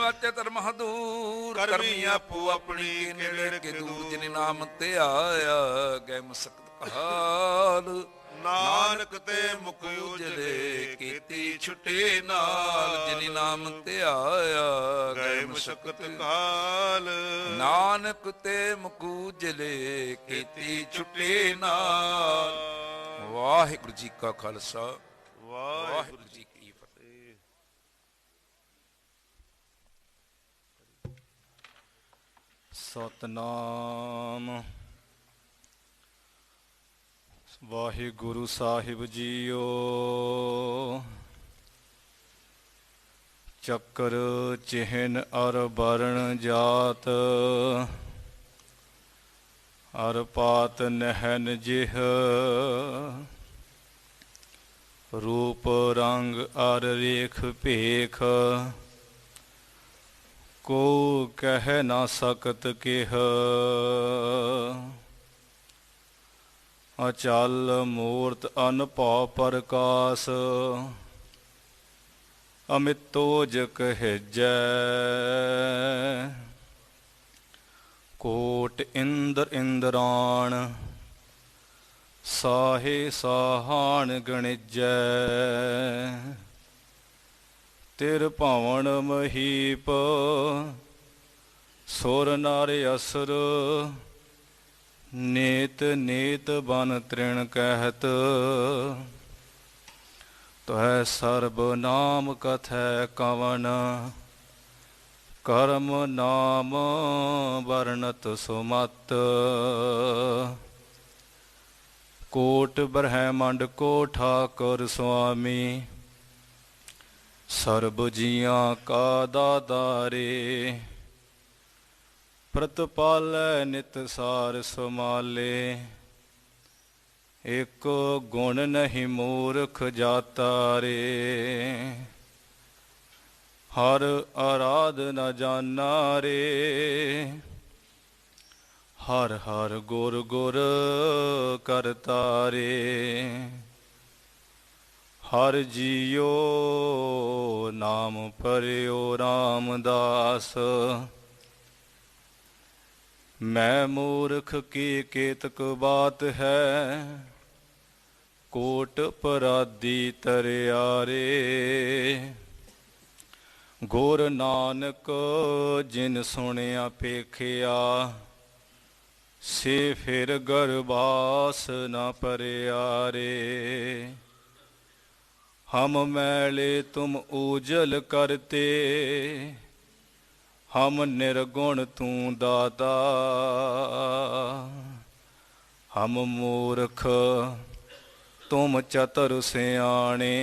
वाचे धर्म दूर करमी आपो अपनी नेड़े के दूर जिन नाम ते आया गए मसकत हाल नानक ते मुख उजले उजले कीती छुटे नाल जिन नाम ते आया गए मशक्कत काल नानक ते मुख उजले कीती छुटे नाल। वाहिगुरु जी का खालसा वाहिगुरु जी की फतेह। सतनाम। वाहिगुरु साहिब जीओ। चक्र चिन्ह अर वर्ण जात अर पात नहन जिह रूप रंग अर रेख पेख को कह ना सकत केह। अचल मूर्त अनभव प्रकाश अमितोज कहजै। कोट इंद्र इंद्राण साहे साहान गणिजै। तिर भवन महीप सुर नर असुर नेत नेत बन तृण कहत। तह सर्ब नाम कथै कवन कर्म नाम वर्णत सुमत। कोट ब्रह्मंड को ठाकुर स्वामी सर्ब जियां का दातारे। प्रतिपालै नित सार समाले एक गुण नहीं मूर्ख जाता रे। हर आराध न जाना रे हर हर गुर गुर करता रे। हर जियो नाम परियो रामदास। मैं मूर्ख की केतक बात है कोट पराधी तरियारे। गुर नानक जिन सुनिया पेखिया से फिर गरबास न परियारे। हम मैले तुम उजल करते हम निर्गुण तू दाता। हम मूर्ख तुम चतुर सियाणे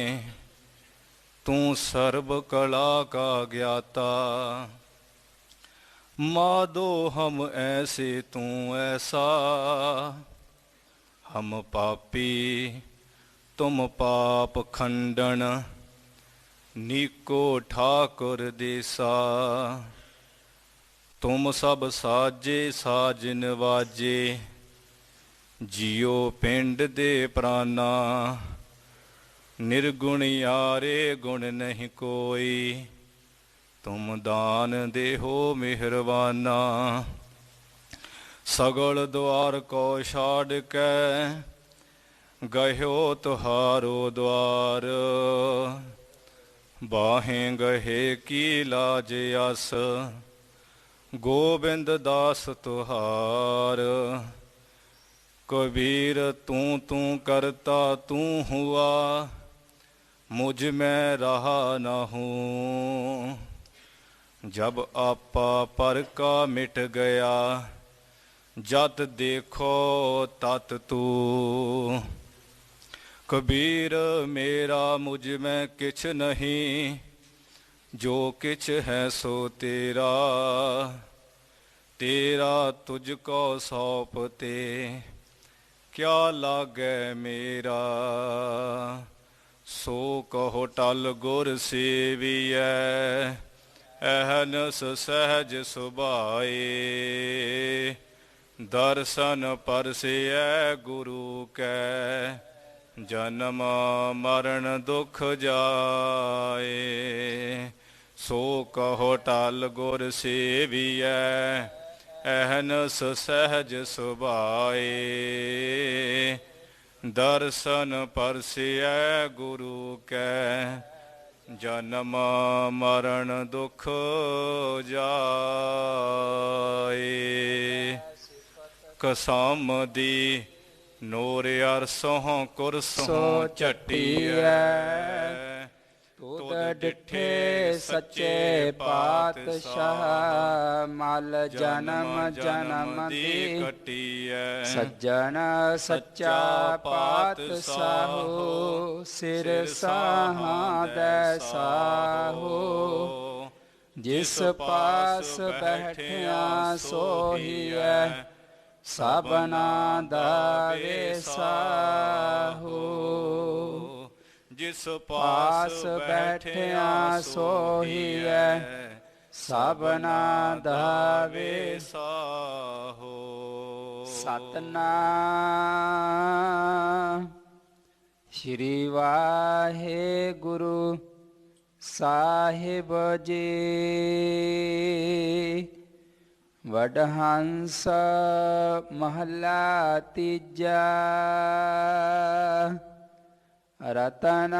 तू सर्व कला का ज्ञाता। माधो हम ऐसे तू ऐसा हम पापी तुम पाप खंडन नीको ठाकुर देसा। तुम सब साजे साजन वाजे जियो पिंड दे प्राणा। निर्गुण यारे गुण नहीं कोई तुम दान देहो मेहरबाना। सगल द्वार को छाड़ के गयो तुहारो द्वार। बाहें गहे की लाज आस गोबिंद दास तुहार। कबीर तू तू करता तू हुआ मुझ में रहा न हूँ। जब आपा पर का मिट गया जत देखो तत तू। कबीर मेरा मुझ में किछ नहीं जो किछ है सो तेरा। तेरा तुझको सौंपते क्या लागे मेरा। सो कहो टल गुर सेवियै अहनस सहज सुभाए। दर्शन परसियै गुरु कै जन्म मरण दुख जाए। ਸੋ ਕਹੋ ਟਲ ਗੁਰ ਸੇਵੀਐ ਅਹਨਸ ਸਹਿਜ ਸੁਭਾਏ। ਦਰਸ਼ਨ ਪਰਸਿਐ ਗੁਰੂ ਕੈ ਜਨਮ ਮਰਨ ਦੁਖ ਜਾਏ। ਕਸਮ ਦੀ ਨੂਰ ਅਰਸੋਂ ਕੁਰਸੋਂ ਝਟੀਐ। ਤੁਧ ਡਿਠੇ ਸੱਚੇ ਪਾਤਸ਼ਾਹ ਮਲ ਜਨਮ ਜਨਮ ਦੀ ਕਟੀਐ। ਸੱਜਣ ਸੱਚਾ ਪਾਤਸ਼ਾਹੋ ਸਿਰ ਸਾਹਾਂ ਦੈ ਸਾਹੋ। ਜਿਸ ਪਾਸ ਬੈਠਿਆ ਸੋਹੀਐ ਸਭਨਾ ਦਾ ਵੇਸਾਹੋ। ਜਿਸ ਪਾਸ ਬੈਠਿਆ ਸੋਹੀਐ ਸਭਨਾ ਦਾ ਵੇਸਾਹੋ। ਸਤਨਾਮ ਸ੍ਰੀ ਵਾਹਿਗੁਰੂ ਸਾਹਿਬ ਜੀ। ਵਡਹੰਸ ਮਹਲਾ ਤੀਜਾ। ਰਤਨ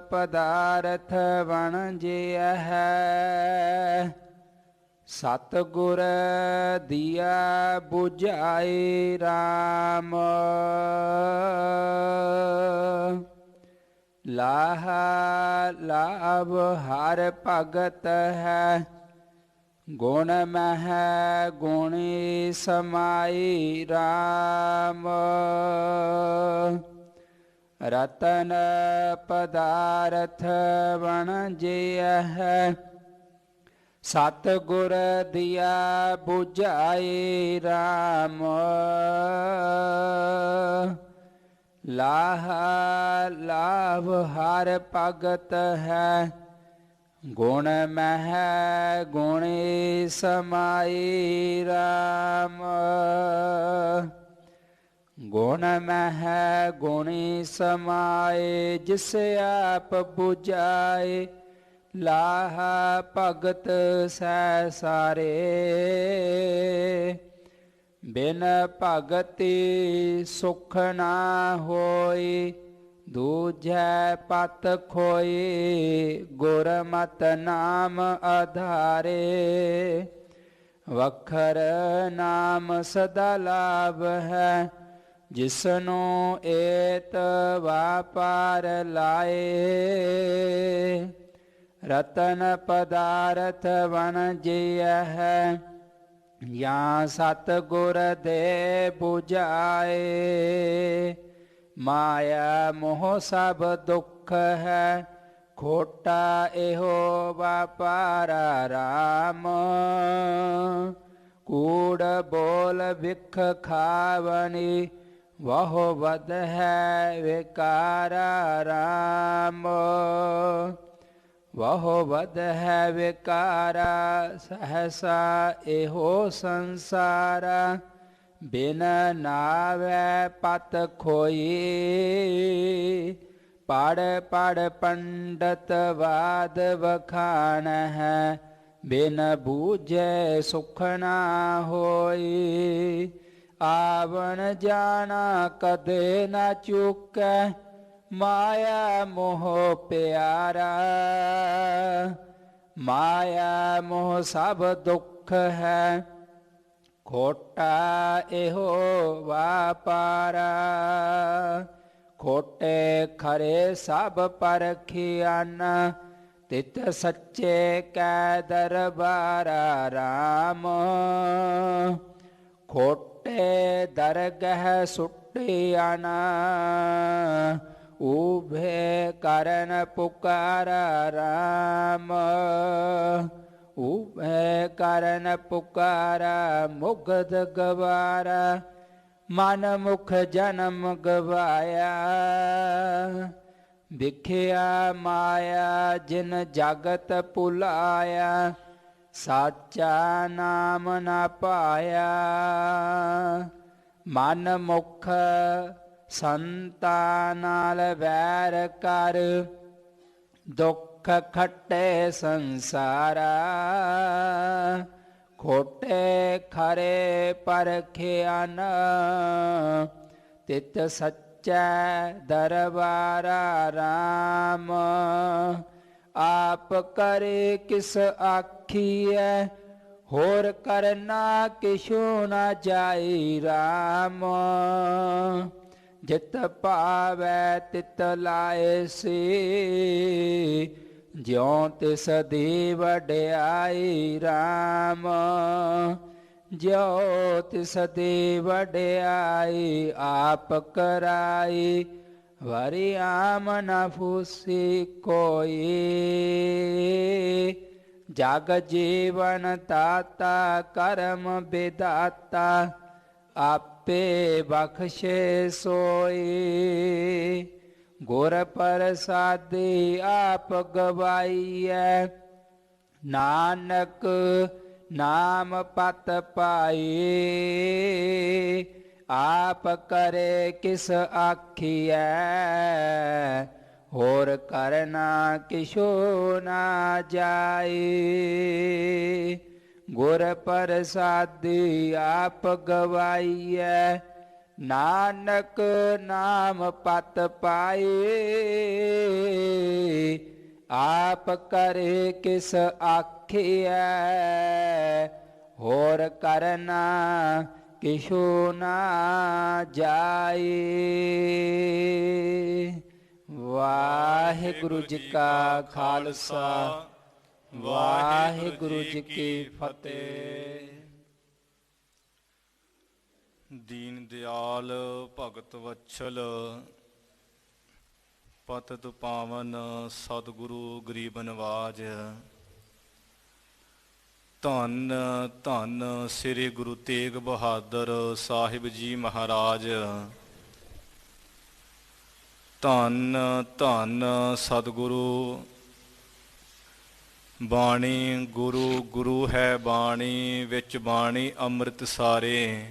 ਪਦਾਰਥ ਵਣਜਿਆ ਹੈ। ਸਤਿਗੁਰ ਦੀਆ 부ਝਾਏ RAM। ਲਾਹ ਲਾਭ ਹਰ ਭਗਤ ਹੈ। ਗੁਣ ਮਹਿ ਗੁਣੀ ਸਮਾਈ RAM। ਰਤਨ ਪਦਾਰਥ ਵਣਜਿਆ ਹੈ। ਸਤਿਗੁਰ ਦੀਆ 부ਝਾਏ RAM। ਲਾਹ ਲਾਭ ਹਰ ਭਗਤ ਹੈ। ਗੁਣ ਮਹਿ ਗੁਣੀ ਸਮਾਈ RAM। ਗੁਣ ਮਹਿ ਗੁਣੀ ਸਮਾਏ। ਜਿਸ ਆਪ 부ਝਾਏ ਲਾਹ ਭਗਤ ਸੈ ਸਾਰੇ। ਬਿਨ ਭਗਤੀ ਸੁਖ ਨਾ ਹੋਈ। ਦੂਜੈ ਪਤ ਖੋਈ ਗੁਰਮਤਿ ਨਾਮ ਆਧਾਰੇ। ਵਖਰ ਨਾਮ ਸਦਾ ਲਾਭ ਹੈ। ਜਿਸਨੂੰ ਏਤ ਵਾਪਾਰ ਲਾਏ। ਰਤਨ ਪਦਾਰਥ ਵਣਜਿਆ ਹੈ। ਜਾਂ ਸਤਿਗੁਰ ਦੇ 부ਝਾਏ। ਮਾਇਆ ਮੋਹ ਸਭ ਦੁੱਖ ਹੈ। ਖੋਟਾ ਇਹੋ ਵਾਪਾਰਾ RAM। ਕੂੜ ਬੋਲ ਵਿਖ ਖਾਵਨੀ ਵਹੁ ਵਧ ਹੈ ਵਿਕਾਰਾ RAM। ਵਹੁ ਵਧ ਹੈ ਵਿਕਾਰਾ ਸਹਸਾ ਇਹੋ ਸੰਸਾਰਾ। ਬਿਨ ਨਾਵੈ ਪਤ ਖੋਈ। ਪੜ ਪੜ ਪੰਡਤ ਵਾਦ ਵਖਾਣ ਹੈ। ਬਿਨ ਬੂਝੈ ਸੁਖ ਨਾ ਹੋਈ। ਆਵਣ ਜਾਣਾ ਕਦੇ ਨਾ ਚੁਕੈ। ਮਾਇਆ ਮੋਹ ਪਿਆਰਾ। ਮਾਇਆ ਮੋਹ ਸਭ ਦੁੱਖ ਹੈ। ਖੋਟਾ ਇਹੋ ਵਾਪਾਰਾ। ਖੋਟੇ ਖਰੇ ਸਭ ਪਰਖਿਆਨ। ਤਿਤ ਸੱਚੇ ਕੈ ਦਰਬਾਰਾ RAM। ਖੋਟੇ ਦਰਗਹ ਸੁਟਿਆਨ। ਉਭੇ ਕਰਨ ਪੁਕਾਰਾ RAM। ਉਭੇ ਕਰਨ ਪੁਕਾਰਾ ਮੁਗਧ ਗਵਾਰਾ। ਮਨ ਮੁਖ ਜਨਮ ਗਵਾਇਆ। ਵਿਖਿਆ ਮਾਇਆ ਜਿਨ ਜਗਤ ਭੁਲਾਇਆ। ਸਾਚਾ ਨਾਮ ਨਾ ਪਾਇਆ। ਮਨ ਮੁਖ ਸੰਤਾਂ ਨਾਲ ਵੈਰ ਕਰ। ਦੁੱਖ ਦੁੱਖ ਖੱਟੇ ਸੰਸਾਰਾ, ਖੋਟੇ ਖਰੇ ਪਰਖਿਆ ਨ, ਤਿਤ ਸੱਚੈ ਦਰਬਾਰਾ ਰਾਮ। ਆਪ ਕਰੇ ਕਿਸ ਆਖੀਐ, ਹੋਰ ਕਰਨਾ ਕਿਛੁ ਨਾ ਜਾਈ ਰਾਮ। ਜਿਤ ਭਾਵੈ ਤਿਤ ਲਾਏ ਸੀ, ਜਿਉ ਤਿਸ ਦੀ ਵਡਿਆਈ ਰਾਮ। ਜਿਉ ਤਿਸ ਦੀ ਵਡਿਆਈ ਆਪ ਕਰਾਈ, ਵਰਿ ਆਮ ਨ ਫੂਸੀ ਕੋਈ। ਜਗ ਜੀਵਨ ਤਾਤਾ ਕਰਮ ਵਿਦਾਤਾ, ਆਪੇ ਬਖਸ਼ੇ ਸੋਈ। ਗੁਰ ਪ੍ਰਸਾਦੀ ਆਪ ਗਵਾਈਐ, ਨਾਨਕ ਨਾਮ ਪਤ ਪਾਈ। ਆਪ ਕਰੇ ਕਿਸ ਆਖੀਐ, ਹੋਰ ਕਰਨਾ ਕਿਛੁ ਨਾ ਜਾਈ। ਗੁਰ ਪ੍ਰਸਾਦੀ ਆਪ ਗਵਾਈਐ, ਨਾਨਕ ਨਾਮ ਪਤ ਪਾਏ। ਆਪ ਕਰੇ ਕਿਸ ਆਖੀਐ, ਹੋਰ ਕਰਨਾ ਕਿਛੁ ਨਾ ਜਾਏ। ਵਾਹਿਗੁਰੂ ਜੀ ਕਾ ਖਾਲਸਾ, ਵਾਹਿਗੁਰੂ ਜੀ ਕੀ ਫਤਿਹ। ਦੀਨ ਦਿਆਲ ਭਗਤ ਵਛਲ, ਪਤਿਤ ਪਾਵਨ ਸਤਿਗੁਰੂ ਗਰੀਬ ਨਵਾਜ। ਧੰਨ ਧੰਨ ਸ੍ਰੀ ਗੁਰੂ ਤੇਗ ਬਹਾਦਰ ਸਾਹਿਬ ਜੀ ਮਹਾਰਾਜ। ਧੰਨ ਧੰਨ ਸਤਿਗੁਰੂ। ਬਾਣੀ ਗੁਰੂ, ਗੁਰੂ ਹੈ ਬਾਣੀ, ਵਿੱਚ ਬਾਣੀ ਅੰਮ੍ਰਿਤ ਸਾਰੇ।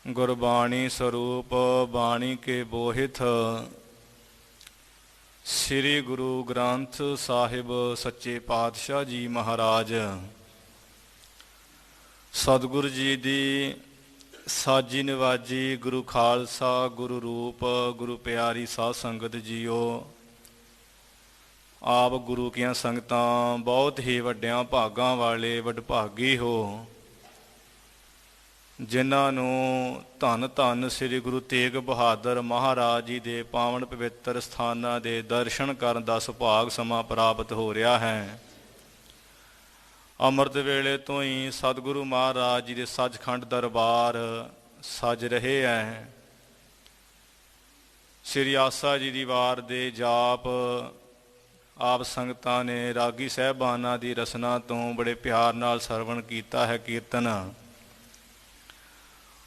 ਗੁਰਬਾਣੀ ਸਰੂਪ ਬਾਣੀ ਕੇ ਬੋਹਿਥ, ਸ੍ਰੀ ਗੁਰੂ ਗ੍ਰੰਥ ਸਾਹਿਬ ਸੱਚੇ ਪਾਤਸ਼ਾਹ ਜੀ ਮਹਾਰਾਜ। ਸਤਿਗੁਰੂ ਜੀ ਦੀ ਸਾਜੀ ਨਿਵਾਜੀ, ਗੁਰੂ ਖਾਲਸਾ, ਗੁਰੂ ਰੂਪ, ਗੁਰੂ ਪਿਆਰੀ ਸਾਧ ਸੰਗਤ ਜੀਓ। ਆਪ ਗੁਰੂ ਕੀਆਂ ਸੰਗਤਾਂ ਬਹੁਤ ਹੀ ਵੱਡਿਆਂ ਭਾਗਾਂ ਵਾਲੇ ਵਡਭਾਗੀ ਹੋ, ਜਿਨ੍ਹਾਂ ਨੂੰ ਧੰਨ ਧੰਨ ਸ੍ਰੀ ਗੁਰੂ ਤੇਗ ਬਹਾਦਰ ਮਹਾਰਾਜ ਜੀ ਦੇ ਪਾਵਨ ਪਵਿੱਤਰ ਸਥਾਨਾਂ ਦੇ ਦਰਸ਼ਨ ਕਰਨ ਦਾ ਸੁਭਾਗ ਸਮਾਂ ਪ੍ਰਾਪਤ ਹੋ ਰਿਹਾ ਹੈ। ਅੰਮ੍ਰਿਤ ਵੇਲੇ ਤੋਂ ਹੀ ਸਤਿਗੁਰੂ ਮਹਾਰਾਜ ਜੀ ਦੇ ਸੱਚਖੰਡ ਦਰਬਾਰ ਸਜ ਰਹੇ ਹੈ। ਸ੍ਰੀ ਆਸਾ ਜੀ ਦੀ ਵਾਰ ਦੇ ਜਾਪ ਆਪ ਸੰਗਤਾਂ ਨੇ ਰਾਗੀ ਸਾਹਿਬਾਨਾਂ ਦੀ ਰਸਨਾ ਤੋਂ ਬੜੇ ਪਿਆਰ ਨਾਲ ਸਰਵਣ ਕੀਤਾ ਹੈ ਕੀਰਤਨ।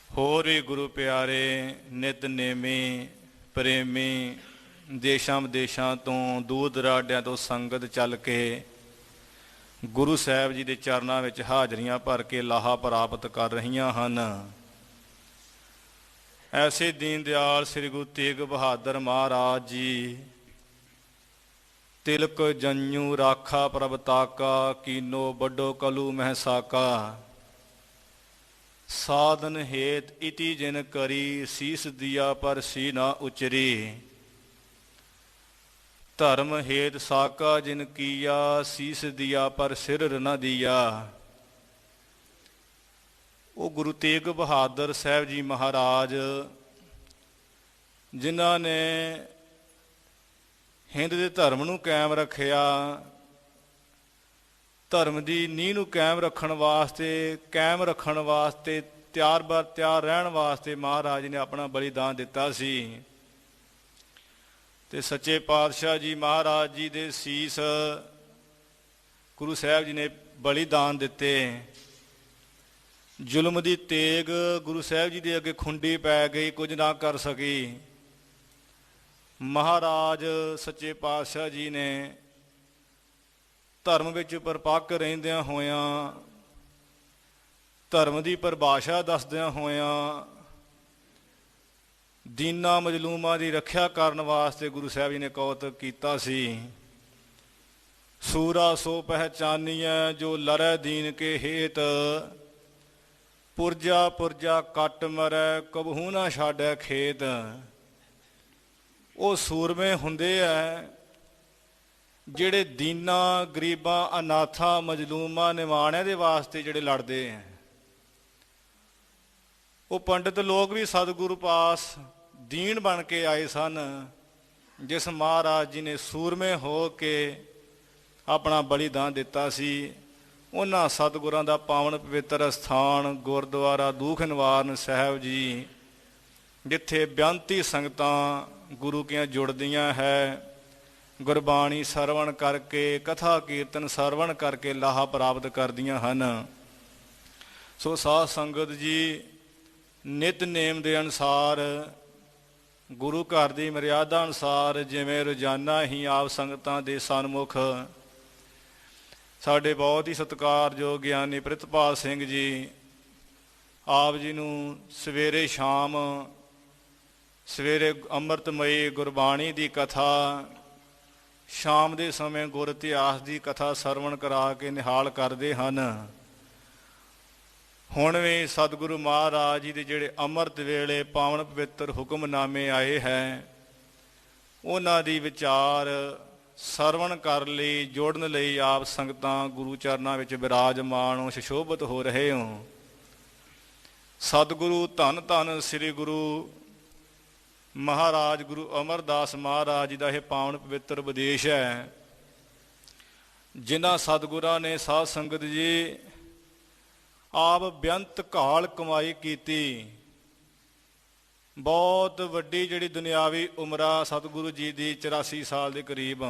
ਹੋਰ ਵੀ ਗੁਰੂ ਪਿਆਰੇ ਨਿਤਨੇਮੀ ਪ੍ਰੇਮੀ ਦੇਸ਼ਾਂ ਵਿਦੇਸ਼ਾਂ ਤੋਂ, ਦੂਰ ਦਰਾਡਿਆਂ ਤੋਂ ਸੰਗਤ ਚੱਲ ਕੇ ਗੁਰੂ ਸਾਹਿਬ ਜੀ ਦੇ ਚਰਨਾਂ ਵਿੱਚ ਹਾਜ਼ਰੀਆਂ ਭਰ ਕੇ ਲਾਹਾ ਪ੍ਰਾਪਤ ਕਰ ਰਹੀਆਂ ਹਨ। ਐਸੇ ਦੀਨ ਦਿਆਲ ਸ੍ਰੀ ਗੁਰੂ ਤੇਗ ਬਹਾਦਰ ਮਹਾਰਾਜ ਜੀ। ਤਿਲਕ ਜੰਨੂ ਰਾਖਾ ਪ੍ਰਭ ਤਾਕਾ, ਕੀਨੋ ਵੱਡੋ ਕਲੂ ਮਹਿ ਸਾਕਾ। ਸਾਧਨ ਹੇਤ ਇਤੀ ਜਿਨ ਕਰੀ, ਸੀਸ ਦਿਆ ਪਰ ਸੀ ਨਾ ਉਚਰੀ। ਧਰਮ ਹੇਤ ਸਾਕਾ ਜਿਨ ਕੀਆ, ਸੀਸ ਦਿਆ ਪਰ ਸਿਰ ਨ ਦੀਆ। ਉਹ ਗੁਰੂ ਤੇਗ ਬਹਾਦਰ ਸਾਹਿਬ ਜੀ ਮਹਾਰਾਜ, ਜਿਨ੍ਹਾਂ ਨੇ ਹਿੰਦ ਦੇ ਧਰਮ ਨੂੰ ਕਾਇਮ ਰੱਖਿਆ, ਧਰਮ ਦੀ ਨੀਂਹ ਨੂੰ ਕਾਇਮ ਰੱਖਣ ਵਾਸਤੇ ਤਿਆਰ ਬਰ ਤਿਆਰ ਰਹਿਣ ਵਾਸਤੇ ਮਹਾਰਾਜ ਨੇ ਆਪਣਾ ਬਲੀਦਾਨ ਦਿੱਤਾ ਸੀ। ਤੇ ਸੱਚੇ ਪਾਤਸ਼ਾਹ ਜੀ ਮਹਾਰਾਜ ਜੀ ਦੇ ਸੀਸ ਗੁਰੂ ਸਾਹਿਬ ਜੀ ਨੇ ਬਲੀਦਾਨ ਦਿੱਤੇ। ਜ਼ੁਲਮ ਦੀ ਤੇਗ ਗੁਰੂ ਸਾਹਿਬ ਜੀ ਦੇ ਅੱਗੇ ਖੁੰਡੀ ਪੈ ਗਈ, ਕੁਝ ਨਾ ਕਰ ਸਕੀ। ਮਹਾਰਾਜ ਸੱਚੇ ਪਾਤਸ਼ਾਹ ਜੀ ਨੇ ਧਰਮ ਵਿੱਚ ਪਰਪੱਕ ਰਹਿੰਦਿਆਂ ਹੋਇਆਂ, ਧਰਮ ਦੀ ਪਰਿਭਾਸ਼ਾ ਦੱਸਦਿਆਂ ਹੋਇਆਂ, ਦੀਨਾਂ ਮਜ਼ਲੂਮਾਂ ਦੀ ਰੱਖਿਆ ਕਰਨ ਵਾਸਤੇ ਗੁਰੂ ਸਾਹਿਬ ਜੀ ਨੇ ਕੌਤਕ ਕੀਤਾ ਸੀ। ਸੂਰਾ ਸੋ ਪਹਿਚਾਨੀਐ ਜੋ ਲਰੈ ਦੀਨ ਕੇ ਹੇਤ। ਪੁਰਜਾ ਪੁਰਜਾ ਕੱਟ ਮਰੈ ਕਬਹੂ ਨਾ ਛਾੜੈ ਖੇਤ। ਉਹ ਸੂਰਮੇ ਹੁੰਦੇ ਐ ਜਿਹੜੇ ਦੀਨਾਂ ਗਰੀਬਾਂ ਅਨਾਥਾਂ ਮਜਲੂਮਾਂ ਨਿਮਾਣਿਆਂ ਦੇ ਵਾਸਤੇ ਜਿਹੜੇ ਲੜਦੇ ਐ। ਉਹ ਪੰਡਿਤ ਲੋਕ ਵੀ ਸਤਿਗੁਰੂ ਪਾਸ ਦੀਨ ਬਣ ਕੇ ਆਏ ਸਨ, ਜਿਸ ਮਹਾਰਾਜ ਜੀ ਨੇ ਸੂਰਮੇ ਹੋ ਕੇ ਆਪਣਾ ਬਲੀਦਾਨ ਦਿੱਤਾ ਸੀ। ਉਹਨਾਂ ਸਤਿਗੁਰਾਂ ਦਾ ਪਾਵਨ ਪਵਿੱਤਰ ਅਸਥਾਨ ਗੁਰਦੁਆਰਾ ਦੂਖ ਨਿਵਾਰਨ ਸਾਹਿਬ ਜੀ, ਜਿੱਥੇ ਬੇਅੰਤੀ ਸੰਗਤਾਂ ਗੁਰੂ ਕੀਆਂ ਜੁੜਦੀਆਂ ਹੈ, ਗੁਰਬਾਣੀ ਸਰਵਣ ਕਰਕੇ ਕਥਾ ਕੀਰਤਨ ਸਰਵਣ ਕਰਕੇ ਲਾਹਾ ਪ੍ਰਾਪਤ ਕਰਦੀਆਂ ਹਨ। ਸੋ ਸਾਧ ਸੰਗਤ ਜੀ, ਨਿਤਨੇਮ ਦੇ ਅਨੁਸਾਰ ਗੁਰੂ ਘਰ ਦੀ ਮਰਿਆਦਾ ਅਨੁਸਾਰ ਜਿਵੇਂ ਰੋਜ਼ਾਨਾ ਹੀ ਆਪ ਸੰਗਤਾਂ ਦੇ ਸਨਮੁਖ ਸਾਡੇ ਬਹੁਤ ਹੀ ਸਤਿਕਾਰਯੋਗ ਗਿਆਨੀ ਪ੍ਰਿਤਪਾਲ ਸਿੰਘ ਜੀ ਆਪ ਜੀ ਨੂੰ ਸਵੇਰੇ ਸ਼ਾਮ ਸਵੇਰੇ ਅੰਮ੍ਰਿਤਮਈ ਗੁਰਬਾਣੀ ਦੀ ਕਥਾ, ਸ਼ਾਮ ਦੇ ਸਮੇਂ ਗੁਰ ਇਤਿਹਾਸ ਦੀ ਕਥਾ ਸਰਵਣ ਕਰਾ ਕੇ ਨਿਹਾਲ ਕਰਦੇ ਹਨ। ਹੁਣ ਵੀ ਸਤਿਗੁਰੂ ਮਹਾਰਾਜ ਜੀ ਦੇ ਜਿਹੜੇ ਅੰਮ੍ਰਿਤ ਵੇਲੇ ਪਾਵਨ ਪਵਿੱਤਰ ਹੁਕਮਨਾਮੇ ਆਏ ਹੈ, ਉਹਨਾਂ ਦੀ ਵਿਚਾਰ ਸਰਵਣ ਕਰ ਲਈ, ਜੋੜਨ ਲਈ ਆਪ ਸੰਗਤਾਂ ਗੁਰੂ ਚਰਨਾਂ ਵਿੱਚ ਬਿਰਾਜਮਾਨ ਹੋ, ਸੁਸ਼ੋਭਿਤ ਹੋ ਰਹੇ ਹੋ। ਸਤਿਗੁਰੂ ਧੰਨ ਧੰਨ ਸ੍ਰੀ ਗੁਰੂ ਮਹਾਰਾਜ ਗੁਰੂ ਅਮਰਦਾਸ ਮਹਾਰਾਜ ਜੀ ਦਾ ਇਹ ਪਾਵਨ ਪਵਿੱਤਰ ਉਪਦੇਸ਼ ਹੈ, ਜਿਨ੍ਹਾਂ ਸਤਿਗੁਰਾਂ ਨੇ ਸਾਧ ਸੰਗਤ ਜੀ ਆਪ ਬੇਅੰਤ ਘਾਲ ਕਮਾਈ ਕੀਤੀ। ਬਹੁਤ ਵੱਡੀ ਜਿਹੜੀ ਦੁਨਿਆਵੀ ਉਮਰਾ ਸਤਿਗੁਰੂ ਜੀ ਦੀ 84 ਸਾਲ ਦੇ ਕਰੀਬ,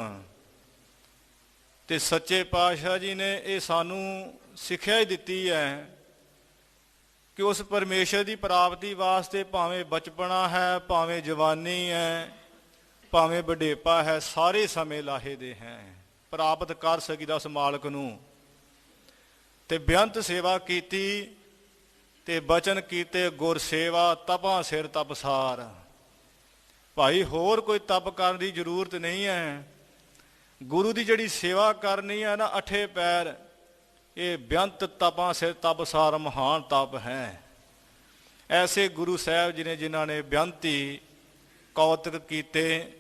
ਤੇ ਸੱਚੇ ਪਾਤਸ਼ਾਹ ਜੀ ਨੇ ਇਹ ਸਾਨੂੰ ਸਿੱਖਿਆ ਹੀ ਦਿੱਤੀ ਹੈ ਕਿ ਉਸ ਪਰਮੇਸ਼ਰ ਦੀ ਪ੍ਰਾਪਤੀ ਵਾਸਤੇ ਭਾਵੇਂ ਬਚਪਨਾ ਹੈ, ਭਾਵੇਂ ਜਵਾਨੀ ਹੈ, ਭਾਵੇਂ ਵਡੇਪਾ ਹੈ, ਸਾਰੇ ਸਮੇਂ ਲਾਹੇ ਦੇ ਹੈ, ਪ੍ਰਾਪਤ ਕਰ ਸਕੀਦਾ ਉਸ ਮਾਲਕ ਨੂੰ। ਤੇ ਬੇਅੰਤ ਸੇਵਾ ਕੀਤੀ ਤੇ ਬਚਨ ਕੀਤੇ ਗੁਰ ਸੇਵਾ, ਤਪਾਂ ਸਿਰ ਤਪਸਾਰ। ਭਾਈ ਹੋਰ ਕੋਈ ਤਪ ਕਰਨ ਦੀ ਜ਼ਰੂਰਤ ਨਹੀਂ ਹੈ। ਗੁਰੂ ਦੀ ਜਿਹੜੀ ਸੇਵਾ ਕਰਨੀ ਹੈ ਨਾ, ਅਠੇ ਪੈਰ, ਇਹ ਬੇਅੰਤ ਤਪਾਂ ਸਿਰ ਤਪਸਾਰ ਮਹਾਨ ਤਪ ਹੈ। ਐਸੇ ਗੁਰੂ ਸਾਹਿਬ ਜੀ ਨੇ ਜਿਨ੍ਹਾਂ ਨੇ ਬੇਅੰਤੀ ਕੌਤਕ ਕੀਤੇ।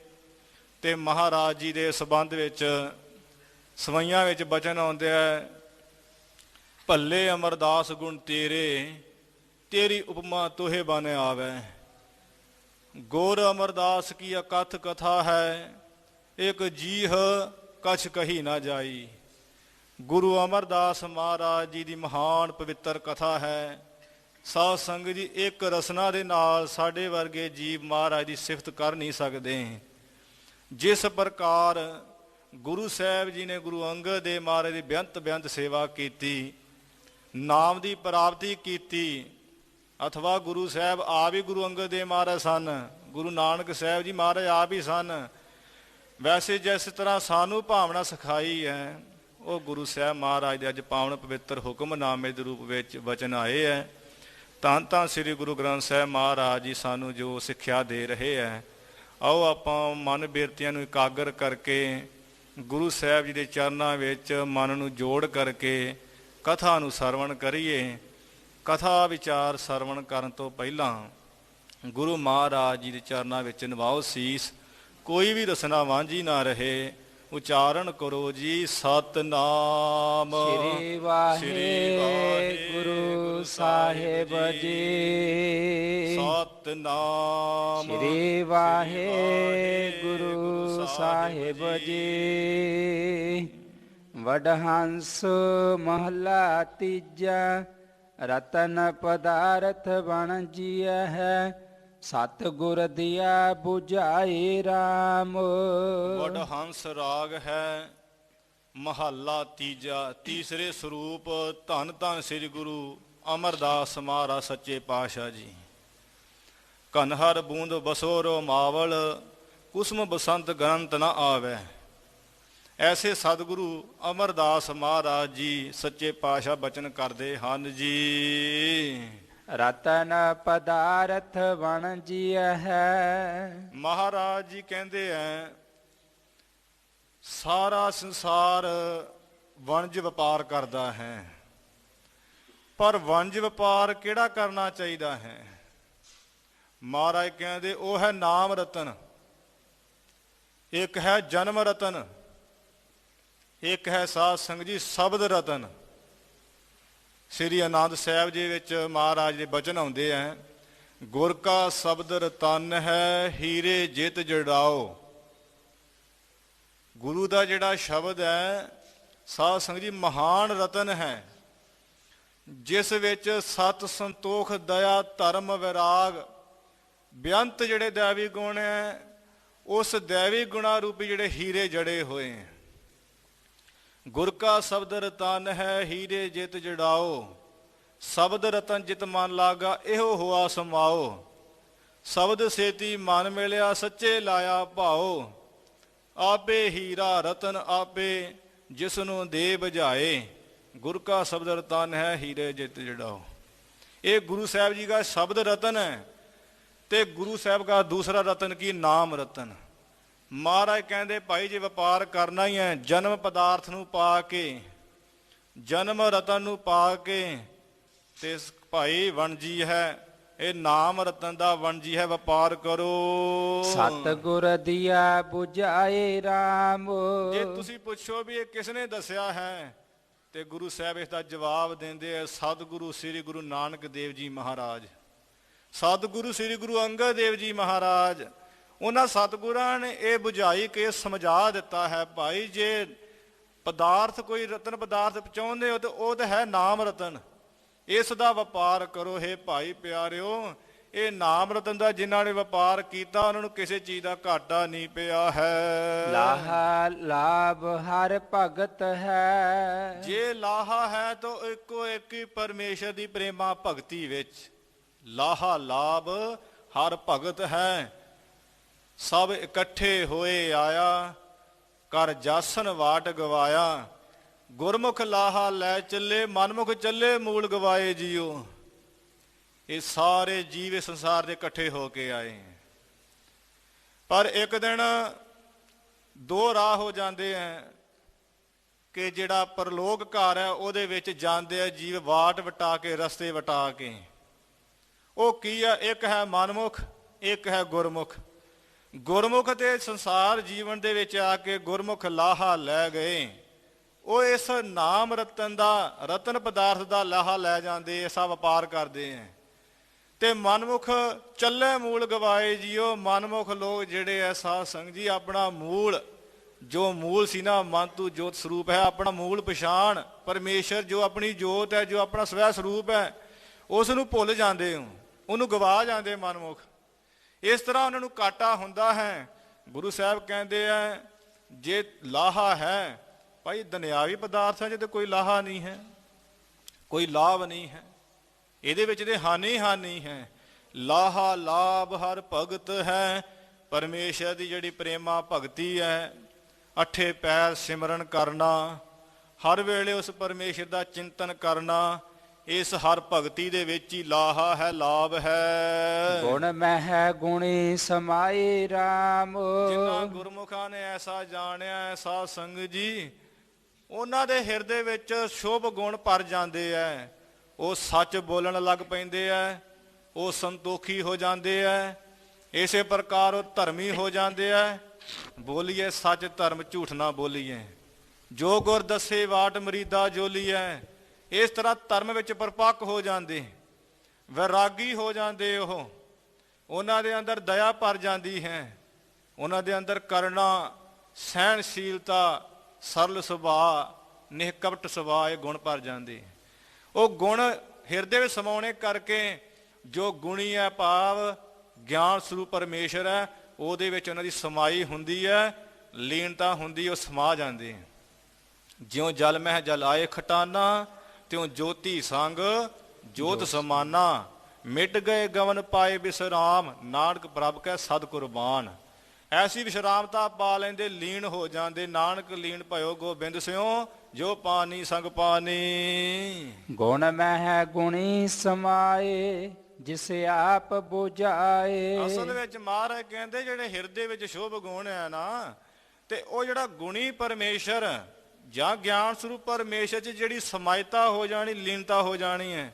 ਤੇ ਮਹਾਰਾਜ ਜੀ ਦੇ ਸੰਬੰਧ ਵਿੱਚ ਸਵਈਆਂ ਵਿੱਚ ਬਚਨ ਆਉਂਦੇ ਹੈ, ਭੱਲੇ ਅਮਰਦਾਸ ਗੁਣ ਤੇਰੇ, ਤੇਰੀ ਉਪਮਾ ਤੋਹੇ ਬਨ ਆਵੈ। ਗੁਰ ਅਮਰਦਾਸ ਕੀ ਅਕਥ ਕਥਾ ਹੈ, ਇੱਕ ਜੀਹ ਕਛ ਕਹੀ ਨਾ ਜਾਈ। ਗੁਰੂ ਅਮਰਦਾਸ ਮਹਾਰਾਜ ਜੀ ਦੀ ਮਹਾਨ ਪਵਿੱਤਰ ਕਥਾ ਹੈ। ਸਾਧ ਸੰਗਤ ਜੀ, ਇੱਕ ਰਸਨਾ ਦੇ ਨਾਲ ਸਾਡੇ ਵਰਗੇ ਜੀਵ ਮਹਾਰਾਜ ਦੀ ਸਿਫਤ ਕਰ ਨਹੀਂ ਸਕਦੇ। ਜਿਸ ਪ੍ਰਕਾਰ ਗੁਰੂ ਸਾਹਿਬ ਜੀ ਨੇ ਗੁਰੂ ਅੰਗਦ ਦੇਵ ਮਹਾਰਾਜ ਦੀ ਬੇਅੰਤ ਸੇਵਾ ਕੀਤੀ, ਨਾਮ ਦੀ ਪ੍ਰਾਪਤੀ ਕੀਤੀ, ਅਥਵਾ ਗੁਰੂ ਸਾਹਿਬ ਆਪ ਹੀ ਗੁਰੂ ਅੰਗਦ ਦੇਵ ਮਹਾਰਾਜ ਸਨ, ਗੁਰੂ ਨਾਨਕ ਸਾਹਿਬ ਜੀ ਮਹਾਰਾਜ ਆਪ ਹੀ ਸਨ। ਵੈਸੇ ਜਿਸ ਤਰ੍ਹਾਂ ਸਾਨੂੰ ਭਾਵਨਾ ਸਿਖਾਈ ਹੈ, ਉਹ ਗੁਰੂ ਸਾਹਿਬ ਮਹਾਰਾਜ ਦੇ ਅੱਜ ਪਾਵਨ ਪਵਿੱਤਰ ਹੁਕਮਨਾਮੇ ਦੇ ਰੂਪ ਵਿੱਚ ਵਚਨ ਆਏ ਹੈ। ਧੰਨ ਧੰਨ ਸ੍ਰੀ ਗੁਰੂ ਗ੍ਰੰਥ ਸਾਹਿਬ ਮਹਾਰਾਜ ਜੀ ਸਾਨੂੰ ਜੋ ਸਿੱਖਿਆ ਦੇ ਰਹੇ ਹੈ, ਆਓ ਆਪਾਂ ਮਨ ਬਿਰਤੀਆਂ ਨੂੰ ਇਕਾਗਰ ਕਰਕੇ ਗੁਰੂ ਸਾਹਿਬ ਜੀ ਦੇ ਚਰਨਾਂ ਵਿੱਚ ਮਨ ਨੂੰ ਜੋੜ ਕਰਕੇ ਕਥਾ ਨੂੰ ਸਰਵਣ ਕਰੀਏ। ਕਥਾ ਵਿਚਾਰ ਸਰਵਣ ਕਰਨ ਤੋਂ ਪਹਿਲਾਂ ਗੁਰੂ ਮਹਾਰਾਜ ਜੀ ਦੇ ਚਰਨਾਂ ਵਿੱਚ ਨਿਵਾਓ ਸੀਸ, ਕੋਈ ਵੀ ਰਸਨਾ ਵਾਂਝੀ ਨਾ ਰਹੇ। ਉਚਾਰਨ ਕਰੋ ਜੀ ਸਤਨਾਮ ਸ੍ਰੀ ਵਾਹਿਗੁਰੂ ਸਾਹਿਬ ਜੀ। ਸਤਨਾਮ ਸ੍ਰੀ ਵਾਹਿਗੁਰੂ ਸਾਹਿਬ ਜੀ। ਵਡਹੰਸ ਮਹਲਾ ਤੀਜਾ। ਰਤਨ ਪਦਾਰਥ ਬਣ ਜੀਐ ਹੈ, ਸਤਿਗੁਰ ਦਿਆ 부ਝਾਏ RAM। ਵਡਹੰਸ ਰਾਗ ਹੈ, ਮਹੱਲਾ ਤੀਜਾ, ਤੀਸਰੇ ਸਰੂਪ। ਧੰਨ ਧੰਨ ਸ੍ਰੀ ਗੁਰੂ ਅਮਰਦਾਸ ਮਹਾਰਾਜ ਸੱਚੇ ਪਾਤਸ਼ਾਹ ਜੀ। ਕਨਹਰ ਬੂੰਦ ਬਸੋਰੋ ਮਾਵਲ, ਕੁਸਮ ਬਸੰਤ ਗ੍ਰੰਥ ਨਾ ਆਵੈ। ਐਸੇ ਸਤਿਗੁਰੂ ਅਮਰਦਾਸ ਮਹਾਰਾਜ ਜੀ ਸੱਚੇ ਪਾਤਸ਼ਾਹ ਬਚਨ ਕਰਦੇ ਹਨ ਜੀ। ਰਤਨ ਪਦਾਰਥ ਬਣ ਜੀਐ ਹੈ। ਮਹਾਰਾਜ ਜੀ ਕਹਿੰਦੇ ਐ ਸਾਰਾ ਸੰਸਾਰ ਵਣਜ ਵਪਾਰ ਕਰਦਾ ਹੈ, ਪਰ ਵਣਜ ਵਪਾਰ ਕਿਹੜਾ ਕਰਨਾ ਚਾਹੀਦਾ ਹੈ? ਮਹਾਰਾਜ ਕਹਿੰਦੇ ਉਹ ਹੈ ਨਾਮ ਰਤਨ, ਇੱਕ ਹੈ ਜਨਮ ਰਤਨ, ਇੱਕ ਹੈ ਸਾਧ ਸੰਗਤ ਜੀ ਸ਼ਬਦ ਰਤਨ। ਸ੍ਰੀ ਆਨੰਦ ਸਾਹਿਬ ਜੀ ਵਿੱਚ ਮਹਾਰਾਜ ਦੇ ਬਚਨ ਆਉਂਦੇ ਹੈ, ਗੁਰ ਕਾ ਸ਼ਬਦ ਰਤਨ ਹੈ ਹੀਰੇ ਜਿਤ ਜੜਾਓ। ਗੁਰੂ ਦਾ ਜਿਹੜਾ ਸ਼ਬਦ ਹੈ ਸਾਧ ਸੰਗਤ ਜੀ ਮਹਾਨ ਰਤਨ ਹੈ, ਜਿਸ ਵਿੱਚ ਸਤ ਸੰਤੋਖ ਦਇਆ ਧਰਮ ਵਿਰਾਗ ਬੇਅੰਤ ਜਿਹੜੇ ਦੈਵੀ ਗੁਣ ਹੈ, ਉਸ ਦੈਵੀ ਗੁਣਾ ਰੂਪੀ ਜਿਹੜੇ ਹੀਰੇ ਜੜੇ ਹੋਏ ਹੈ। ਗੁਰ ਕਾ ਸ਼ਬਦ ਰਤਨ ਹੈ ਹੀਰੇ ਜਿਤ ਜੜਾਓ, ਸ਼ਬਦ ਰਤਨ ਜਿਤ ਮਨ ਲਾਗਾ ਇਹੋ ਹੋਆ ਸਮਾਓ। ਸ਼ਬਦ ਸੇਤੀ ਮਨ ਮਿਲਿਆ ਸੱਚੇ ਲਾਇਆ ਭਾਓ, ਆਪੇ ਹੀਰਾ ਰਤਨ ਆਪੇ ਜਿਸ ਨੂੰ ਦੇ ਬੁਝਾਏ। ਗੁਰ ਕਾ ਸ਼ਬਦ ਰਤਨ ਹੈ ਹੀਰੇ ਜਿਤ ਜੜਾਓ। ਇਹ ਗੁਰੂ ਸਾਹਿਬ ਜੀ ਦਾ ਸ਼ਬਦ ਰਤਨ ਹੈ, ਤੇ ਗੁਰੂ ਸਾਹਿਬ ਦਾ ਦੂਸਰਾ ਰਤਨ ਕੀ? ਨਾਮ ਰਤਨ। ਮਹਾਰਾਜ ਕਹਿੰਦੇ ਭਾਈ ਜੇ ਵਪਾਰ ਕਰਨਾ ਹੀ ਹੈ ਜਨਮ ਪਦਾਰਥ ਨੂੰ ਪਾ ਕੇ, ਜਨਮ ਰਤਨ ਨੂੰ ਪਾ ਕੇ, ਤੇ ਭਾਈ ਵਣਜੀ ਹੈ ਇਹ ਨਾਮ ਰਤਨ ਦਾ ਵਣਜੀ ਹੈ, ਵਪਾਰ ਕਰੋ। ਸਤਿਗੁਰ ਦੀਆ 부ਝਾਏ RAM। ਜੇ ਤੁਸੀਂ ਪੁੱਛੋ ਵੀ ਇਹ ਕਿਸ ਨੇ ਦੱਸਿਆ ਹੈ, ਤੇ ਗੁਰੂ ਸਾਹਿਬ ਇਸ ਦਾ ਜਵਾਬ ਦਿੰਦੇ ਆ, ਸਤਿਗੁਰੂ ਸ੍ਰੀ ਗੁਰੂ ਨਾਨਕ ਦੇਵ ਜੀ ਮਹਾਰਾਜ, ਸਤਿਗੁਰੂ ਸ੍ਰੀ ਗੁਰੂ ਅੰਗਦ ਦੇਵ ਜੀ ਮਹਾਰਾਜ। ਉਹਨਾਂ ਸਤਿਗੁਰਾਂ ਨੇ ਇਹ ਬੁਝਾਈ ਕੇ ਸਮਝਾ ਦਿੱਤਾ ਹੈ, ਭਾਈ ਜੇ ਪਦਾਰਥ ਕੋਈ ਰਤਨ ਪਦਾਰਥ ਚਾਹੁੰਦੇ ਹੋ ਤੇ ਉਹ ਤਾਂ ਹੈ ਨਾਮ ਰਤਨ, ਇਸ ਦਾ ਵਪਾਰ ਕਰੋ। ਹੈ ਭਾਈ ਪਿਆਰਿਓ, ਇਹ ਨਾਮ ਰਤਨ ਦਾ ਜਿਨ੍ਹਾਂ ਨੇ ਵਪਾਰ ਕੀਤਾ ਉਹਨਾਂ ਨੂੰ ਕਿਸੇ ਚੀਜ਼ ਦਾ ਘਾਟਾ ਨਹੀਂ ਪਿਆ ਹੈ। ਲਾਹਾ ਲਾਭ ਹਰ ਭਗਤ ਹੈ। ਜੇ ਲਾਹਾ ਹੈ ਤਾਂ ਇੱਕੋ ਇੱਕ ਹੀ ਪਰਮੇਸ਼ਰ ਦੀ ਪ੍ਰੇਮਾ ਭਗਤੀ ਵਿੱਚ। ਲਾਹਾ ਲਾਭ ਹਰ ਭਗਤ ਹੈ, ਸਭ ਇਕੱਠੇ ਹੋਏ ਆਇਆ, ਕਰ ਜਾਸਨ ਵਾਟ ਗਵਾਇਆ। ਗੁਰਮੁਖ ਲਾਹਾ ਲੈ ਚੱਲੇ, ਮਨਮੁਖ ਚੱਲੇ ਮੂਲ ਗਵਾਏ ਜੀਓ। ਇਹ ਸਾਰੇ ਜੀਵ ਸੰਸਾਰ ਦੇ ਇਕੱਠੇ ਹੋ ਕੇ ਆਏ, ਪਰ ਇੱਕ ਦਿਨ ਦੋ ਰਾਹ ਹੋ ਜਾਂਦੇ ਹੈ ਕਿ ਜਿਹੜਾ ਪਰਲੋਕ ਘਰ ਹੈ ਉਹਦੇ ਵਿੱਚ ਜਾਂਦੇ ਆ ਜੀਵ ਵਾਟ ਵਟਾ ਕੇ, ਰਸਤੇ ਵਟਾ ਕੇ। ਉਹ ਕੀ ਆ? ਇੱਕ ਹੈ ਮਨਮੁਖ, ਇੱਕ ਹੈ ਗੁਰਮੁਖ। ਗੁਰਮੁਖ ਤੇ ਸੰਸਾਰ ਜੀਵਨ ਦੇ ਵਿੱਚ ਆ ਕੇ ਗੁਰਮੁਖ ਲਾਹਾ ਲੈ ਗਏ, ਉਹ ਇਸ ਨਾਮ ਰਤਨ ਦਾ, ਰਤਨ ਪਦਾਰਥ ਦਾ ਲਾਹਾ ਲੈ ਜਾਂਦੇ, ਐਸਾ ਵਪਾਰ ਕਰਦੇ ਹੈ। ਤੇ ਮਨਮੁਖ ਚੱਲੇ ਮੂਲ ਗਵਾਏ ਜੀਓ। ਮਨਮੁਖ ਲੋਕ ਜਿਹੜੇ ਐ ਸਾਧ ਸੰਗਤ ਜੀ ਆਪਣਾ ਮੂਲ, ਜੋ ਮੂਲ ਸੀ ਨਾ, ਮਨ ਤੂ ਜੋਤ ਸਰੂਪ ਹੈ, ਆਪਣਾ ਮੂਲ ਪਛਾਣ ਪਰਮੇਸ਼ਰ ਜੋ ਆਪਣੀ ਜੋਤ ਹੈ, ਜੋ ਆਪਣਾ ਸਵੈ ਸਰੂਪ ਹੈ, ਉਸ ਨੂੰ ਭੁੱਲ ਜਾਂਦੇ ਹੋ, ਉਹਨੂੰ ਗਵਾ ਜਾਂਦੇ ਮਨਮੁਖ। ਇਸ ਤਰ੍ਹਾਂ ਉਹਨਾਂ ਨੂੰ ਘਾਟਾ ਹੁੰਦਾ ਹੈ। ਗੁਰੂ ਸਾਹਿਬ ਕਹਿੰਦੇ ਆ ਜੇ ਲਾਹਾ ਹੈ ਭਾਈ ਦੁਨਿਆਵੀ ਪਦਾਰਥਾਂ 'ਚ ਤਾਂ ਕੋਈ ਲਾਹਾ ਨਹੀਂ ਹੈ, ਕੋਈ ਲਾਭ ਨਹੀਂ ਹੈ, ਇਹਦੇ ਵਿੱਚ ਤੇ ਹਾਨੀ ਹਾਨੀ ਹੈ। ਲਾਹਾ ਲਾਭ ਹਰ ਭਗਤ ਹੈ, ਪਰਮੇਸ਼ਰ ਦੀ ਜਿਹੜੀ ਪ੍ਰੇਮਾ ਭਗਤੀ ਹੈ, ਅੱਠੇ ਪੈਰ ਸਿਮਰਨ ਕਰਨਾ, ਹਰ ਵੇਲੇ ਉਸ ਪਰਮੇਸ਼ਰ ਦਾ ਚਿੰਤਨ ਕਰਨਾ, ਇਸ ਹਰ ਭਗਤੀ ਦੇ ਵਿੱਚ ਹੀ ਲਾਹਾ ਹੈ, ਲਾਭ ਹੈ। ਗੁਣ ਮਹਿ ਗੁਣੀ ਸਮਾਏ RAM। ਜਿਨ੍ਹਾਂ ਗੁਰਮੁਖਾਂ ਨੇ ਐਸਾ ਜਾਣਿਆ ਹੈ ਸਾਧ ਸੰਗਤ ਜੀ, ਉਹਨਾਂ ਦੇ ਹਿਰਦੇ ਵਿੱਚ ਸ਼ੁਭ ਗੁਣ ਭਰ ਜਾਂਦੇ ਐ। ਉਹ ਸੱਚ ਬੋਲਣ ਲੱਗ ਪੈਂਦੇ ਐ, ਉਹ ਸੰਤੋਖੀ ਹੋ ਜਾਂਦੇ ਐ, ਇਸੇ ਪ੍ਰਕਾਰ ਉਹ ਧਰਮੀ ਹੋ ਜਾਂਦੇ ਐ। ਬੋਲੀਏ ਸੱਚ ਧਰਮ ਝੂਠ ਨਾ ਬੋਲੀਏ, ਜੋ ਗੁਰ ਦੱਸੇ ਵਾਟ ਮਰੀਦਾ ਜੋਲੀਐ। ਇਸ ਤਰ੍ਹਾਂ ਧਰਮ ਵਿੱਚ ਪਰਪੱਕ ਹੋ ਜਾਂਦੇ, ਵੈਰਾਗੀ ਹੋ ਜਾਂਦੇ। ਉਹਨਾਂ ਦੇ ਅੰਦਰ ਦਇਆ ਭਰ ਜਾਂਦੀ ਹੈ, ਉਹਨਾਂ ਦੇ ਅੰਦਰ ਕਰੁਣਾ, ਸਹਿਣਸ਼ੀਲਤਾ, ਸਰਲ ਸੁਭਾਅ, ਨਿਹਕਪਟ ਸੁਭਾਅ, ਇਹ ਗੁਣ ਭਰ ਜਾਂਦੇ। ਉਹ ਗੁਣ ਹਿਰਦੇ ਵਿੱਚ ਸਮਾਉਣੇ ਕਰਕੇ ਜੋ ਗੁਣੀ ਹੈ, ਭਾਵ ਗਿਆਨ ਸਰੂਪ ਪਰਮੇਸ਼ਰ ਹੈ, ਉਹਦੇ ਵਿੱਚ ਉਹਨਾਂ ਦੀ ਸਮਾਈ ਹੁੰਦੀ ਹੈ, ਲੀਨਤਾ ਹੁੰਦੀ, ਉਹ ਸਮਾ ਜਾਂਦੇ। ਜਿਉਂ ਜਲ ਮਹਿ ਜਲ ਆਏ ਖਟਾਨਾ, ਤਿਉਂ ਜੋਤੀ ਸੰਗ ਜੋਤ ਸਮਾਨਾ। ਮਿਟ ਗਏ ਗਵਨ ਪਾਏ ਵਿਸਰਾਮ, ਨਾਨਕ ਪ੍ਰਭ ਕੈ ਸਦ ਕੁਰਬਾਨ। ਐਸੀ ਵਿਸ਼ਰਾਮਤਾ ਪਾ ਲੈਂਦੇ, ਲੀਨ ਹੋ ਜਾਂਦੇ। ਨਾਨਕ ਲੀਨ ਭਇਓ ਗੋਬਿੰਦ ਸਿਉ, ਜੋ ਪਾਣੀ ਸੰਗ ਪਾਣੀ। ਗੁਣ ਮਹਿ ਗੁਣੀ ਸਮਾਏ, ਜਿਸ ਆਪ 부ਝਾਏ। ਅਸਲ ਵਿੱਚ ਮਹਾਰਾਜ ਕਹਿੰਦੇ ਜਿਹੜੇ ਹਿਰਦੇ ਵਿੱਚ ਸ਼ੁਭ ਗੁਣ ਹੈ ਨਾ, ਤੇ ਉਹ ਜਿਹੜਾ ਗੁਣੀ ਪਰਮੇਸ਼ਰ ਜਾਂ ਗਿਆਨ ਸਰੂਪ ਪਰਮੇਸ਼ਰ 'ਚ ਜਿਹੜੀ ਸਮਾਇਤਾ ਹੋ ਜਾਣੀ, ਲੀਨਤਾ ਹੋ ਜਾਣੀ ਹੈ,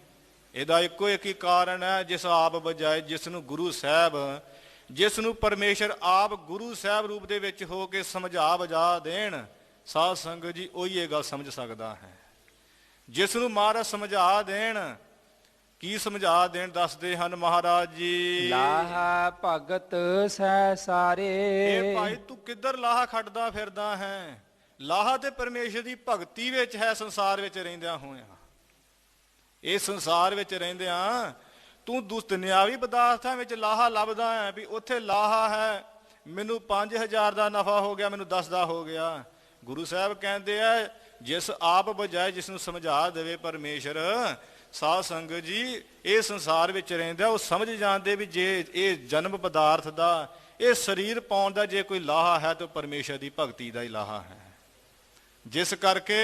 ਇਹਦਾ ਇੱਕੋ ਇੱਕ ਹੀ ਕਾਰਨ ਹੈ, ਜਿਸ ਆਪ ਬਜਾਏ, ਜਿਸ ਨੂੰ ਗੁਰੂ ਸਾਹਿਬ, ਜਿਸ ਨੂੰ ਪਰਮੇਸ਼ਰ ਆਪ ਗੁਰੂ ਸਾਹਿਬ ਰੂਪ ਦੇ ਵਿੱਚ ਹੋ ਕੇ ਸਮਝਾ ਬੁਝਾ ਦੇਣ, ਸਾਧ ਸੰਗਤ ਜੀ ਉਹੀ ਇਹ ਗੱਲ ਸਮਝ ਸਕਦਾ ਹੈ। ਜਿਸ ਨੂੰ ਮਹਾਰਾਜ ਸਮਝਾ ਦੇਣ, ਕੀ ਸਮਝਾ ਦੇਣ ਦੱਸਦੇ ਹਨ ਮਹਾਰਾਜ ਜੀ। ਲਾਹਾ ਭਗਤ ਸਹਿ ਸਾਰੇ। ਇਹ ਭਾਈ ਤੂੰ ਕਿੱਧਰ ਲਾਹਾ ਖੱਟਦਾ ਫਿਰਦਾ ਹੈ? ਲਾਹਾ ਤੇ ਪਰਮੇਸ਼ਰ ਦੀ ਭਗਤੀ ਵਿੱਚ ਹੈ, ਸੰਸਾਰ ਵਿੱਚ ਰਹਿੰਦਿਆਂ ਹੋਇਆਂ। ਇਹ ਸੰਸਾਰ ਵਿੱਚ ਰਹਿੰਦਿਆਂ ਤੂੰ ਦੁਨਿਆਵੀ ਪਦਾਰਥਾਂ ਵਿੱਚ ਲਾਹਾ ਲੱਭਦਾ ਹੈ, ਵੀ ਉੱਥੇ ਲਾਹਾ ਹੈ, ਮੈਨੂੰ 5000 ਦਾ ਨਫਾ ਹੋ ਗਿਆ, ਮੈਨੂੰ 10 ਦਾ ਹੋ ਗਿਆ। ਗੁਰੂ ਸਾਹਿਬ ਕਹਿੰਦੇ ਆ, ਜਿਸ ਆਪ ਬਜਾਏ, ਜਿਸ ਨੂੰ ਸਮਝਾ ਦੇਵੇ ਪਰਮੇਸ਼ਰ, ਸਾਧ ਸੰਗਤ ਜੀ ਇਹ ਸੰਸਾਰ ਵਿੱਚ ਰਹਿੰਦਾ, ਉਹ ਸਮਝ ਜਾਂਦੇ ਵੀ ਜੇ ਇਹ ਜਨਮ ਪਦਾਰਥ ਦਾ, ਇਹ ਸਰੀਰ ਪਾਉਣ ਦਾ ਜੇ ਕੋਈ ਲਾਹਾ ਹੈ ਤਾਂ ਪਰਮੇਸ਼ਰ ਦੀ ਭਗਤੀ ਦਾ ਹੀ ਲਾਹਾ ਹੈ। ਜਿਸ ਕਰਕੇ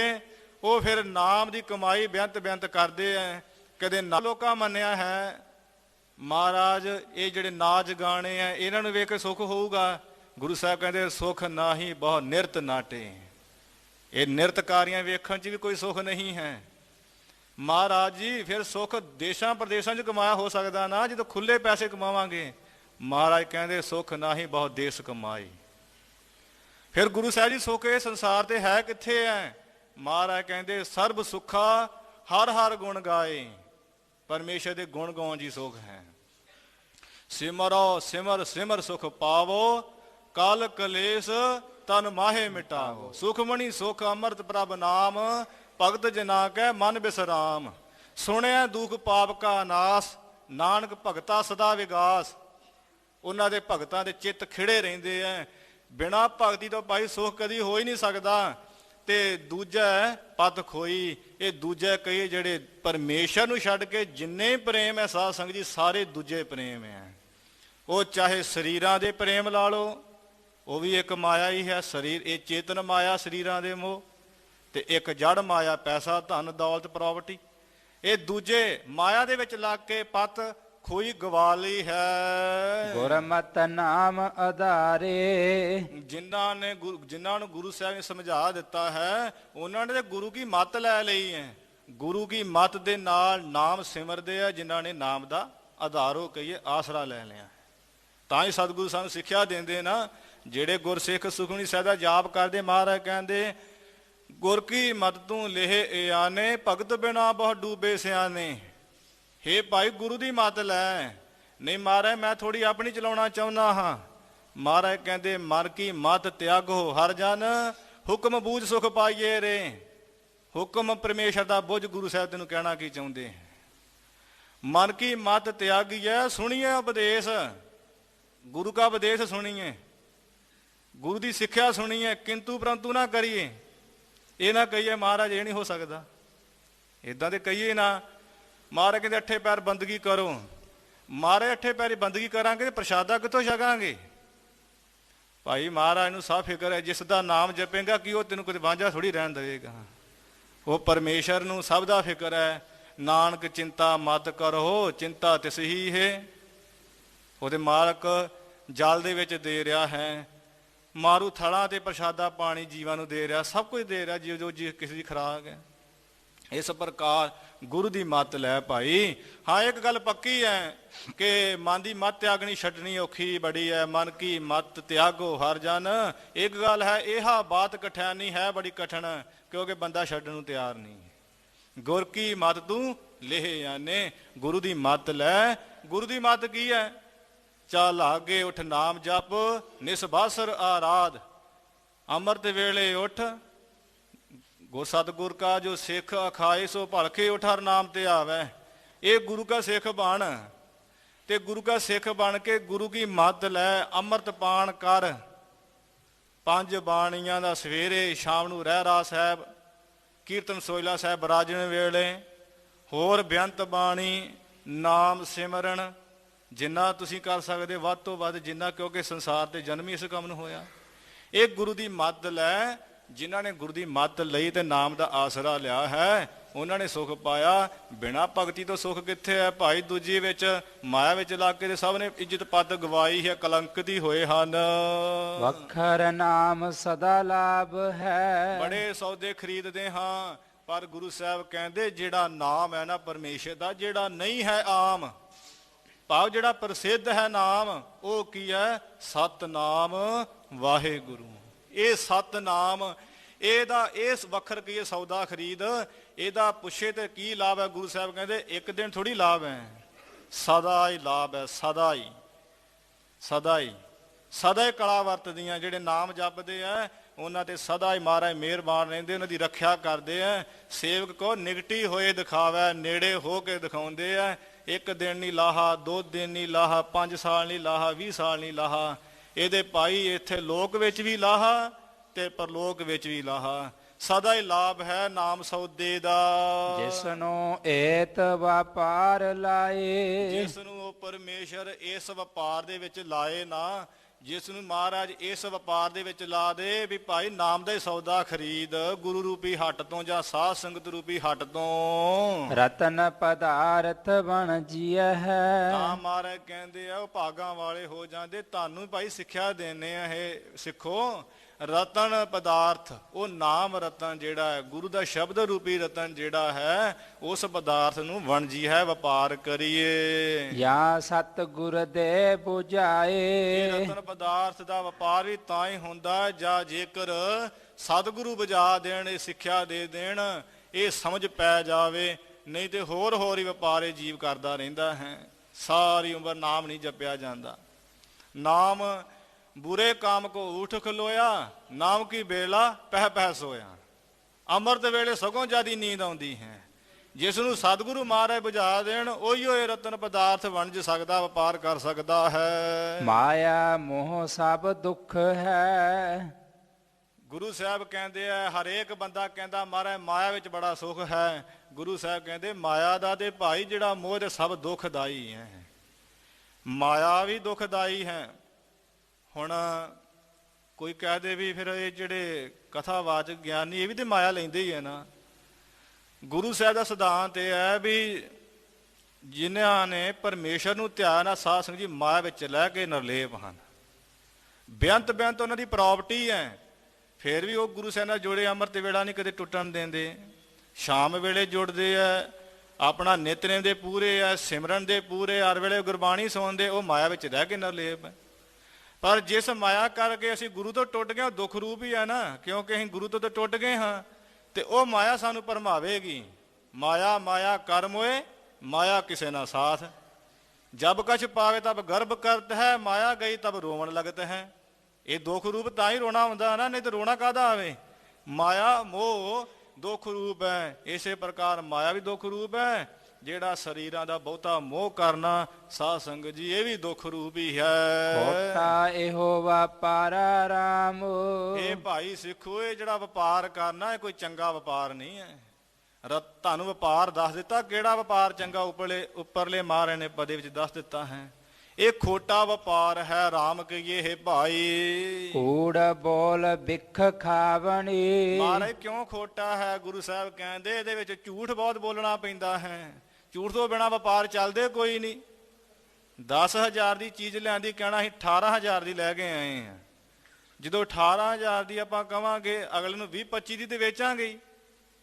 ਉਹ ਫਿਰ ਨਾਮ ਦੀ ਕਮਾਈ ਬੇਅੰਤ ਕਰਦੇ ਆ। ਕਦੇ ਨਾ ਲੋਕਾਂ ਮੰਨਿਆ ਹੈ ਮਹਾਰਾਜ ਇਹ ਜਿਹੜੇ ਨਾਚ ਗਾਣੇ ਆ ਇਹਨਾਂ ਨੂੰ ਵੇਖ ਕੇ ਸੁੱਖ ਹੋਊਗਾ। ਗੁਰੂ ਸਾਹਿਬ ਕਹਿੰਦੇ ਸੁੱਖ ਨਾਹੀ ਬਹੁ ਨਿਰਤ ਨਾਟੇ। ਇਹ ਨਿਰਤਕਾਰੀਆਂ ਵੇਖਣ 'ਚ ਵੀ ਕੋਈ ਸੁੱਖ ਨਹੀਂ ਹੈ ਮਹਾਰਾਜ ਜੀ। ਫਿਰ ਸੁੱਖ ਦੇਸ਼ਾਂ ਪ੍ਰਦੇਸ਼ਾਂ 'ਚ ਕਮਾਇਆ ਹੋ ਸਕਦਾ ਨਾ, ਜਦੋਂ ਖੁੱਲੇ ਪੈਸੇ ਕਮਾਵਾਂਗੇ। ਮਹਾਰਾਜ ਕਹਿੰਦੇ ਸੁੱਖ ਨਾਹੀ ਬਹੁ ਦੇਸ਼ ਕਮਾਈ। ਫਿਰ ਗੁਰੂ ਸਾਹਿਬ ਜੀ ਸੁੱਖ ਇਹ ਸੰਸਾਰ ਤੇ ਹੈ ਕਿੱਥੇ ਹੈ? ਮਹਾਰਾਜ ਕਹਿੰਦੇ ਸਰਬ ਸੁੱਖਾ ਹਰ ਹਰ ਗੁਣ ਗਾਏ। ਪਰਮੇਸ਼ਰ ਦੇ ਗੁਣ ਗਾਉਣ ਜੀ ਸੁੱਖ ਹੈ। ਸਿਮਰੋ ਸਿਮਰ ਸਿਮਰ ਸੁਖ ਪਾਵੋ, ਕਲ ਕਲੇਸ਼ ਤਨ ਮਾਹੇ ਮਿਟਾਵੋ। ਸੁਖਮਣੀ ਸੁਖ ਅੰਮ੍ਰਿਤ ਪ੍ਰਭ ਨਾਮ, ਭਗਤ ਜਨਾ ਕੈ ਮਨ ਬਿਸਰਾਮ। ਸੁਣਿਆ ਦੁਖ ਪਾਪ ਕਾ ਨਾਸ, ਨਾਨਕ ਭਗਤਾ ਸਦਾ ਵਿਗਾਸ। ਉਹਨਾਂ ਦੇ ਭਗਤਾਂ ਦੇ ਚਿੱਤ ਖਿੜੇ ਰਹਿੰਦੇ ਐ। ਬਿਨਾਂ ਭਗਤੀ ਤੋਂ ਭਾਈ ਸੁਖ ਕਦੀ ਹੋ ਹੀ ਨਹੀਂ ਸਕਦਾ। ਤੇ ਦੂਜਾ ਪਤ ਖੋਈ। ਇਹ ਦੂਜੇ ਕਈ ਜਿਹੜੇ ਪਰਮੇਸ਼ਰ ਨੂੰ ਛੱਡ ਕੇ ਜਿੰਨੇ ਪ੍ਰੇਮ ਹੈ ਸਾਧ ਸੰਗਤ ਜੀ, ਸਾਰੇ ਦੂਜੇ ਪ੍ਰੇਮ ਹੈ। ਉਹ ਚਾਹੇ ਸਰੀਰਾਂ ਦੇ ਪ੍ਰੇਮ ਲਾ ਲਓ, ਉਹ ਵੀ ਇੱਕ ਮਾਇਆ ਹੀ ਹੈ। ਸਰੀਰ ਇਹ ਚੇਤਨ ਮਾਇਆ, ਸਰੀਰਾਂ ਦੇ ਮੋਹ, ਤੇ ਇੱਕ ਜੜ ਮਾਇਆ, ਪੈਸਾ ਧਨ ਦੌਲਤ ਪ੍ਰਾਪਰਟੀ। ਇਹ ਦੂਜੇ ਮਾਇਆ ਦੇ ਵਿੱਚ ਲੱਗ ਕੇ ਪਤ ਖੋਈ ਗਵਾ ਲਈ ਹੈ। ਗੁਰਮਤਿ ਨਾਮ ਆਧਾਰੇ। ਜਿਨ੍ਹਾਂ ਨੂੰ ਗੁਰੂ ਸਾਹਿਬ ਨੇ ਸਮਝਾ ਦਿੱਤਾ ਹੈ, ਉਹਨਾਂ ਨੇ ਤੇ ਗੁਰੂ ਕੀ ਮੱਤ ਲੈ ਲਈ ਹੈ। ਗੁਰੂ ਕੀ ਮੱਤ ਦੇ ਨਾਲ ਨਾਮ ਸਿਮਰਦੇ ਆ, ਜਿਨ੍ਹਾਂ ਨੇ ਨਾਮ ਦਾ ਆਧਾਰੋ ਕਹੀਏ ਆਸਰਾ ਲੈ ਲਿਆ। ਤਾਂ ਹੀ ਸਤਿਗੁਰੂ ਸਾਨੂੰ ਸਿੱਖਿਆ ਦਿੰਦੇ ਨਾ, ਜਿਹੜੇ ਗੁਰਸਿੱਖ ਸੁਖਮਨੀ ਸਾਹਿਬ ਦਾ ਜਾਪ ਕਰਦੇ, ਮਹਾਰਾਜ ਕਹਿੰਦੇ ਗੁਰ ਕੀ ਮਤ ਤੂੰ ਲੇਹ ਏਆਨੇ, ਭਗਤ ਬਿਨਾ ਬਹੁ ਡੂਬੇ ਸਿਆਨੇ। ਹੇ ਭਾਈ ਗੁਰੂ ਦੀ ਮੱਤ ਲੈ। ਨਹੀਂ ਮਹਾਰਾਜ ਮੈਂ ਥੋੜੀ ਆਪਣੀ ਚਲਾਉਣਾ ਚਾਹੁੰਦਾ ਹਾਂ। ਮਹਾਰਾਜ ਕਹਿੰਦੇ ਮਨ ਕੀ ਮਤ ਤਿਆਗੋ ਹਰ ਜਨ, ਹੁਕਮ ਬੂਝ ਸੁਖ ਪਾਈਏ ਰੇ। ਹੁਕਮ ਪਰਮੇਸ਼ਰ ਦਾ ਬੁੱਝ ਗੁਰੂ ਸਾਹਿਬ ਤੈਨੂੰ ਕਹਿਣਾ ਕੀ ਚਾਹੁੰਦੇ। ਮਨ ਕੀ ਮਤ ਤਿਆਗੀਏ, ਸੁਣੀਏ ਉਪਦੇਸ਼। ਗੁਰੂ ਕਾ ਉਪਦੇਸ਼ ਸੁਣੀਏ, ਗੁਰੂ ਦੀ ਸਿੱਖਿਆ ਸੁਣੀਏ, ਕਿੰਤੂ ਪਰੰਤੂ ਨਾ ਕਰੀਏ। ਇਹ ਨਾ ਕਹੀਏ ਮਹਾਰਾਜ ਇਹ ਨਹੀਂ ਹੋ ਸਕਦਾ, ਇਦਾਂ ਦੇ ਕਹੀਏ ਨਾ। ਮਹਾਰਾਜ ਕਹਿੰਦੇ ਅੱਠੇ ਪੈਰ ਬੰਦਗੀ ਕਰੋ। ਮਹਾਰਾਜ ਅੱਠੇ ਪੈਰੀ ਬੰਦਗੀ ਕਰਾਂਗੇ ਤੇ ਪ੍ਰਸ਼ਾਦਾ ਕਿੱਥੋਂ ਛਕਾਂਗੇ? ਭਾਈ ਮਹਾਰਾਜ ਨੂੰ ਸਭ ਫਿਕਰ ਹੈ, ਜਿਸ ਦਾ ਨਾਮ ਜਪੇਗਾ ਕਿ ਉਹ ਤੈਨੂੰ ਕਿਤੇ ਵਾਂਝਾ ਥੋੜੀ ਰਹਿਣ ਦੇਵੇਗਾ। ਉਹ ਪਰਮੇਸ਼ਰ ਨੂੰ ਸਭ ਦਾ ਫਿਕਰ ਹੈ। ਨਾਨਕ ਚਿੰਤਾ ਮਤ ਕਰੋ, ਚਿੰਤਾ ਤਿਸ ਹੀ ਹੈ। ਉਹਦੇ ਮਾਲਕ ਜਲ ਦੇ ਵਿੱਚ ਦੇ ਰਿਹਾ ਹੈ, ਮਾਰੂ ਥਲਾਂ ਤੇ ਪ੍ਰਸ਼ਾਦਾ ਪਾਣੀ ਜੀਵਾਂ ਨੂੰ ਦੇ ਰਿਹਾ, ਸਭ ਕੁਝ ਦੇ ਰਿਹਾ ਜੋ ਕਿਸੇ ਦੀ ਖੁਰਾਕ ਹੈ। ਇਸ ਪ੍ਰਕਾਰ ਗੁਰੂ ਦੀ ਮੱਤ ਲੈ ਭਾਈ। ਹਾਂ ਇੱਕ ਗੱਲ ਪੱਕੀ ਹੈ ਕਿ ਮਨ ਦੀ ਮੱਤ ਤਿਆਗਣੀ ਛੱਡਣੀ ਔਖੀ ਬੜੀ ਹੈ। ਮਨ ਕੀ ਮੱਤ ਤਿਆਗੋ ਹਰ ਜਨ। ਇੱਕ ਗੱਲ ਹੈ, ਇਹ ਬਾਤ ਕਠਿਆਨੀ ਹੈ ਬੜੀ ਕਠਿਨ, ਕਿਉਂਕਿ ਬੰਦਾ ਛੱਡਣ ਨੂੰ ਤਿਆਰ ਨਹੀਂ। ਗੁਰ ਕੀ ਮੱਤ ਤੂੰ ਲੇਹ ਆਨੇ। ਗੁਰੂ ਦੀ ਮੱਤ ਲੈ। ਗੁਰੂ ਦੀ ਮੱਤ ਕੀ ਹੈ? ਚੱਲ ਆਗੇ ਉਠ ਨਾਮ ਜਪ, ਨਿਸਬਾਸਰ ਆਰਾਧ। ਅੰਮ੍ਰਿਤ ਵੇਲੇ ਉਠ, ਗੁਰ ਸਤਿਗੁਰ ਕਾ ਜੋ ਸਿੱਖ ਅਖਾਏ, ਸੋ ਭਲਕੇ ਉਠ ਹਰ ਨਾਮ ਤੇ ਆਵੈ। ਇਹ ਗੁਰੂ ਕਾ ਸਿੱਖ ਬਣ, ਤੇ ਗੁਰੂ ਕਾ ਸਿੱਖ ਬਣ ਕੇ ਗੁਰੂ ਕੀ ਮੱਤ ਲੈ, ਅੰਮ੍ਰਿਤ ਪਾਨ ਕਰ। 5 ਬਾਣੀਆਂ ਦਾ ਸਵੇਰੇ ਸ਼ਾਮ ਨੂੰ ਰਹਿਰਾਸ ਸਾਹਿਬ, ਕੀਰਤਨ ਸੋਹਿਲਾ ਸਾਹਿਬ ਬਰਾਜਣ ਵੇਲੇ, ਹੋਰ ਬੇਅੰਤ ਬਾਣੀ, ਨਾਮ ਸਿਮਰਨ, ਜਿੰਨਾ ਤੁਸੀਂ ਕਰ ਸਕਦੇ ਵੱਧ ਤੋਂ ਵੱਧ, ਜਿੰਨਾ, ਕਿਉਂਕਿ ਸੰਸਾਰ ਤੇ ਜਨਮ ਹੀ ਇਸ ਕੰਮ ਨੂੰ ਹੋਇਆ। ਇਹ ਗੁਰੂ ਦੀ ਮੱਤ ਲੈ। ਜਿਨ੍ਹਾਂ ਨੇ ਗੁਰੂ ਦੀ ਮੱਤ ਲਈ ਤੇ ਨਾਮ ਦਾ ਆਸਰਾ ਲਿਆ ਹੈ, ਉਹਨਾਂ ਨੇ ਸੁਖ ਪਾਇਆ। ਬਿਨਾਂ ਭਗਤੀ ਤੋਂ ਸੁਖ ਕਿੱਥੇ ਹੈ ਭਾਈ? ਦੂਜੀ ਵਿੱਚ ਮਾਇਆ ਵਿੱਚ ਲੱਗ ਕੇ ਸਭ ਨੇ ਇੱਜ਼ਤ ਪੱਤ ਗਵਾਈ ਹੈ, ਕਲੰਕਿਤ ਹੋਏ ਹਨ। ਵਖਰ ਨਾਮ ਸਦਾ ਲਾਭ ਹੈ। ਬੜੇ ਸੌਦੇ ਖਰੀਦਦੇ ਹਾਂ, ਪਰ ਗੁਰੂ ਸਾਹਿਬ ਕਹਿੰਦੇ ਜਿਹੜਾ ਨਾਮ ਹੈ ਨਾ ਪਰਮੇਸ਼ਰ ਦਾ, ਜਿਹੜਾ ਨਹੀਂ ਹੈ ਆਮ, ਭਾਵ ਜਿਹੜਾ ਪ੍ਰਸਿੱਧ ਹੈ ਨਾਮ, ਉਹ ਕੀ ਹੈ? ਸਤਨਾਮ ਵਾਹਿਗੁਰੂ। ਇਹ ਸਤਨਾਮ, ਇਹਦਾ ਇਸ ਵਖਰ ਕੀ ਸੌਦਾ ਖਰੀਦ, ਇਹਦਾ ਪੁੱਛੇ ਤੇ ਕੀ ਲਾਭ ਹੈ? ਗੁਰੂ ਸਾਹਿਬ ਕਹਿੰਦੇ ਇੱਕ ਦਿਨ ਥੋੜੀ ਲਾਭ ਹੈ, ਸਦਾ ਹੀ ਲਾਭ ਹੈ। ਸਦਾ ਹੀ, ਸਦਾ ਹੀ, ਸਦਾ ਹੀ ਕਲਾ ਵਰਤਦੀਆਂ। ਜਿਹੜੇ ਨਾਮ ਜਪਦੇ ਆ ਉਹਨਾਂ ਤੇ ਸਦਾ ਹੀ ਮਹਾਰਾਜ ਮਿਹਰਬਾਨ ਰਹਿੰਦੇ, ਉਹਨਾਂ ਦੀ ਰੱਖਿਆ ਕਰਦੇ ਆ। ਸੇਵਕ ਕੋ ਨਿਗਟੀ ਹੋਏ ਦਿਖਾਵੇ, ਨੇੜੇ ਹੋ ਕੇ ਦਿਖਾਉਂਦੇ ਆ। ਇੱਕ ਦਿਨ ਨਹੀਂ ਲਾਹਾ, 2 ਦਿਨ ਨਹੀਂ ਲਾਹਾ, 5 ਸਾਲ ਨਹੀਂ ਲਾਹਾ, 20 ਸਾਲ ਨਹੀਂ ਲਾਹਾ। ਇਹਦੇ ਭਾਈ ਇੱਥੇ ਲੋਕ ਵਿੱਚ ਵੀ ਲਾਹਾ ਤੇ ਪਰਲੋਕ ਵਿੱਚ ਵੀ ਲਾਹਾ। ਸਦਾ ਹੀ ਲਾਭ ਹੈ ਨਾਮ ਸੌਦੇ ਦਾ। ਜਿਸਨੂੰ ਏਤ ਵਪਾਰ ਲਾਏ। ਜਿਸ ਨੂੰ ਉਹ ਪਰਮੇਸ਼ਰ ਇਸ ਵਪਾਰ ਦੇ ਵਿੱਚ ਲਾਏ ਨਾ, ਜਿਸ ਨੂੰ ਮਹਾਰਾਜ ਇਸ ਵਪਾਰ ਦੇ ਵਿੱਚ ਲਾ ਦੇ ਵੀ ਭਾਈ ਨਾਮ ਦਾ ਹੀ ਸੌਦਾ ਖਰੀਦ, ਗੁਰੂ ਰੂਪੀ ਹੱਟ ਤੋਂ ਜਾਂ ਸਾਧ ਸੰਗਤ ਰੂਪੀ ਹੱਟ ਤੋਂ, ਰਤਨ ਪਦਾਰਥ ਬਣ ਜੀਐ ਹੈ। ਤਾਂ ਮਹਾਰਾਜ ਕਹਿੰਦੇ ਆ ਉਹ ਭਾਗਾਂ ਵਾਲੇ ਹੋ ਜਾਂਦੇ। ਤੁਹਾਨੂੰ ਭਾਈ ਸਿੱਖਿਆ ਦੇਣੇ ਆ, ਇਹ ਸਿੱਖੋ। ਰਤਨ ਪਦਾਰਥ, ਉਹ ਨਾਮ ਰਤਨ ਜਿਹੜਾ ਹੈ, ਗੁਰੂ ਦਾ ਸ਼ਬਦ ਰੂਪੀ ਰਤਨ ਜਿਹੜਾ ਹੈ, ਉਸ ਪਦਾਰਥ ਨੂੰ ਵਣਜੀ ਹੈ, ਵਪਾਰ ਕਰੀਏ। ਜਾਂ ਸਤ ਗੁਰ ਦੇ 부ਝਾਏ। ਇਹ ਰਤਨ ਪਦਾਰਥ ਦਾ ਵਪਾਰ ਵੀ ਤਾਂ ਹੀ ਹੁੰਦਾ ਜਾਂ ਜੇਕਰ ਸਤਿਗੁਰੂ ਬੁਝਾ ਦੇਣ, ਇਹ ਸਿੱਖਿਆ ਦੇ ਦੇਣ, ਇਹ ਸਮਝ ਪੈ ਜਾਵੇ। ਨਹੀਂ ਤੇ ਹੋਰ ਹੀ ਵਪਾਰੇ ਜੀਵ ਕਰਦਾ ਰਹਿੰਦਾ ਹੈ। ਸਾਰੀ ਉਮਰ ਨਾਮ ਨਹੀਂ ਜਪਿਆ ਜਾਂਦਾ। ਨਾਮ ਬੁਰੇ ਕਾਮ ਕੋ ਉਠ ਖਲੋਇਆ, ਨਾਮ ਕੀ ਬੇਲਾ ਪਹਿ ਪਹਿ ਸੋਇਆ। ਅੰਮ੍ਰਿਤ ਵੇਲੇ ਸਗੋਂ ਜਿਆਦੀ ਨੀਂਦ ਆਉਂਦੀ ਹੈ। ਜਿਸ ਨੂੰ ਸਤਿਗੁਰੂ ਮਹਾਰਾਜ ਬੁਝਾ ਦੇਣ, ਉਹੀ ਇਹ ਰਤਨ ਪਦਾਰਥ ਵਣਜ ਸਕਦਾ, ਵਪਾਰ ਕਰ ਸਕਦਾ ਹੈ। ਮਾਇਆ ਮੋਹ ਸਭ ਦੁੱਖ ਹੈ। ਗੁਰੂ ਸਾਹਿਬ ਕਹਿੰਦੇ ਆ, ਹਰੇਕ ਬੰਦਾ ਕਹਿੰਦਾ ਮਹਾਰਾਜ ਮਾਇਆ ਵਿੱਚ ਬੜਾ ਸੁੱਖ ਹੈ। ਗੁਰੂ ਸਾਹਿਬ ਕਹਿੰਦੇ ਮਾਇਆ ਦਾ ਤੇ ਭਾਈ ਜਿਹੜਾ ਮੋਹ ਤੇ ਸਭ ਦੁੱਖਦਾਈ ਹੈ। ਮਾਇਆ ਵੀ ਦੁੱਖਦਾਈ ਹੈ। ਹੁਣ ਕੋਈ ਕਹਿ ਦੇ ਵੀ ਫਿਰ ਇਹ ਜਿਹੜੇ ਕਥਾਵਾਚਕ ਗਿਆਨੀ ਇਹ ਵੀ ਤੇ ਮਾਇਆ ਲੈਂਦੇ ਹੀ ਹੈ ਨਾ। ਗੁਰੂ ਸਾਹਿਬ ਦਾ ਸਿਧਾਂਤ ਇਹ ਹੈ ਵੀ ਜਿਨ੍ਹਾਂ ਨੇ ਪਰਮੇਸ਼ਰ ਨੂੰ ਧਿਆਨ ਨਾਲ ਸਾਧ ਸੰਗਤ ਜੀ ਮਾਇਆ ਵਿੱਚ ਲੈ ਕੇ ਨਿਰਲੇਪ ਹਨ। ਬੇਅੰਤ ਬੇਅੰਤ ਉਹਨਾਂ ਦੀ ਪ੍ਰਾਪਰਟੀ ਹੈ, ਫਿਰ ਵੀ ਉਹ ਗੁਰੂ ਸਾਹਿਬ ਨਾਲ ਜੁੜੇ, ਅੰਮ੍ਰਿਤ ਵੇਲਾ ਨਹੀਂ ਕਦੇ ਟੁੱਟਣ ਦਿੰਦੇ। ਸ਼ਾਮ ਵੇਲੇ ਜੁੜਦੇ ਆ, ਆਪਣਾ ਨਿਤਨੇਮ ਦੇ ਪੂਰੇ ਆ, ਸਿਮਰਨ ਦੇ ਪੂਰੇ, ਹਰ ਵੇਲੇ ਗੁਰਬਾਣੀ ਸੁਣਦੇ। ਉਹ ਮਾਇਆ ਵਿੱਚ ਰਹਿ ਕੇ ਨਿਰਲੇਪ ਹੈ। ਪਰ ਜਿਸ ਮਾਇਆ ਕਰਕੇ ਅਸੀਂ ਗੁਰੂ ਤੋਂ ਟੁੱਟ ਗਏ, ਉਹ ਦੁੱਖ ਰੂਪ ਹੀ ਹੈ ਨਾ, ਕਿਉਂਕਿ ਅਸੀਂ ਗੁਰੂ ਤੋਂ ਤਾਂ ਟੁੱਟ ਗਏ ਹਾਂ। ਤੇ ਉਹ ਮਾਇਆ ਸਾਨੂੰ ਭਰਮਾਵੇਗੀ। ਮਾਇਆ ਮਾਇਆ ਕਰਮ ਹੋਏ, ਮਾਇਆ ਕਿਸੇ ਨਾ ਸਾਥ। ਜਬ ਕਛ ਪਾਵੇ ਤਬ ਗਰਭ ਕਰਤ ਹੈ, ਮਾਇਆ ਗਈ ਤਬ ਰੋਵਣ ਲਗਤ ਹੈ। ਇਹ ਦੁੱਖ ਰੂਪ ਤਾਂ ਹੀ ਰੋਣਾ ਹੁੰਦਾ ਨਾ, ਨਹੀਂ ਤਾਂ ਰੋਣਾ ਕਾਹਦਾ ਆਵੇ। ਮਾਇਆ ਮੋਹ ਦੁੱਖ ਰੂਪ ਹੈ। ਇਸੇ ਪ੍ਰਕਾਰ ਮਾਇਆ ਵੀ ਦੁੱਖ ਰੂਪ ਹੈ। ਜਿਹੜਾ ਸਰੀਰਾਂ ਦਾ ਬਹੁਤਾ ਮੋਹ ਕਰਨਾ ਸਾਧ ਸੰਗਤ ਜੀ, ਇਹ ਵੀ ਦੁੱਖ ਰੂਪ ਹੀ ਹੈ। ਖੋਟਾ ਇਹੋ ਵਪਾਰਾ ਰਾਮ। ਇਹ ਭਾਈ ਸਿੱਖੋ, ਇਹ ਜਿਹੜਾ ਵਪਾਰ ਕਰਨਾ ਇਹ ਕੋਈ ਚੰਗਾ ਵਪਾਰ ਨਹੀਂ ਹੈ। ਤੁਹਾਨੂੰ ਵਪਾਰ ਦੱਸ ਦਿੱਤਾ, ਕਿਹੜਾ ਵਪਾਰ ਚੰਗਾ ਉੱਪਰਲੇ ਮਹਾਰਾਜ ਨੇ ਪਦੇ ਵਿੱਚ ਦੱਸ ਦਿੱਤਾ ਹੈ। ਇਹ ਖੋਟਾ ਵਪਾਰ ਹੈ। ਰਾਮ ਕਹੀਏ ਹੈ ਭਾਈ, ਕੂੜ ਬੋਲ ਬਿਖ ਖਾਵਣੀ। ਮਹਾਰਾਜ ਕਿਉਂ ਖੋਟਾ ਹੈ? ਗੁਰੂ ਸਾਹਿਬ ਕਹਿੰਦੇ ਇਹਦੇ ਵਿੱਚ ਝੂਠ ਬਹੁਤ ਬੋਲਣਾ ਪੈਂਦਾ ਹੈ। ਝੂਠ ਤੋਂ ਬਿਨਾਂ ਵਪਾਰ ਚੱਲਦੇ ਕੋਈ ਨਹੀਂ। 10,000 ਦੀ ਚੀਜ਼ ਲਿਆਂਦੀ, ਕਹਿਣਾ ਅਸੀਂ 18,000 ਦੀ ਲੈ ਕੇ ਆਏ ਹਾਂ। ਜਦੋਂ 18,000 ਦੀ ਆਪਾਂ ਕਵਾਂਗੇ, ਅਗਲੇ ਨੂੰ 20-25 ਦੀ ਤੇ ਵੇਚਾਂਗੇ।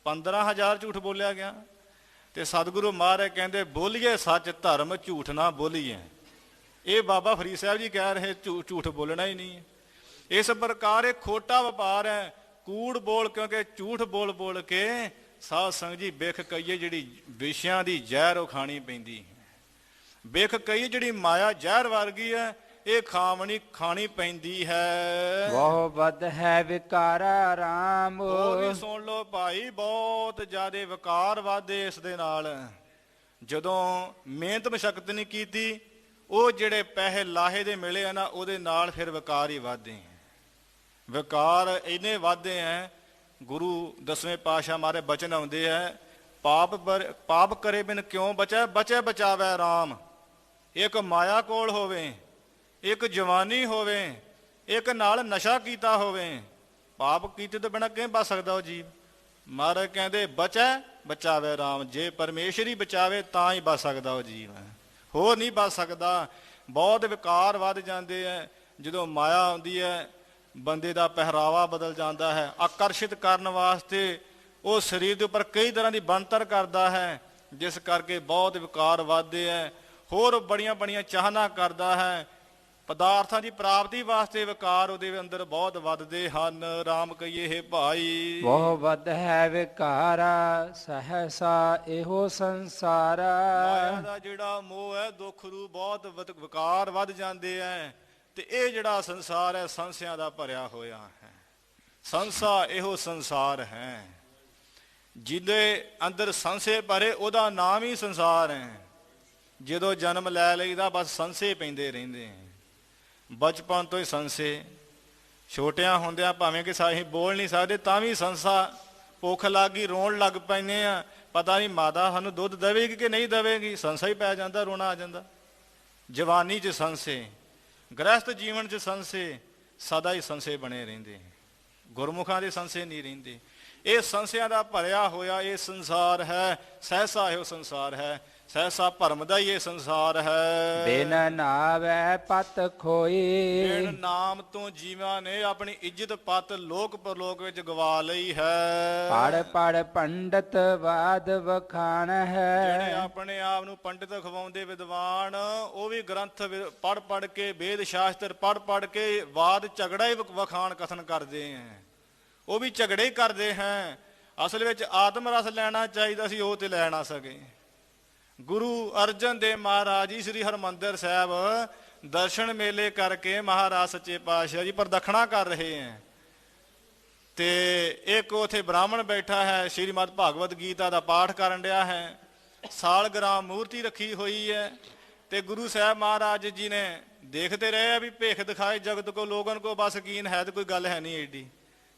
15,000 ਝੂਠ ਬੋਲਿਆ ਗਿਆ। ਤੇ ਸਤਿਗੁਰੂ ਮਹਾਰਾਜ ਕਹਿੰਦੇ ਬੋਲੀਏ ਸੱਚ ਧਰਮ, ਝੂਠ ਨਾ ਬੋਲੀਏ। ਇਹ ਬਾਬਾ ਫਰੀਦ ਸਾਹਿਬ ਜੀ ਕਹਿ ਰਹੇ ਝੂਠ ਬੋਲਣਾ ਹੀ ਨਹੀਂ ਹੈ। ਇਸ ਪ੍ਰਕਾਰ ਇਹ ਖੋਟਾ ਵਪਾਰ ਹੈ। ਕੂੜ ਬੋਲ, ਕਿਉਂਕਿ ਝੂਠ ਬੋਲ ਬੋਲ ਕੇ ਸਾਧ ਸੰਗਤ ਜੀ ਬਿਖ ਕਹੀਏ ਜਿਹੜੀ ਵਿਸ਼ਿਆਂ ਦੀ ਜ਼ਹਿਰ ਉਹ ਖਾਣੀ ਪੈਂਦੀ ਹੈ। ਬਿਖ ਕਹੀਏ ਜਿਹੜੀ ਮਾਇਆ ਜ਼ਹਿਰ ਵਰਗੀ ਹੈ, ਇਹ ਖਾਣੀ ਪੈਂਦੀ ਹੈ। ਬਹੁ ਬਦ ਹੈ ਵਿਕਾਰਾ ਰਾਮ। ਉਹ ਵੀ ਸੁਣ ਲਓ ਭਾਈ, ਬਹੁਤ ਜ਼ਿਆਦੇ ਵਿਕਾਰ ਵਾਧੇ ਇਸ ਦੇ ਨਾਲ। ਜਦੋਂ ਮਿਹਨਤ ਮਸ਼ੱਕਤ ਨਹੀਂ ਕੀਤੀ, ਉਹ ਜਿਹੜੇ ਪੈਸੇ ਲਾਹੇ ਦੇ ਮਿਲੇ ਆ ਨਾ, ਉਹਦੇ ਨਾਲ ਫਿਰ ਵਿਕਾਰ ਹੀ ਵਾਧੇ ਹੈ। ਵਿਕਾਰ ਇੰਨੇ ਵਾਧੇ ਹੈ। ਗੁਰੂ 10ਵੇਂ ਪਾਤਸ਼ਾਹ ਮਾਰੇ ਬਚਨ ਆਉਂਦੇ ਹੈ, ਪਾਪ ਕਰੇ ਬਿਨ ਕਿਉਂ ਬਚੈ, ਬਚੈ ਬਚਾਵੈ ਰਾਮ। ਇੱਕ ਮਾਇਆ ਕੋਲ ਹੋਵੇ, ਇੱਕ ਜਵਾਨੀ ਹੋਵੇ, ਇੱਕ ਨਾਲ ਨਸ਼ਾ ਕੀਤਾ ਹੋਵੇ। ਪਾਪ ਕੀਤੇ ਤੋਂ ਬਿਨਾਂ ਕਿਵੇਂ ਬਚ ਸਕਦਾ ਉਹ ਜੀਵ? ਮਹਾਰਾਜ ਕਹਿੰਦੇ ਬਚਾਵੇ ਰਾਮ। ਜੇ ਪਰਮੇਸ਼ਰ ਹੀ ਬਚਾਵੇ ਤਾਂ ਹੀ ਬਚ ਸਕਦਾ ਉਹ ਜੀਵ, ਹੋਰ ਨਹੀਂ ਬਚ ਸਕਦਾ। ਬਹੁਤ ਵਿਕਾਰ ਵੱਧ ਜਾਂਦੇ ਹੈ ਜਦੋਂ ਮਾਇਆ ਆਉਂਦੀ ਹੈ, ਬੰਦੇ ਦਾ ਪਹਿਰਾਵਾ ਬਦਲ ਜਾਂਦਾ ਹੈ। ਆਕਰਸ਼ਿਤ ਕਰਨ ਵਾਸਤੇ ਉਹ ਸਰੀਰ ਦੇ ਉੱਪਰ ਕਈ ਤਰ੍ਹਾਂ ਦੀ ਬਣਤਰ ਕਰਦਾ ਹੈ, ਜਿਸ ਕਰਕੇ ਬਹੁਤ ਵਿਕਾਰ ਵੱਧਦੇ ਹੈ। ਹੋਰ ਬੜੀਆਂ ਬੜੀਆਂ ਚਾਹਨਾ ਕਰਦਾ ਹੈ, ਪਦਾਰਥਾਂ ਦੀ ਪ੍ਰਾਪਤੀ ਵਾਸਤੇ ਵਿਕਾਰ ਉਹਦੇ ਅੰਦਰ ਬਹੁਤ ਵੱਧਦੇ ਹਨ। ਰਾਮ ਕਹੀਏ ਹੈ ਭਾਈ, ਬਹੁ ਵੱਧ ਹੈ ਵਿਕਾਰਾ, ਸਹਸਾ ਇਹੋ ਸੰਸਾਰਾ। ਮਾਇਆ ਦਾ ਜਿਹੜਾ ਮੋਹ ਹੈ, ਦੁੱਖ ਰੂ ਬਹੁਤ ਵਿਕਾਰ ਵੱਧ ਜਾਂਦੇ ਹੈ। ਤੇ ਇਹ ਜਿਹੜਾ ਸੰਸਾਰ ਹੈ ਸੰਸਿਆਂ ਦਾ ਭਰਿਆ ਹੋਇਆ ਹੈ। ਸੰਸਾ ਇਹੋ ਸੰਸਾਰ ਹੈ। ਜਿਹਦੇ ਅੰਦਰ ਸੰਸੇ ਭਰੇ ਉਹਦਾ ਨਾਮ ਹੀ ਸੰਸਾਰ ਹੈ। ਜਦੋਂ ਜਨਮ ਲੈ ਲਈਦਾ ਬਸ ਸੰਸੇ ਪੈਂਦੇ ਰਹਿੰਦੇ। ਬਚਪਨ ਤੋਂ ਹੀ ਸੰਸੇ, ਛੋਟਿਆਂ ਹੁੰਦਿਆਂ ਭਾਵੇਂ ਕਿ ਅਸੀਂ ਬੋਲ ਨਹੀਂ ਸਕਦੇ ਤਾਂ ਵੀ ਸੰਸਾ। ਭੁੱਖ ਲੱਗ ਗਈ, ਰੋਣ ਲੱਗ ਪੈਂਦੇ ਆ, ਪਤਾ ਨਹੀਂ ਮਾਤਾ ਸਾਨੂੰ ਦੁੱਧ ਦੇਵੇਗੀ ਕਿ ਨਹੀਂ ਦੇਵੇਗੀ, ਸੰਸਾ ਹੀ ਪੈ ਜਾਂਦਾ, ਰੋਣਾ ਆ ਜਾਂਦਾ। ਜਵਾਨੀ 'ਚ ਸੰਸੇ, ਗ੍ਰਸਤ ਜੀਵਨ 'ਚ ਸੰਸੇ, ਸਦਾ ਹੀ ਸੰਸੇ ਬਣੇ ਰਹਿੰਦੇ। ਗੁਰਮੁਖਾਂ ਦੇ ਸੰਸੇ ਨਹੀਂ ਰਹਿੰਦੇ। ਇਹ ਸੰਸਿਆਂ ਦਾ ਭਰਿਆ ਹੋਇਆ ਇਹ ਸੰਸਾਰ ਹੈ। ਸਹਿਸਾ ਇਹੋ ਸੰਸਾਰ ਹੈ, ਸਹਿਸਾ ਭਰਮ ਦਾ ਹੀ ਇਹ ਸੰਸਾਰ ਹੈ। ਬਿਨ ਨਾਵੈ ਪਤ ਖੋਈ, ਬਿਨ ਨਾਮ ਤੋਂ ਜੀਵਾਂ ਨੇ ਆਪਣੀ ਇੱਜ਼ਤ ਪਤ ਲੋਕ ਪਰਲੋਕ ਵਿੱਚ ਗਵਾ ਲਈ ਹੈ। ਪੜ ਪੜ ਪੰਡਤ ਬਾਦ ਵਖਾਣ ਜਿਹੜੇ ਹੈ। ਆਪਣੇ ਆਪ ਨੂੰ ਪੰਡਿਤ ਖਵਾਉਂਦੇ ਵਿਦਵਾਨ, ਉਹ ਵੀ ਗ੍ਰੰਥ ਪੜ ਪੜ ਕੇ, ਵੇਦ ਸ਼ਾਸਤਰ ਪੜ ਪੜ ਕੇ ਵਾਦ ਝਗੜਾ ਹੀ ਵਖਾਣ ਕਥਨ ਕਰਦੇ ਹੈ। ਉਹ ਵੀ ਝਗੜੇ ਹੀ ਕਰਦੇ ਹੈ। ਅਸਲ ਵਿੱਚ ਆਤਮ ਰਸ ਲੈਣਾ ਚਾਹੀਦਾ ਸੀ, ਉਹ ਤੇ ਲੈ ਨਾ ਸਕੇ। ਗੁਰੂ ਅਰਜਨ ਦੇਵ ਮਹਾਰਾਜ ਜੀ ਸ੍ਰੀ ਹਰਿਮੰਦਰ ਸਾਹਿਬ ਦਰਸ਼ਨ ਮੇਲੇ ਕਰਕੇ ਮਹਾਰਾਜ ਸੱਚੇ ਪਾਤਸ਼ਾਹ ਜੀ ਪ੍ਰਦਖਣਾ ਕਰ ਰਹੇ ਹੈ। ਤੇ ਇੱਕ ਉਥੇ ਬ੍ਰਾਹਮਣ ਬੈਠਾ ਹੈ, ਸ਼੍ਰੀਮਦ ਭਾਗਵਤ ਗੀਤਾ ਦਾ ਪਾਠ ਕਰਨ ਰਿਹਾ ਹੈ। ਸਾਲਗ੍ਰਾਮ ਮੂਰਤੀ ਰੱਖੀ ਹੋਈ ਹੈ। ਤੇ ਗੁਰੂ ਸਾਹਿਬ ਮਹਾਰਾਜ ਜੀ ਨੇ ਦੇਖਦੇ ਰਹੇ ਵੀ ਭੇਖ ਦਿਖਾਏ ਜਗਤ ਕੋ ਲੋਗਨ ਕੋ ਬਸ ਕੀਨ ਹੈ, ਤੇ ਕੋਈ ਗੱਲ ਹੈ ਨਹੀਂ ਏਡੀ।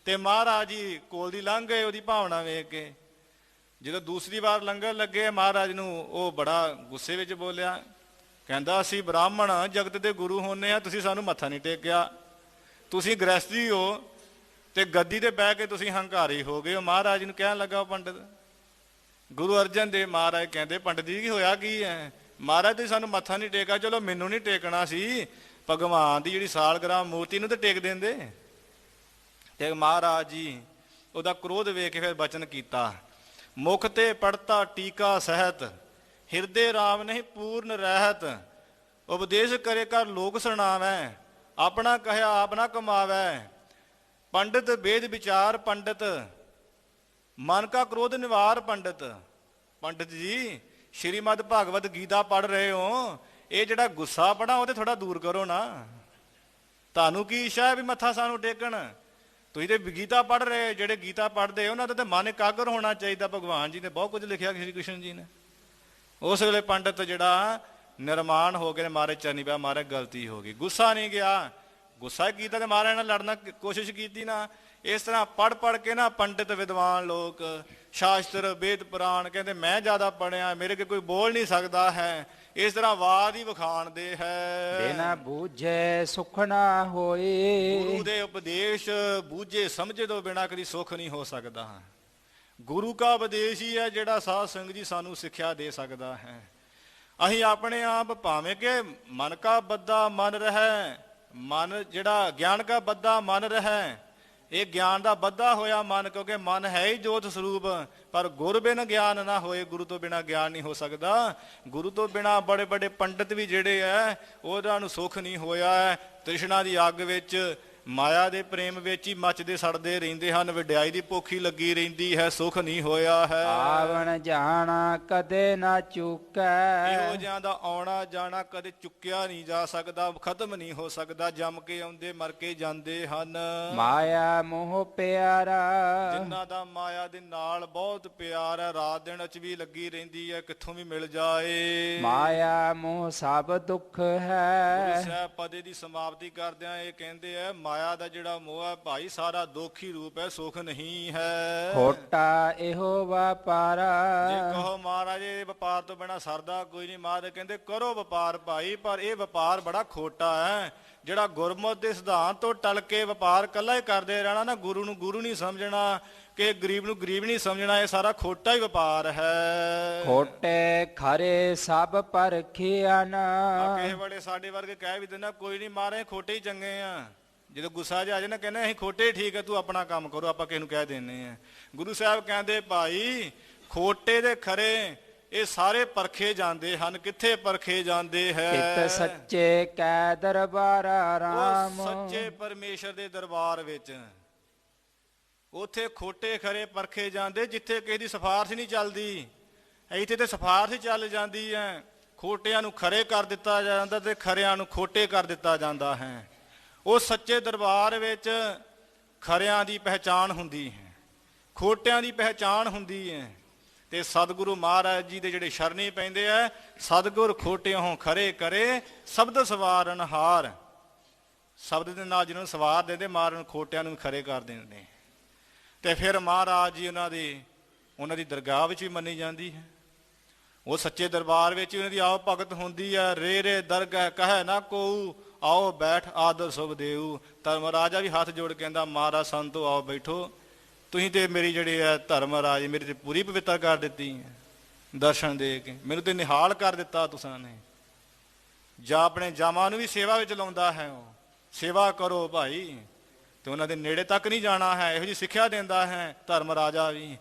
ਤੇ ਮਹਾਰਾਜ ਜੀ ਕੋਲ ਦੀ ਲੰਘ ਗਏ ਉਹਦੀ ਭਾਵਨਾ ਵੇਖ ਕੇ। ਜਦੋਂ ਦੂਸਰੀ ਵਾਰ ਲੰਗਰ ਲੱਗੇ, ਮਹਾਰਾਜ ਨੂੰ ਉਹ ਬੜਾ ਗੁੱਸੇ ਵਿੱਚ ਬੋਲਿਆ, ਕਹਿੰਦਾ ਅਸੀਂ ਬ੍ਰਾਹਮਣ ਜਗਤ ਦੇ ਗੁਰੂ ਹੁੰਦੇ ਆ, ਤੁਸੀਂ ਸਾਨੂੰ ਮੱਥਾ ਨਹੀਂ ਟੇਕਿਆ। ਤੁਸੀਂ ਗ੍ਰਸਤੀ ਹੋ ਤੇ ਗੱਦੀ ਤੇ ਬਹਿ ਕੇ ਤੁਸੀਂ ਹੰਕਾਰੀ ਹੋ ਗਏ ਹੋ। ਮਹਾਰਾਜ ਨੂੰ ਕਹਿਣ ਲੱਗਾ ਪੰਡਿਤ। ਗੁਰੂ ਅਰਜਨ ਦੇਵ ਮਹਾਰਾਜ ਕਹਿੰਦੇ ਪੰਡਿਤ ਜੀ ਕੀ ਹੋਇਆ ਕੀ ਹੈ? ਮਹਾਰਾਜ ਤੁਸੀਂ ਸਾਨੂੰ ਮੱਥਾ ਨਹੀਂ ਟੇਕਿਆ। ਚਲੋ ਮੈਨੂੰ ਨਹੀਂ ਟੇਕਣਾ ਸੀ, ਭਗਵਾਨ ਦੀ ਜਿਹੜੀ ਸਾਲਗ੍ਰਾਮ ਮੂਰਤੀ ਨੂੰ ਤਾਂ ਟੇਕ ਦਿੰਦੇ। ਤੇ ਮਹਾਰਾਜ ਜੀ ਉਹਦਾ ਕ੍ਰੋਧ ਵੇਖ ਕੇ ਫਿਰ ਬਚਨ ਕੀਤਾ, ਮੁਖ ਤੇ ਪੜਤਾ ਟੀਕਾ ਸਹਿਤ, ਹਿਰਦੇ ਰਾਮ ਨਹੀਂ ਪੂਰਨ ਰਹਿਤ। ਉਪਦੇਸ਼ ਕਰੇ ਕਰ ਲੋਕ ਸੁਣਾਵੈ, ਆਪਣਾ ਕਹਿਆ ਆਪ ਨਾ ਕਮਾਵੈ। ਪੰਡਿਤ ਵੇਦ ਵਿਚਾਰ ਪੰਡਿਤ, ਮਨ ਕਾ ਕ੍ਰੋਧ ਨਿਵਾਰ ਪੰਡਿਤ। ਪੰਡਿਤ ਜੀ ਸ਼੍ਰੀਮਦ ਭਾਗਵਤ ਗੀਤਾ ਪੜ੍ਹ ਰਹੇ ਹੋ, ਇਹ ਜਿਹੜਾ ਗੁੱਸਾ ਪੜਾ ਉਹ ਤੇ ਥੋੜਾ ਦੂਰ ਕਰੋ ਨਾ। ਤੁਹਾਨੂੰ ਕੀ ਇੱਛਾ ਹੈ ਵੀ ਮੱਥਾ ਸਾਨੂੰ ਟੇਕਣ? ਤੁਸੀਂ ਤੇ ਗੀਤਾ ਪੜ੍ਹ ਰਹੇ, ਜਿਹੜੇ ਗੀਤਾ ਪੜ੍ਹਦੇ ਉਹਨਾਂ ਦਾ ਤਾਂ ਮਨ ਇਕਾਗਰ ਹੋਣਾ ਚਾਹੀਦਾ। ਭਗਵਾਨ ਜੀ ਨੇ ਬਹੁਤ ਕੁਝ ਲਿਖਿਆ, ਸ਼੍ਰੀ ਕ੍ਰਿਸ਼ਨ ਜੀ ਨੇ। ਉਸ ਵੇਲੇ ਪੰਡਿਤ ਜਿਹੜਾ ਨਿਰਮਾਣ ਹੋ ਕੇ ਮਾਰੇ ਚਰਨੀ ਪਿਆ, ਮਾਰੇ ਗਲਤੀ ਹੋ ਗਈ, ਗੁੱਸਾ ਨਹੀਂ ਗਿਆ। ਗੁੱਸਾ ਕੀਤਾ ਤੇ ਮਹਾਰਾਜ ਨਾਲ ਲੜਨਾ ਕੋਸ਼ਿਸ਼ ਕੀਤੀ ਨਾ। ਇਸ ਤਰ੍ਹਾਂ ਪੜ੍ਹ ਪੜ੍ਹ ਕੇ ਨਾ ਪੰਡਿਤ ਵਿਦਵਾਨ ਲੋਕ ਸ਼ਾਸਤਰ ਵੇਦ ਪੁਰਾਣ ਕਹਿੰਦੇ ਮੈਂ ਜ਼ਿਆਦਾ ਪੜ੍ਹਿਆ, ਮੇਰੇ ਕੇ ਕੋਈ ਬੋਲ ਨਹੀਂ ਸਕਦਾ ਹੈ। ਇਸ ਤਰ੍ਹਾਂ ਵਾਦ ਹੀ ਵਿਖਾਣਦੇ ਹੈ। ਬਿਨਾ ਬੂਝੇ ਸੁਖ ਨਾ ਹੋਏ, ਗੁਰੂ ਦੇ ਉਪਦੇਸ਼ ਬੂਝੇ ਸਮਝੇ ਤੋਂ ਬਿਨਾਂ ਕਦੀ ਸੁੱਖ ਨਹੀਂ ਹੋ ਸਕਦਾ। ਗੁਰੂ ਕਾ ਉਪਦੇਸ਼ ਹੀ ਹੈ ਜਿਹੜਾ ਸਾਧ ਸੰਗਤ ਜੀ ਸਾਨੂੰ ਸਿੱਖਿਆ ਦੇ ਸਕਦਾ ਹੈ। ਅਸੀਂ ਆਪਣੇ ਆਪ ਭਾਵੇਂ ਕਿ ਮਨ ਕਾ ਬੱਧਾ ਮਨ ਰਹਿ, ਮਨ ਜਿਹੜਾ ਗਿਆਨ ਕਾ ਬੱਧਾ ਮਨ ਰਹਿ, ਇਹ ਗਿਆਨ ਦਾ ਬੱਧਾ ਹੋਇਆ ਮਨ, ਕਿਉਂਕਿ ਮਨ ਹੈ ਹੀ ਜੋਤ ਸਰੂਪ। ਪਰ ਗੁਰ ਬਿਨ ਗਿਆਨ ਨਾ ਹੋਏ, ਗੁਰੂ ਤੋਂ ਬਿਨਾਂ ਗਿਆਨ ਨਹੀਂ ਹੋ ਸਕਦਾ। ਗੁਰੂ ਤੋਂ ਬਿਨਾਂ ਬੜੇ ਬੜੇ ਪੰਡਿਤ ਵੀ ਜਿਹੜੇ ਹੈ ਉਹਨਾਂ ਨੂੰ ਸੁੱਖ ਨਹੀਂ ਹੋਇਆ ਹੈ। ਤ੍ਰਿਸ਼ਨਾ ਦੀ ਅੱਗ ਵਿੱਚ, ਮਾਇਆ ਦੇ ਪ੍ਰੇਮ ਵਿੱਚ ਹੀ ਮੱਚਦੇ ਸੜਦੇ ਰਹਿੰਦੇ ਹਨ। ਵਡਿਆਈ ਦੀ ਭੁੱਖ ਹੀ ਲੱਗੀ ਰਹਿੰਦੀ ਹੈ, ਸੁੱਖ ਨਹੀਂ ਹੋਇਆ ਹੈ। ਆਵਣ ਜਾਣਾ ਕਦੇ ਨਾ ਚੁੱਕੈ, ਇਹੋ ਜਿਹਾਂ ਦਾ ਆਉਣਾ ਜਾਣਾ ਕਦੇ ਚੁੱਕਿਆ ਨਹੀਂ ਜਾ ਸਕਦਾ, ਖਤਮ ਨਹੀਂ ਹੋ ਸਕਦਾ। ਜੰਮ ਕੇ ਆਉਂਦੇ ਮਰ ਕੇ ਜਾਂਦੇ ਹਨ। ਮਾਇਆ ਮੋਹ ਪਿਆਰਾ, ਜਿਨ੍ਹਾਂ ਦਾ ਮਾਇਆ ਦੇ ਨਾਲ ਬਹੁਤ ਪਿਆਰ ਹੈ, ਰਾਤ ਦਿਨ ਚ ਵੀ ਲੱਗੀ ਰਹਿੰਦੀ ਹੈ, ਕਿੱਥੋਂ ਵੀ ਮਿਲ ਜਾਏ। ਮਾਇਆ ਮੋਹ ਸਭ ਦੁੱਖ ਹੈ। ਗੁਰੂ ਸਾਹਿਬ ਪਦੇ ਦੀ ਸਮਾਪਤੀ ਕਰਦਿਆਂ ਇਹ ਕਹਿੰਦੇ ਆ, ਮਾਇਆ ਦਾ ਜਿਹੜਾ ਮੋਹ ਹੈ ਭਾਈ ਸਾਰਾ ਦੁੱਖ ਹੀ ਰੂਪ ਹੈ, ਸੁੱਖ ਨਹੀਂ ਹੈ। ਖੋਟਾ ਇਹੋ ਵਪਾਰਾ, ਜੇ ਕਹੋ ਮਹਾਰਾਜ ਇਹ ਵਪਾਰ ਤੋਂ ਬਿਨਾਂ ਸਰਦਾ ਕੋਈ ਨਹੀਂ, ਮਹਾਰਾਜ ਕਹਿੰਦੇ ਕਰੋ ਵਪਾਰ ਭਾਈ, ਪਰ ਇਹ ਵਪਾਰ ਬੜਾ ਖੋਟਾ ਹੈ। ਜਿਹੜਾ ਗੁਰਮਤਿ ਦੇ ਸਿਧਾਂਤ ਤੋਂ ਟਲ ਕੇ ਵਪਾਰ ਕੱਲਾ ਹੀ ਕਰਦੇ ਰਹਿਣਾ ਨਾ, ਗੁਰੂ ਨੂੰ ਗੁਰੂ ਨਹੀਂ ਸਮਝਣਾ, ਕਿ ਗਰੀਬ ਨੂੰ ਗਰੀਬ ਨਹੀਂ ਸਮਝਣਾ, ਇਹ ਸਾਰਾ ਖੋਟਾ ਹੀ ਵਪਾਰ ਹੈ। ਖੋਟੇ ਖਰੇ ਸਭ ਪਰਖਿਆਨ। ਕਿਸੇ ਵੇਲੇ ਸਾਡੇ ਵਰਗੇ ਕਹਿ ਵੀ ਦਿੰਦਾ ਕੋਈ ਨਹੀਂ ਮਾਰੇ ਖੋਟੇ ਹੀ ਚੰਗੇ ਆ, ਜਦੋਂ ਗੁੱਸਾ ਜਿਹਾ ਆ ਜਾਏ ਨਾ ਕਹਿੰਦੇ ਅਸੀਂ ਖੋਟੇ ਠੀਕ ਹੈ, ਤੂੰ ਆਪਣਾ ਕੰਮ ਕਰੋ, ਆਪਾਂ ਕਿਸੇ ਨੂੰ ਕਹਿ ਦਿੰਦੇ ਆ। ਗੁਰੂ ਸਾਹਿਬ ਕਹਿੰਦੇ ਭਾਈ ਖੋਟੇ ਦੇ ਖਰੇ ਇਹ ਸਾਰੇ ਪਰਖੇ ਜਾਂਦੇ ਹਨ। ਕਿੱਥੇ ਪਰਖੇ ਜਾਂਦੇ ਹੈ? ਚਿਤ ਸੱਚੇ ਕੈ ਦਰਬਾਰ ਰਾਮ। ਉਹ ਸੱਚੇ ਪਰਮੇਸ਼ਰ ਦੇ ਦਰਬਾਰ ਵਿੱਚ ਉੱਥੇ ਖੋਟੇ ਖਰੇ ਪਰਖੇ ਜਾਂਦੇ, ਜਿੱਥੇ ਕਿਸੇ ਦੀ ਸਿਫਾਰਿਸ਼ ਨਹੀਂ ਚੱਲਦੀ। ਇੱਥੇ ਤੇ ਸਿਫਾਰਿਸ਼ ਚੱਲ ਜਾਂਦੀ ਹੈ। ਖੋਟਿਆਂ ਨੂੰ ਖਰੇ ਕਰ ਦਿੱਤਾ ਜਾਂਦਾ ਤੇ ਖਰਿਆਂ ਨੂੰ ਖੋਟੇ ਕਰ ਦਿੱਤਾ ਜਾਂਦਾ ਹੈ। ਉਹ ਸੱਚੇ ਦਰਬਾਰ ਵਿੱਚ ਖਰਿਆਂ ਦੀ ਪਹਿਚਾਣ ਹੁੰਦੀ ਹੈ, ਖੋਟਿਆਂ ਦੀ ਪਹਿਚਾਣ ਹੁੰਦੀ ਹੈ। ਤੇ ਸਤਿਗੁਰੂ ਮਹਾਰਾਜ ਜੀ ਦੇ ਜਿਹੜੇ ਸ਼ਰਨੀ ਪੈਂਦੇ ਆ, ਸਤਿਗੁਰ ਖੋਟਿਓਂ ਖਰੇ ਕਰੇ ਸ਼ਬਦ ਸਵਾਰਨ ਹਾਰ। ਸ਼ਬਦ ਦੇ ਨਾਲ ਜਿਹਨੂੰ ਸਵਾਰ ਦਿੰਦੇ, ਮਾਰਨ ਖੋਟਿਆਂ ਨੂੰ ਖਰੇ ਕਰ ਦਿੰਦੇ। ਤੇ ਫਿਰ ਮਹਾਰਾਜ ਜੀ ਉਹਨਾਂ ਦੀ ਦਰਗਾਹ ਵਿੱਚ ਵੀ ਮੰਨੀ ਜਾਂਦੀ ਹੈ। ਉਹ ਸੱਚੇ ਦਰਬਾਰ ਵਿੱਚ ਉਹਨਾਂ ਦੀ ਆਓ ਭਗਤ ਹੁੰਦੀ ਹੈ। ਰੇ ਰੇ ਦਰਗਾਹ ਕਹੈ ਨਾ ਕੋ, ਆਓ ਬੈਠ ਆਦਰ ਸੁਭ ਦੇਊ। ਧਰਮ ਰਾਜਾ ਵੀ ਹੱਥ ਜੋੜ ਕਹਿੰਦਾ ਮਹਾਰਾਜ ਸੰਤੋ ਆਓ ਬੈਠੋ, ਤੁਸੀਂ ਤੇ ਮੇਰੀ ਜਿਹੜੀ ਹੈ ਧਰਮ ਰਾਜ ਮੇਰੀ ਤੇ ਪੂਰੀ ਪਵਿੱਤਰ ਕਰ ਦਿੱਤੀ ਹੈ ਦਰਸ਼ਨ ਦੇ ਕੇ, ਮੈਨੂੰ ਤੇ ਨਿਹਾਲ ਕਰ ਦਿੱਤਾ ਤੁਸਾਂ ਨੇ। ਜਾਂ ਆਪਣੇ ਜਾਮਾਂ ਨੂੰ ਵੀ ਸੇਵਾ ਵਿੱਚ ਲਾਉਂਦਾ ਹੈ, ਉਹ ਸੇਵਾ ਕਰੋ ਭਾਈ, ਤੇ ਉਹਨਾਂ ਦੇ ਨੇੜੇ ਤੱਕ ਨਹੀਂ ਜਾਣਾ ਹੈ, ਇਹੋ ਜਿਹੀ ਸਿੱਖਿਆ ਦਿੰਦਾ ਹੈ ਧਰਮ ਰਾਜਾ ਵੀ।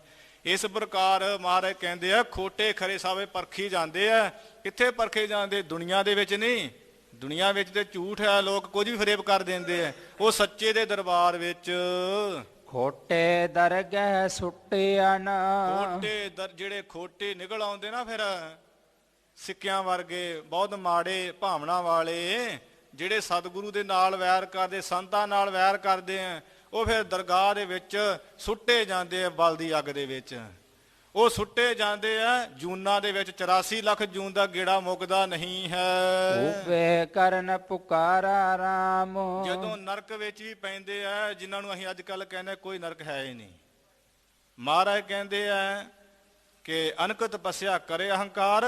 ਇਸ ਪ੍ਰਕਾਰ ਮਹਾਰਾਜ ਕਹਿੰਦੇ ਆ ਖੋਟੇ ਖਰੇ ਸਭ ਪਰਖੀ ਜਾਂਦੇ ਆ। ਕਿੱਥੇ ਪਰਖੇ ਜਾਂਦੇ? ਦੁਨੀਆ ਦੇ ਵਿੱਚ ਨਹੀਂ। ਦੁਨੀਆ ਵਿੱਚ ਤੇ ਝੂਠ ਹੈ, ਲੋਕ ਕੁਝ ਵੀ ਫਰੇਬ ਕਰ ਦਿੰਦੇ ਆ। ਉਹ ਸੱਚੇ ਦੇ ਦਰਬਾਰ ਵਿੱਚ ਖੋਟੇ ਦਰਗਹਿ ਸੁੱਟਿਆਨ। ਖੋਟੇ ਜਿਹੜੇ ਖੋਟੇ ਨਿਕਲ ਆਉਂਦੇ ਨਾ, ਫਿਰ ਸਿੱਕਿਆਂ ਵਰਗੇ ਬਹੁਤ ਮਾੜੇ ਭਾਵਨਾ ਵਾਲੇ ਜਿਹੜੇ ਸਤਿਗੁਰੂ ਦੇ ਨਾਲ ਵੈਰ ਕਰਦੇ, ਸੰਤਾਂ ਨਾਲ ਵੈਰ ਕਰਦੇ ਆ, ਉਹ ਫਿਰ ਦਰਗਾਹ ਦੇ ਵਿੱਚ ਸੁੱਟੇ ਜਾਂਦੇ ਆ ਬਲਦੀ ਅੱਗ ਦੇ ਵਿੱਚ। ਉਹ ਸੁੱਟੇ ਜਾਂਦੇ ਆ ਜੂਨਾਂ ਦੇ ਵਿੱਚ। 84 ਲੱਖ ਜੂਨ ਦਾ ਗੇੜਾ ਮੁੱਕਦਾ ਨਹੀਂ ਹੈ। ਉਬੇ ਕਰਨ ਪੁਕਾਰਾ ਰਾਮ। ਜਦੋਂ ਨਰਕ ਵਿੱਚ ਵੀ ਪੈਂਦੇ ਆ, ਜਿਨ੍ਹਾਂ ਨੂੰ ਅਸੀਂ ਅੱਜ ਕੱਲ ਕਹਿੰਦੇ ਕੋਈ ਨਰਕ ਹੈ ਹੀ ਨਹੀਂ। ਮਹਾਰਾਜ ਕਹਿੰਦੇ ਆ ਕਿ ਅਨਕ ਤਪੱਸਿਆ ਕਰੇ ਅਹੰਕਾਰ,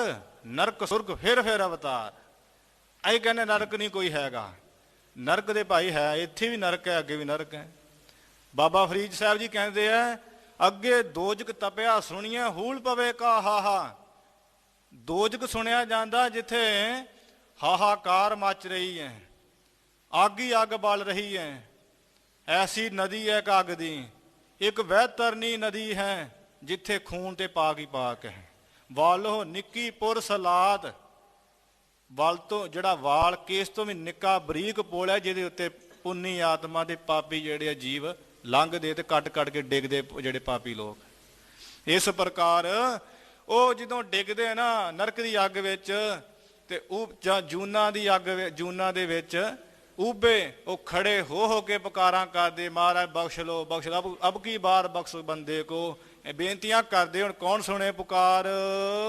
ਨਰਕ ਸੁਰਗ ਫਿਰ ਅਵਤਾਰ। ਅਸੀਂ ਕਹਿੰਦੇ ਨਰਕ ਨਹੀਂ ਕੋਈ ਹੈਗਾ। ਨਰਕ ਦੇ ਭਾਈ ਹੈ, ਇੱਥੇ ਵੀ ਨਰਕ ਹੈ, ਅੱਗੇ ਵੀ ਨਰਕ ਹੈ। ਬਾਬਾ ਫਰੀਦ ਸਾਹਿਬ ਜੀ ਕਹਿੰਦੇ ਆ ਅੱਗੇ ਦੋਜਕ ਤਪਿਆ ਸੁਣੀਏ ਹੂਲ ਪਵੇ ਕਾ ਹਾਹਾ। ਦੋਜਕ ਸੁਣਿਆ ਜਾਂਦਾ ਜਿੱਥੇ ਹਾਹਾਕਾਰ ਮਚ ਰਹੀ ਹੈ, ਅੱਗ ਹੀ ਅੱਗ ਬਲ ਰਹੀ ਹੈ। ਐਸੀ ਨਦੀ ਹੈ ਅੱਗ ਦੀ, ਇੱਕ ਵਹਿਤਰਨੀ ਨਦੀ ਹੈ ਜਿੱਥੇ ਖੂਨ ਤੇ ਪਾਕ ਹੀ ਪਾਕ ਹੈ। ਵਾਲੋ ਨਿੱਕੀ ਪੁਰ ਸਲਾਦ, ਵਲ ਤੋਂ ਜਿਹੜਾ ਵਾਲ ਕੇਸ ਤੋਂ ਵੀ ਨਿੱਕਾ ਬਰੀਕ ਪੁਲ ਹੈ, ਜਿਹਦੇ ਉੱਤੇ ਪੁੰਨੀ ਆਤਮਾ ਦੇ ਪਾਪੀ ਜਿਹੜੇ ਆ ਜੀਵ ਲੰਘਦੇ ਤੇ ਕੱਟ ਕੇ ਡਿੱਗਦੇ, ਜਿਹੜੇ ਪਾਪੀ ਲੋਕ। ਇਸ ਪ੍ਰਕਾਰ ਉਹ ਜਦੋਂ ਡਿੱਗਦੇ ਨਾ ਨਰਕ ਦੀ ਅੱਗ ਵਿੱਚ, ਤੇ ਉਹ ਜਾਂ ਜੂਨਾਂ ਦੀ ਅੱਗ, ਜੂਨਾਂ ਦੇ ਵਿੱਚ ਉਬੇ ਉਹ ਖੜੇ ਹੋ ਕੇ ਪੁਕਾਰਾਂ ਕਰਦੇ, ਮਹਾਰਾਜ ਬਖਸ਼ ਲੋ ਬਖਸ਼ ਲੋ, ਅਬ ਕੀ ਬਾਰ ਬਖਸ਼ ਬੰਦੇ ਕੋ। ਬੇਨਤੀਆਂ ਕਰਦੇ, ਹੁਣ ਕੌਣ ਸੁਣੇ ਪੁਕਾਰ?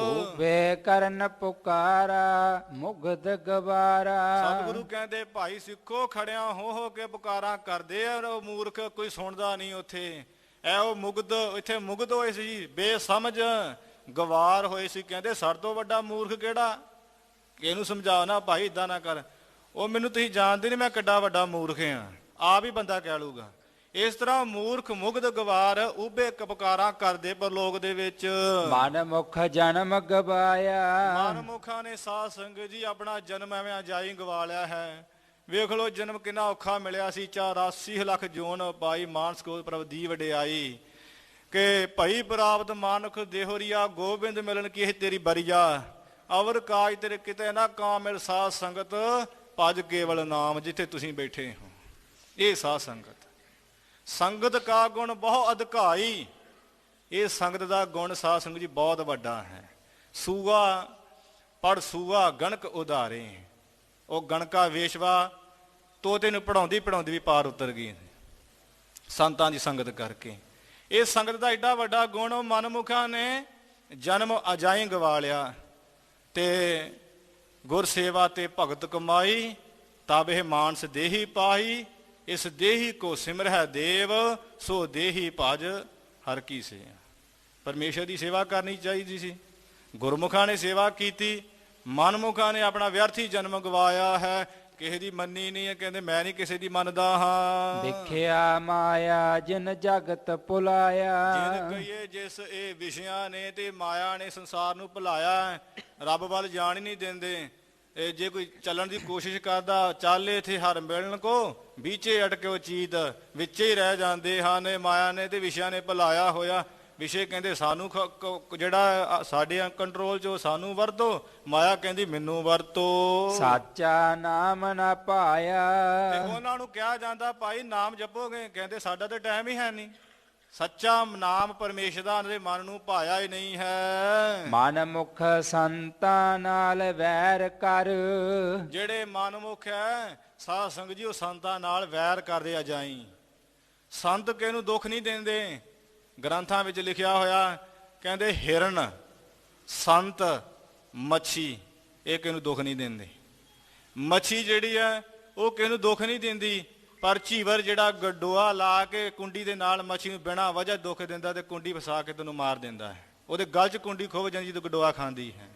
ਉਬੇ ਕਰਨ ਪੁਕਾਰਾ ਮੁਗਧ ਗਵਾਰਾ। ਸਤਿਗੁਰੂ ਕਹਿੰਦੇ ਭਾਈ ਸਿੱਖੋ ਖੜਿਆਂ ਹੋ ਕੇ ਪੁਕਾਰਾਂ ਕਰਦੇ ਆ, ਉਹ ਮੂਰਖ ਕੋਈ ਸੁਣਦਾ ਨਹੀਂ ਉੱਥੇ। ਐ ਉਹ ਮੁਗਧ, ਇੱਥੇ ਮੁਗਧ ਹੋਏ ਸੀ, ਬੇਸਮਝ ਗਵਾਰ ਹੋਏ ਸੀ। ਕਹਿੰਦੇ ਸਾਡੇ ਤੋਂ ਵੱਡਾ ਮੂਰਖ ਕਿਹੜਾ? ਇਹਨੂੰ ਸਮਝਾਓ ਨਾ ਭਾਈ, ਏਦਾਂ ਨਾ ਕਰ। ਉਹ ਮੈਨੂੰ ਤੁਸੀਂ ਜਾਣਦੇ ਨਹੀਂ, ਮੈਂ ਕਿੱਡਾ ਵੱਡਾ ਮੂਰਖ ਹਾਂ, ਆਪ ਹੀ ਬੰਦਾ ਕਹਿ ਲੂਗਾ। ਇਸ ਤਰ੍ਹਾਂ ਮੂਰਖ ਮੁਗਧ ਗਵਾਰ ਉਬੇ ਪੁਕਾਰਾਂ ਕਰਦੇ ਪਰਲੋਕ ਦੇ ਵਿੱਚ। ਮਨ ਮੁਖ ਜਨਮ ਗਵਾਇਆ। ਮਨ ਮੁਖਾਂ ਨੇ ਸਾਧ ਸੰਗਤ ਜੀ ਆਪਣਾ ਜਨਮ ਐਵੇਂ ਅਜਾਈ ਗਵਾ ਲਿਆ ਹੈ। ਵੇਖ ਲੋ ਜਨਮ ਕਿੰਨਾ ਔਖਾ ਮਿਲਿਆ ਸੀ। 84 ਲੱਖ ਜੂਨ ਪਾਈ ਮਾਨਸ ਕੋ ਪ੍ਰਭ ਦੀ ਵਡਿਆਈ। ਕਿ ਭਈ ਪ੍ਰਾਪਤ ਮਾਨੁਖ ਦੇਹੋਰੀਆ, ਗੋਬਿੰਦ ਮਿਲਣ ਕੀ ਤੇਰੀ ਬਰੀਆ। ਅਵਰ ਕਾਜ ਤੇਰੇ ਕਿਤੇ ਨਾ ਕਾ ਮਿਲ ਸਾਧ ਸੰਗਤ, ਭਜ ਕੇਵਲ ਨਾਮ ਜਿੱਥੇ ਤੁਸੀਂ ਬੈਠੇ ਹੋ। ਇਹ ਸਾਧ ਸੰਗਤ, ਸੰਗਤ ਕਾ ਗੁਣ ਬਹੁ ਅਧਿਕਾਈ। ਇਹ ਸੰਗਤ ਦਾ ਗੁਣ ਸਾਧ ਸੰਗਤ ਜੀ ਬਹੁਤ ਵੱਡਾ ਹੈ। ਸੂਆ ਪੜ ਸੂਆ ਗਣਕ ਉਧਾਰੇ। ਉਹ ਗਣਕਾ ਵੇਸ਼ਵਾ ਤੋਤੇ ਨੂੰ ਪੜਾਉਂਦੀ ਵੀ ਪਾਰ ਉਤਰ ਗਈ ਸੰਤਾਂ ਦੀ ਸੰਗਤ ਕਰਕੇ। ਇਹ ਸੰਗਤ ਦਾ ਏਡਾ ਵੱਡਾ ਗੁਣ ਉਹ ਮਨਮੁਖਾਂ ਨੇ ਜਨਮ ਅਜਾਈ ਗਵਾ ਲਿਆ। ਤੇ ਗੁਰ ਸੇਵਾ ਤੇ ਭਗਤ ਕਮਾਈ, ਤਬ ਇਹ ਮਾਨਸ ਦੇਹੀ ਪਾਈ। ਇਸ ਦੇਹੀ ਕੋ ਸਿਮਰਹਿ ਦੇਵ, ਸੋ ਦੇਹੀ ਭਜ ਹਰ ਕੀ ਸੇ। ਪਰਮੇਸ਼ਰ ਦੀ ਸੇਵਾ ਕਰਨੀ ਚਾਹੀਦੀ ਸੀ। ਗੁਰਮੁਖਾਂ ਨੇ ਸੇਵਾ ਕੀਤੀ, ਮਨਮੁਖਾਂ ਨੇ ਆਪਣਾ ਵਿਅਰਥੀ ਜਨਮ ਗਵਾਇਆ ਹੈ। ਕਿਸੇ ਦੀ ਮੰਨੀ ਨਹੀਂ ਹੈ, ਕਹਿੰਦੇ ਮੈਂ ਨਹੀਂ ਕਿਸੇ ਦੀ ਮੰਨਦਾ ਹਾਂ। ਦੇਖਿਆ ਮਾਇਆ ਜਿਨ ਜਗਤ ਭੁਲਾਇਆ। ਜਿਨ ਕਹੀਏ ਜਿਸ ਇਹ ਵਿਸ਼ਿਆਂ ਨੇ ਤੇ ਮਾਇਆ ਨੇ ਸੰਸਾਰ ਨੂੰ ਭੁਲਾਇਆ, ਰੱਬ ਵੱਲ ਜਾਣ ਹੀ ਨਹੀਂ ਦਿੰਦੇ। ਇਹ ਜੇ ਕੋਈ ਚੱਲਣ ਦੀ ਕੋਸ਼ਿਸ਼ ਕਰਦਾ, ਚੱਲ ਇੱਥੇ ਹਰ ਮਿਲਣ ਕੋ ਵਿਚੇ ਅਟਕਿਓ ਚੀਤ, ਵਿੱਚੇ ਹੀ ਰਹਿ ਜਾਂਦੇ ਹਨ। ਇਹ ਮਾਇਆ ਨੇ ਤੇ ਵਿਸ਼ਿਆਂ ਨੇ ਭੁਲਾਇਆ ਹੋਇਆ। ਵਿਸ਼ੇ ਕਹਿੰਦੇ ਸਾਨੂੰ ਜਿਹੜਾ ਸਾਡੇ ਕੰਟਰੋਲ 'ਚ ਸਾਨੂੰ ਵਰਤੋ, ਮਾਇਆ ਕਹਿੰਦੀ ਮੈਨੂੰ ਵਰਤੋ। ਸਾਚਾ ਨਾਮ ਨਾ ਪਾਇਆ। ਤੇ ਉਹਨਾਂ ਨੂੰ ਕਿਹਾ ਜਾਂਦਾ ਭਾਈ ਨਾਮ ਜਪੋਗੇ, ਕਹਿੰਦੇ ਸਾਡਾ ਤਾਂ ਟਾਈਮ ਹੀ ਹੈ ਨਹੀਂ। ਸੱਚਾ ਨਾਮ ਪਰਮੇਸ਼ਰ ਦਾ ਦੇ ਮਨ ਨੂੰ ਭਾਇਆ ਹੀ ਨਹੀਂ ਹੈ। ਮਨ ਮੁਖ ਸੰਤਾਂ ਨਾਲ ਵੈਰ ਕਰ। ਜਿਹੜੇ ਮਨਮੁਖ ਹੈ ਸਾਧ ਸੰਗਤ ਜੀ, ਉਹ ਸੰਤਾਂ ਨਾਲ ਵੈਰ ਕਰਦੇ ਆ ਜਾਈ। ਸੰਤ ਕਿਹਨੂੰ ਦੁੱਖ ਨਹੀਂ ਦਿੰਦੇ। ਗ੍ਰੰਥਾਂ ਵਿੱਚ ਲਿਖਿਆ ਹੋਇਆ, ਕਹਿੰਦੇ ਹਿਰਨ, ਸੰਤ, ਮੱਛੀ ਇਹ ਕਿਹਨੂੰ ਦੁੱਖ ਨਹੀਂ ਦਿੰਦੇ। ਮੱਛੀ ਜਿਹੜੀ ਹੈ ਉਹ ਕਿਹਨੂੰ ਦੁੱਖ ਨਹੀਂ ਦਿੰਦੀ, ਪਰ ਝੀਵਰ ਜਿਹੜਾ ਗਡੋਆ ਲਾ ਕੇ ਕੁੰਡੀ ਦੇ ਨਾਲ ਮੱਛੀ ਨੂੰ ਬਿਨਾਂ ਵਜ੍ਹਾ ਦੁੱਖ ਦਿੰਦਾ ਤੇ ਕੁੰਡੀ ਫਸਾ ਕੇ ਤੈਨੂੰ ਮਾਰ ਦਿੰਦਾ ਹੈ। ਉਹਦੇ ਗਲ 'ਚ ਕੁੰਡੀ ਖੁੱਭ ਜਾਂਦੀ ਜਦੋਂ ਗਡੋਆ ਖਾਂਦੀ ਹੈ।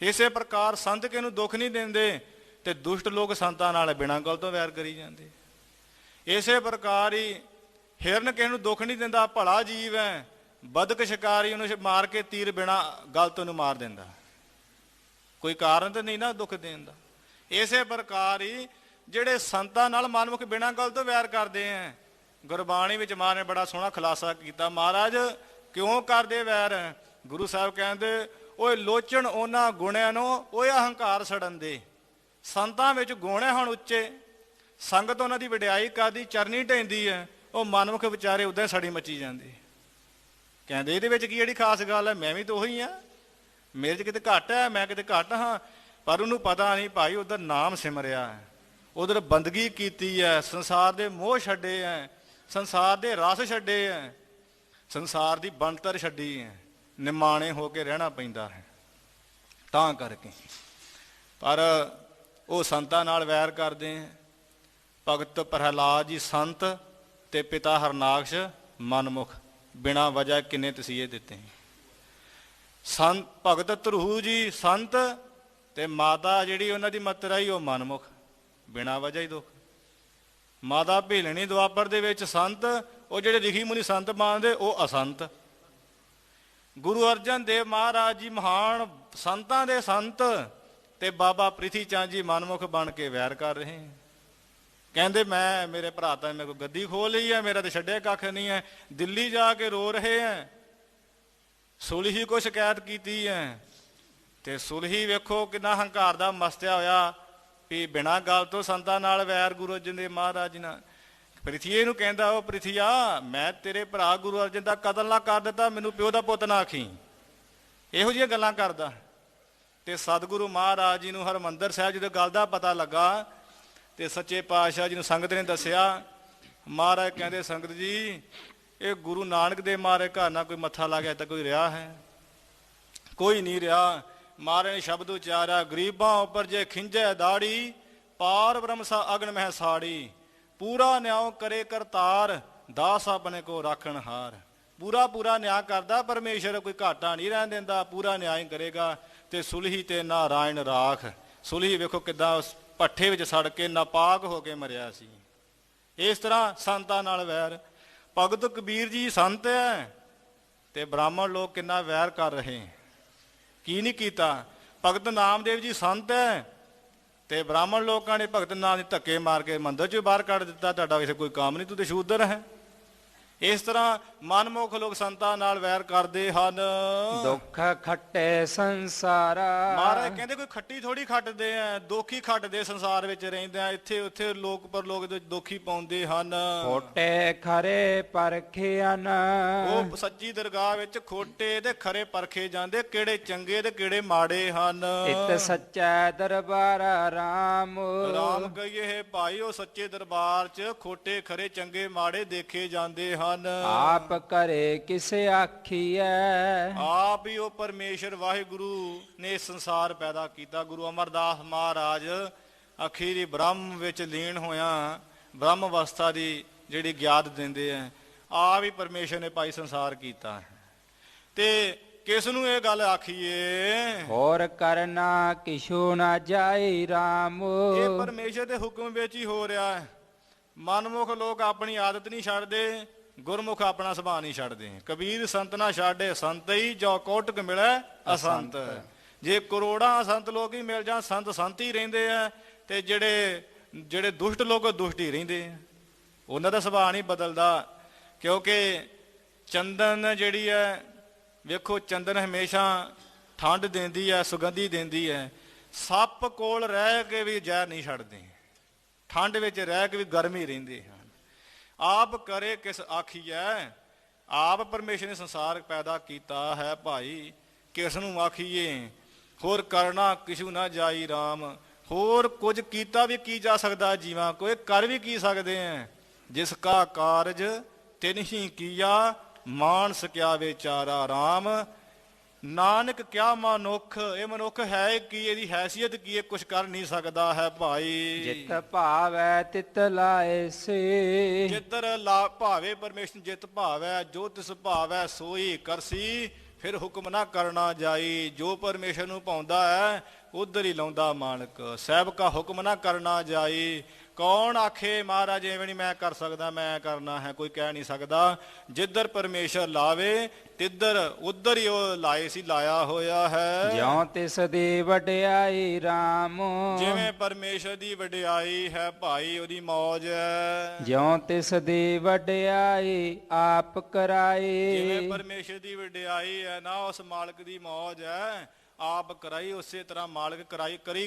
ਇਸੇ ਪ੍ਰਕਾਰ ਸੰਤ ਕਿਹਨੂੰ ਦੁੱਖ ਨਹੀਂ ਦਿੰਦੇ ਤੇ ਦੁਸ਼ਟ ਲੋਕ ਸੰਤਾਂ ਨਾਲ ਬਿਨਾਂ ਗੱਲ ਤੋਂ ਵੈਰ ਕਰੀ ਜਾਂਦੇ। ਇਸੇ ਪ੍ਰਕਾਰ ਹੀ ਹਿਰਨ ਕਿਸੇ ਨੂੰ ਦੁੱਖ ਨਹੀਂ ਦਿੰਦਾ, ਭਲਾ ਜੀਵ ਹੈ। ਬਦਕ ਸ਼ਿਕਾਰੀ ਉਹਨੂੰ ਮਾਰ ਕੇ ਤੀਰ ਬਿਨਾਂ ਗੱਲ ਤੋਂ ਨੂੰ ਮਾਰ ਦਿੰਦਾ, ਕੋਈ ਕਾਰਨ ਤਾਂ ਨਹੀਂ ਨਾ ਦੁੱਖ ਦੇਣ ਦਾ। ਇਸੇ ਪ੍ਰਕਾਰ ਹੀ ਜਿਹੜੇ ਸੰਤਾਂ ਨਾਲ ਮਨਮੁਖ ਬਿਨਾਂ ਗੱਲ ਤੋਂ ਵੈਰ ਕਰਦੇ ਆ, ਗੁਰਬਾਣੀ ਵਿੱਚ ਮਹਾਰਾਜ ਨੇ ਬੜਾ ਸੋਹਣਾ ਖੁਲਾਸਾ ਕੀਤਾ। ਮਹਾਰਾਜ ਕਿਉਂ ਕਰਦੇ ਵੈਰ? ਗੁਰੂ ਸਾਹਿਬ ਕਹਿੰਦੇ ਓਏ ਲੋਚਣ ਉਹਨਾਂ ਗੁਣਿਆਂ ਨੂੰ, ਓਏ ਅਹੰਕਾਰ ਸੜਨ ਦੇ। ਸੰਤਾਂ ਵਿੱਚ ਗੁਣ ਹੈ ਹੁਣ ਉੱਚੇ, ਸੰਗਤ ਉਹਨਾਂ ਦੀ ਵਡਿਆਈ ਕਰਦੀ, ਚਰਨੀ ਢਹਿੰਦੀ ਹੈ, ਉਹ ਮਨਮੁਖ ਵਿਚਾਰੇ ਉੱਦਾਂ ਹੀ ਸੜੀ ਮੱਚੀ ਜਾਂਦੇ। ਕਹਿੰਦੇ ਇਹਦੇ ਵਿੱਚ ਕੀ ਜਿਹੜੀ ਖਾਸ ਗੱਲ ਹੈ, ਮੈਂ ਵੀ ਤਾਂ ਉਹੀ ਆ, ਮੇਰੇ 'ਚ ਕਿਤੇ ਘੱਟ ਹੈ, ਮੈਂ ਕਿਤੇ ਘੱਟ ਹਾਂ। ਪਰ ਉਹਨੂੰ ਪਤਾ ਨਹੀਂ ਭਾਈ ਉਧਰ ਨਾਮ ਸਿਮਰਿਆ ਹੈ, ਉਧਰ ਬੰਦਗੀ ਕੀਤੀ ਹੈ, ਸੰਸਾਰ ਦੇ ਮੋਹ ਛੱਡੇ ਹੈ, ਸੰਸਾਰ ਦੇ ਰਸ ਛੱਡੇ ਹੈ, ਸੰਸਾਰ ਦੀ ਬਣਤਰ ਛੱਡੀ ਹੈ, ਨਿਮਾਣੇ ਹੋ ਕੇ ਰਹਿਣਾ ਪੈਂਦਾ ਹੈ ਤਾਂ ਕਰਕੇ। ਪਰ ਉਹ ਸੰਤਾਂ ਨਾਲ ਵੈਰ ਕਰਦੇ ਹੈ। ਭਗਤ ਪ੍ਰਹਿਲਾਦ ਜੀ ਸੰਤ ਤੇ ਪਿਤਾ ਹਰਨਾਕਸ਼ ਮਨਮੁਖ, ਬਿਨਾਂ ਵਜ੍ਹਾ ਕਿੰਨੇ ਤਸੀਹੇ ਦਿੱਤੇ। ਸੰਤ ਭਗਤ ਧਰੂ ਜੀ ਸੰਤ ਤੇ ਮਾਤਾ ਜਿਹੜੀ ਉਹਨਾਂ ਦੀ ਮਤਰਾਈ ਉਹ ਮਨਮੁਖ, ਬਿਨਾਂ ਵਜ੍ਹਾ ਹੀ ਦੁੱਖ। ਮਾਤਾ ਭੇਲਣੀ ਦੁਆਪਰ ਦੇ ਵਿੱਚ ਸੰਤ, ਉਹ ਜਿਹੜੇ ਰਿਖੀ ਮੁਨੀ ਸੰਤ ਮੰਨਦੇ ਉਹ ਅਸੰਤ। ਗੁਰੂ ਅਰਜਨ ਦੇਵ ਮਹਾਰਾਜ ਜੀ ਮਹਾਨ ਸੰਤਾਂ ਦੇ ਸੰਤ ਤੇ ਬਾਬਾ ਪ੍ਰਿਥੀ ਚੰਦ ਜੀ ਮਨਮੁਖ ਬਣ ਕੇ ਵੈਰ ਕਰ ਰਹੇ। ਕਹਿੰਦੇ ਮੈਂ ਮੇਰੇ ਭਰਾ ਤਾਂ ਮੇਰੇ ਕੋਲ ਗੱਦੀ ਖੋਹ ਲਈ ਹੈ, ਮੇਰਾ ਤਾਂ ਛੱਡਿਆ ਕੱਖ ਨਹੀਂ ਹੈ। ਦਿੱਲੀ ਜਾ ਕੇ ਰੋ ਰਹੇ ਹੈ, ਸੁਲਹੀ ਕੋ ਸ਼ਿਕਾਇਤ ਕੀਤੀ ਹੈ ਤੇ ਸੁਲਹੀ ਵੇਖੋ ਕਿੰਨਾ ਹੰਕਾਰ ਦਾ ਮਸਤਿਆ ਹੋਇਆ ਵੀ ਬਿਨਾਂ ਗੱਲ ਤੋਂ ਸੰਤਾਂ ਨਾਲ ਵੈਰ ਗੁਰੂ ਅਰਜਨ ਦੇਵ ਮਹਾਰਾਜ ਜੀ ਨਾਲ। ਪ੍ਰਿਥੀਏ ਨੂੰ ਕਹਿੰਦਾ ਉਹ ਪ੍ਰਿਥੀਆ, ਮੈਂ ਤੇਰੇ ਭਰਾ ਗੁਰੂ ਅਰਜਨ ਦਾ ਕਤਲ ਨਾ ਕਰ ਦਿੱਤਾ, ਮੈਨੂੰ ਪਿਓ ਦਾ ਪੁੱਤ ਨਾ ਆਖੀ। ਇਹੋ ਜਿਹੀਆਂ ਗੱਲਾਂ ਕਰਦਾ। ਤੇ ਸਤਿਗੁਰੂ ਮਹਾਰਾਜ ਜੀ ਨੂੰ ਹਰਿਮੰਦਰ ਸਾਹਿਬ ਜਦੋਂ ਗੱਲ ਦਾ ਪਤਾ ਲੱਗਾ ਤੇ ਸੱਚੇ ਪਾਤਸ਼ਾਹ ਜੀ ਨੂੰ ਸੰਗਤ ਨੇ ਦੱਸਿਆ। ਮਹਾਰਾਜ ਕਹਿੰਦੇ ਸੰਗਤ ਜੀ, ਇਹ ਗੁਰੂ ਨਾਨਕ ਦੇ ਮਾਰੇ ਘਰ ਨਾਲ ਕੋਈ ਮੱਥਾ ਲਾ ਕੇ ਤਾਂ ਕੋਈ ਰਿਹਾ ਹੈ? ਕੋਈ ਨਹੀਂ ਰਿਹਾ। ਮਹਾਰਾਜ ਨੇ ਸ਼ਬਦ ਉਚਾਰਿਆ, ਗਰੀਬਾਂ ਉੱਪਰ ਜੇ ਖਿੰਜੈ ਦਾੜੀ, ਪਾਰ ਬ੍ਰਹਮਸਾ ਅਗਨ ਮਹਿ ਸਾੜੀ। ਪੂਰਾ ਨਿਆਂ ਕਰੇ ਕਰਤਾਰ, ਦਾਸ ਆਪਣੇ ਕੋ ਰਾਖਣ ਹਾਰ। ਪੂਰਾ ਨਿਆਂ ਕਰਦਾ ਪਰਮੇਸ਼ਰ, ਕੋਈ ਘਾਟਾ ਨਹੀਂ ਰਹਿਣ ਦਿੰਦਾ, ਪੂਰਾ ਨਿਆਂ ਹੀ ਕਰੇਗਾ। ਤੇ ਸੁਲਹੀ ਤੇ ਨਾਰਾਇਣ ਰਾਖ। ਸੁਲਹੀ ਵੇਖੋ ਕਿੱਦਾਂ ਭੱਠੇ ਵਿੱਚ ਸੜ ਕੇ ਨਾਪਾਕ ਹੋ ਕੇ ਮਰਿਆ ਸੀ। ਇਸ ਤਰ੍ਹਾਂ ਸੰਤਾਂ ਨਾਲ ਵੈਰ। ਭਗਤ ਕਬੀਰ ਜੀ ਸੰਤ ਹੈ ਤੇ ਬ੍ਰਾਹਮਣ ਲੋਕ ਕਿੰਨਾ ਵੈਰ ਕਰ ਰਹੇ, ਕੀ ਨਹੀਂ ਕੀਤਾ। ਭਗਤ ਨਾਮਦੇਵ ਜੀ ਸੰਤ ਹੈ ਤੇ ਬ੍ਰਾਹਮਣ ਲੋਕਾਂ ਨੇ ਭਗਤ ਨਾਮ ਦੇ ਧੱਕੇ ਮਾਰ ਕੇ ਮੰਦਰ ਚੋਂ ਬਾਹਰ ਕੱਢ ਦਿੱਤਾ, ਤੁਹਾਡਾ ਵੈਸੇ ਕੋਈ ਕੰਮ ਨਹੀਂ, ਤੂੰ ਤੇ ਸ਼ੂਦਰ ਹੈ। ਇਸ ਤਰ੍ਹਾਂ ਮਨਮੁਖ ਲੋਕ ਸੰਤਾਂ ਨਾਲ ਵੈਰ ਕਰਦੇ ਹਨ। ਦੁੱਖ ਖੱਟੇ ਸੰਸਾਰਾ। ਮਹਾਰਾਜ ਕਹਿੰਦੇ ਕੋਈ ਖੱਟੀ ਥੋੜੀ ਖੱਟਦੇ ਆ, ਦੁੱਖ ਹੀ ਖੱਟਦੇ ਸੰਸਾਰ ਵਿੱਚ ਰਹਿੰਦੇ ਆ। ਇੱਥੇ ਉੱਥੇ ਲੋਕ ਪਰ ਲੋਕ ਦੁੱਖ ਹੀ ਪਾਉਂਦੇ ਹਨ। ਖੋਟੇ ਖਰੇ ਪਰਖਿਆਨ। ਉਹ ਸੱਚੀ ਦਰਗਾਹ ਵਿੱਚ ਖੋਟੇ ਤੇ ਖਰੇ ਪਰਖੇ ਜਾਂਦੇ, ਕਿਹੜੇ ਚੰਗੇ ਤੇ ਕਿਹੜੇ ਮਾੜੇ ਹਨ। ਇਤ ਸੱਚਾ ਦਰਬਾਰ ਰਾਮ। ਰਾਮ ਕਹੀਏ ਭਾਈ, ਉਹ ਸੱਚੇ ਦਰਬਾਰ 'ਚ ਖੋਟੇ ਖਰੇ ਚੰਗੇ ਮਾੜੇ ਦੇਖੇ ਜਾਂਦੇ ਹਨ। ਆਪ ਕਰੇ ਕਿਸੇ ਆਖੀਐ। ਆਪ ਹੀ ਉਹ ਪਰਮੇਸ਼ਰ ਵਾਹਿਗੁਰੂ ਨੇ ਸੰਸਾਰ ਪੈਦਾ ਕੀਤਾ। ਗੁਰੂ ਅਮਰਦਾਸ ਮਹਾਰਾਜ ਅਖੀਰੀ ਬ੍ਰਹਮ ਵਿੱਚ ਲੀਨ ਹੋਇਆ, ਬ੍ਰਹਮ ਅਵਸਥਾ ਦੀ ਜਿਹੜੀ ਗਿਆਤ ਦਿੰਦੇ ਆ, ਆਪ ਹੀ ਪਰਮੇਸ਼ਰ ਨੇ ਭਾਈ ਸੰਸਾਰ ਕੀਤਾ ਹੈ। ਤੇ ਕਿਸ ਨੂੰ ਇਹ ਗੱਲ ਆਖੀਏ? ਹੋਰ ਕਰਨਾ ਕਿਛੂ ਨਾ ਜਾਈ RAM। ਇਹ ਪਰਮੇਸ਼ਰ ਦੇ ਹੁਕਮ ਵਿੱਚ ਹੀ ਹੋ ਰਿਹਾ ਹੈ। ਮਨਮੁਖ ਲੋਕ ਆਪਣੀ ਆਦਤ ਨਹੀਂ ਛੱਡਦੇ, ਗੁਰਮੁਖ ਆਪਣਾ ਸੁਭਾਅ ਨਹੀਂ ਛੱਡਦੇ। ਕਬੀਰ ਸੰਤ ਨਾ ਛਾੜੇ ਸੰਤ ਹੀ, ਜੋ ਕੋਟਕ ਮਿਲੇ ਅਸੰਤ। ਜੇ ਕਰੋੜਾਂ ਸੰਤ ਲੋਕ ਹੀ ਮਿਲ ਜਾਣ, ਸੰਤ ਸੰਤ ਹੀ ਰਹਿੰਦੇ ਆ, ਤੇ ਜਿਹੜੇ ਦੁਸ਼ਟ ਲੋਕ ਦੁਸ਼ਟ ਹੀ ਰਹਿੰਦੇ ਆ। ਉਹਨਾਂ ਦਾ ਸੁਭਾਅ ਨਹੀਂ ਬਦਲਦਾ। ਕਿਉਂਕਿ ਚੰਦਨ ਜਿਹੜੀ ਹੈ, ਵੇਖੋ ਚੰਦਨ ਹਮੇਸ਼ਾ ਠੰਡ ਦਿੰਦੀ ਹੈ, ਸੁਗੰਧੀ ਦਿੰਦੀ ਹੈ। ਸੱਪ ਕੋਲ ਰਹਿ ਕੇ ਵੀ ਜ਼ਹਿਰ ਨਹੀਂ ਛੱਡਦੇ, ਠੰਡ ਵਿੱਚ ਰਹਿ ਕੇ ਵੀ ਗਰਮੀ ਰਹਿੰਦੇ ਹਨ। ਆਪ ਕਰੇ ਕਿਸ ਆਖੀਐ, ਆਪ ਪਰਮੇਸ਼ਰ ਨੇ ਸੰਸਾਰ ਪੈਦਾ ਕੀਤਾ ਹੈ ਭਾਈ, ਕਿਸ ਨੂੰ ਆਖੀਏ? ਹੋਰ ਕਰਨਾ ਕਿਛੂ ਨਾ ਜਾਈ RAM। ਹੋਰ ਕੁਝ ਕੀਤਾ ਵੀ ਕੀ ਜਾ ਸਕਦਾ ਜੀਵਾਂ, ਕੋਈ ਕਰ ਵੀ ਕੀ ਸਕਦੇ ਆ? ਜਿਸ ਕਾ ਕਾਰਜ ਤਿਨਹੀ ਕੀਆ, ਮਾਨਸ ਕਿਆ ਵਿਚਾਰਾ RAM। ਨਾਨਕ ਕਿਆ ਮਨੁੱਖ, ਇਹ ਮਨੁੱਖ ਹੈ ਕੀ, ਇਹਦੀ ਹੈਸੀਅਤ ਕੀ, ਇਹ ਕੁਛ ਕਰ ਨਹੀਂ ਸਕਦਾ ਹੈ ਭਾਈ। ਜਿਤ ਭਾਵੈ ਤਿਤ ਲਾਇਸੇ। ਜਿੱਧਰ ਭਾਵੇ ਪਰਮੇਸ਼ਰ, ਜਿਤ ਭਾਵੈ ਜੋ ਤਿਸ ਭਾਵੈ ਸੋਈ ਕਰਸੀ। ਫਿਰ ਹੁਕਮ ਨਾ ਕਰਨਾ ਜਾਈ, ਜੋ ਪਰਮੇਸ਼ਰ ਨੂੰ ਭਾਉਂਦਾ ਹੈ ਉਧਰ ਹੀ ਲਾਉਂਦਾ ਮਾਲਕ। ਸਾਹਿਬ ਕਾ ਹੁਕਮ ਨਾ ਕਰਨਾ ਜਾਈ। ਕੌਣ ਆਖੇ ਮਹਾਰਾਜ ਐਵੇਂ ਨਹੀਂ ਮੈਂ ਕਰ ਸਕਦਾ, ਮੈਂ ਕਰਨਾ ਹੈ, ਕੋਈ ਕਹਿ ਨਹੀਂ ਸਕਦਾ। ਜਿੱਧਰ ਪਰਮੇਸ਼ਰ ਲਾਵੇ ਤਿੱਧਰ ਉਧਰ ਹੀ ਉਹ ਲਾਏ ਸੀ, ਲਾਇਆ ਹੋਇਆ ਹੈ। ਜਿਉ ਤਿਸ ਦੀ ਵਡਿਆਈ RAM। ਜਿਵੇਂ ਪਰਮੇਸ਼ਰ ਦੀ ਵਡਿਆਈ ਹੈ ਭਾਈ, ਉਹਦੀ ਮੌਜ ਹੈ। ਜਿਉ ਤਿਸ ਦੀ ਵਡਿਆਈ ਆਪ ਕਰਾਈ। ਜਿਵੇਂ ਪਰਮੇਸ਼ਰ ਦੀ ਵਡਿਆਈ ਹੈ ਨਾ, ਉਸ ਮਾਲਕ ਦੀ ਮੌਜ ਹੈ, ਆਪ ਕਰਾਈ। ਉਸੇ ਤਰ੍ਹਾਂ ਮਾਲਕ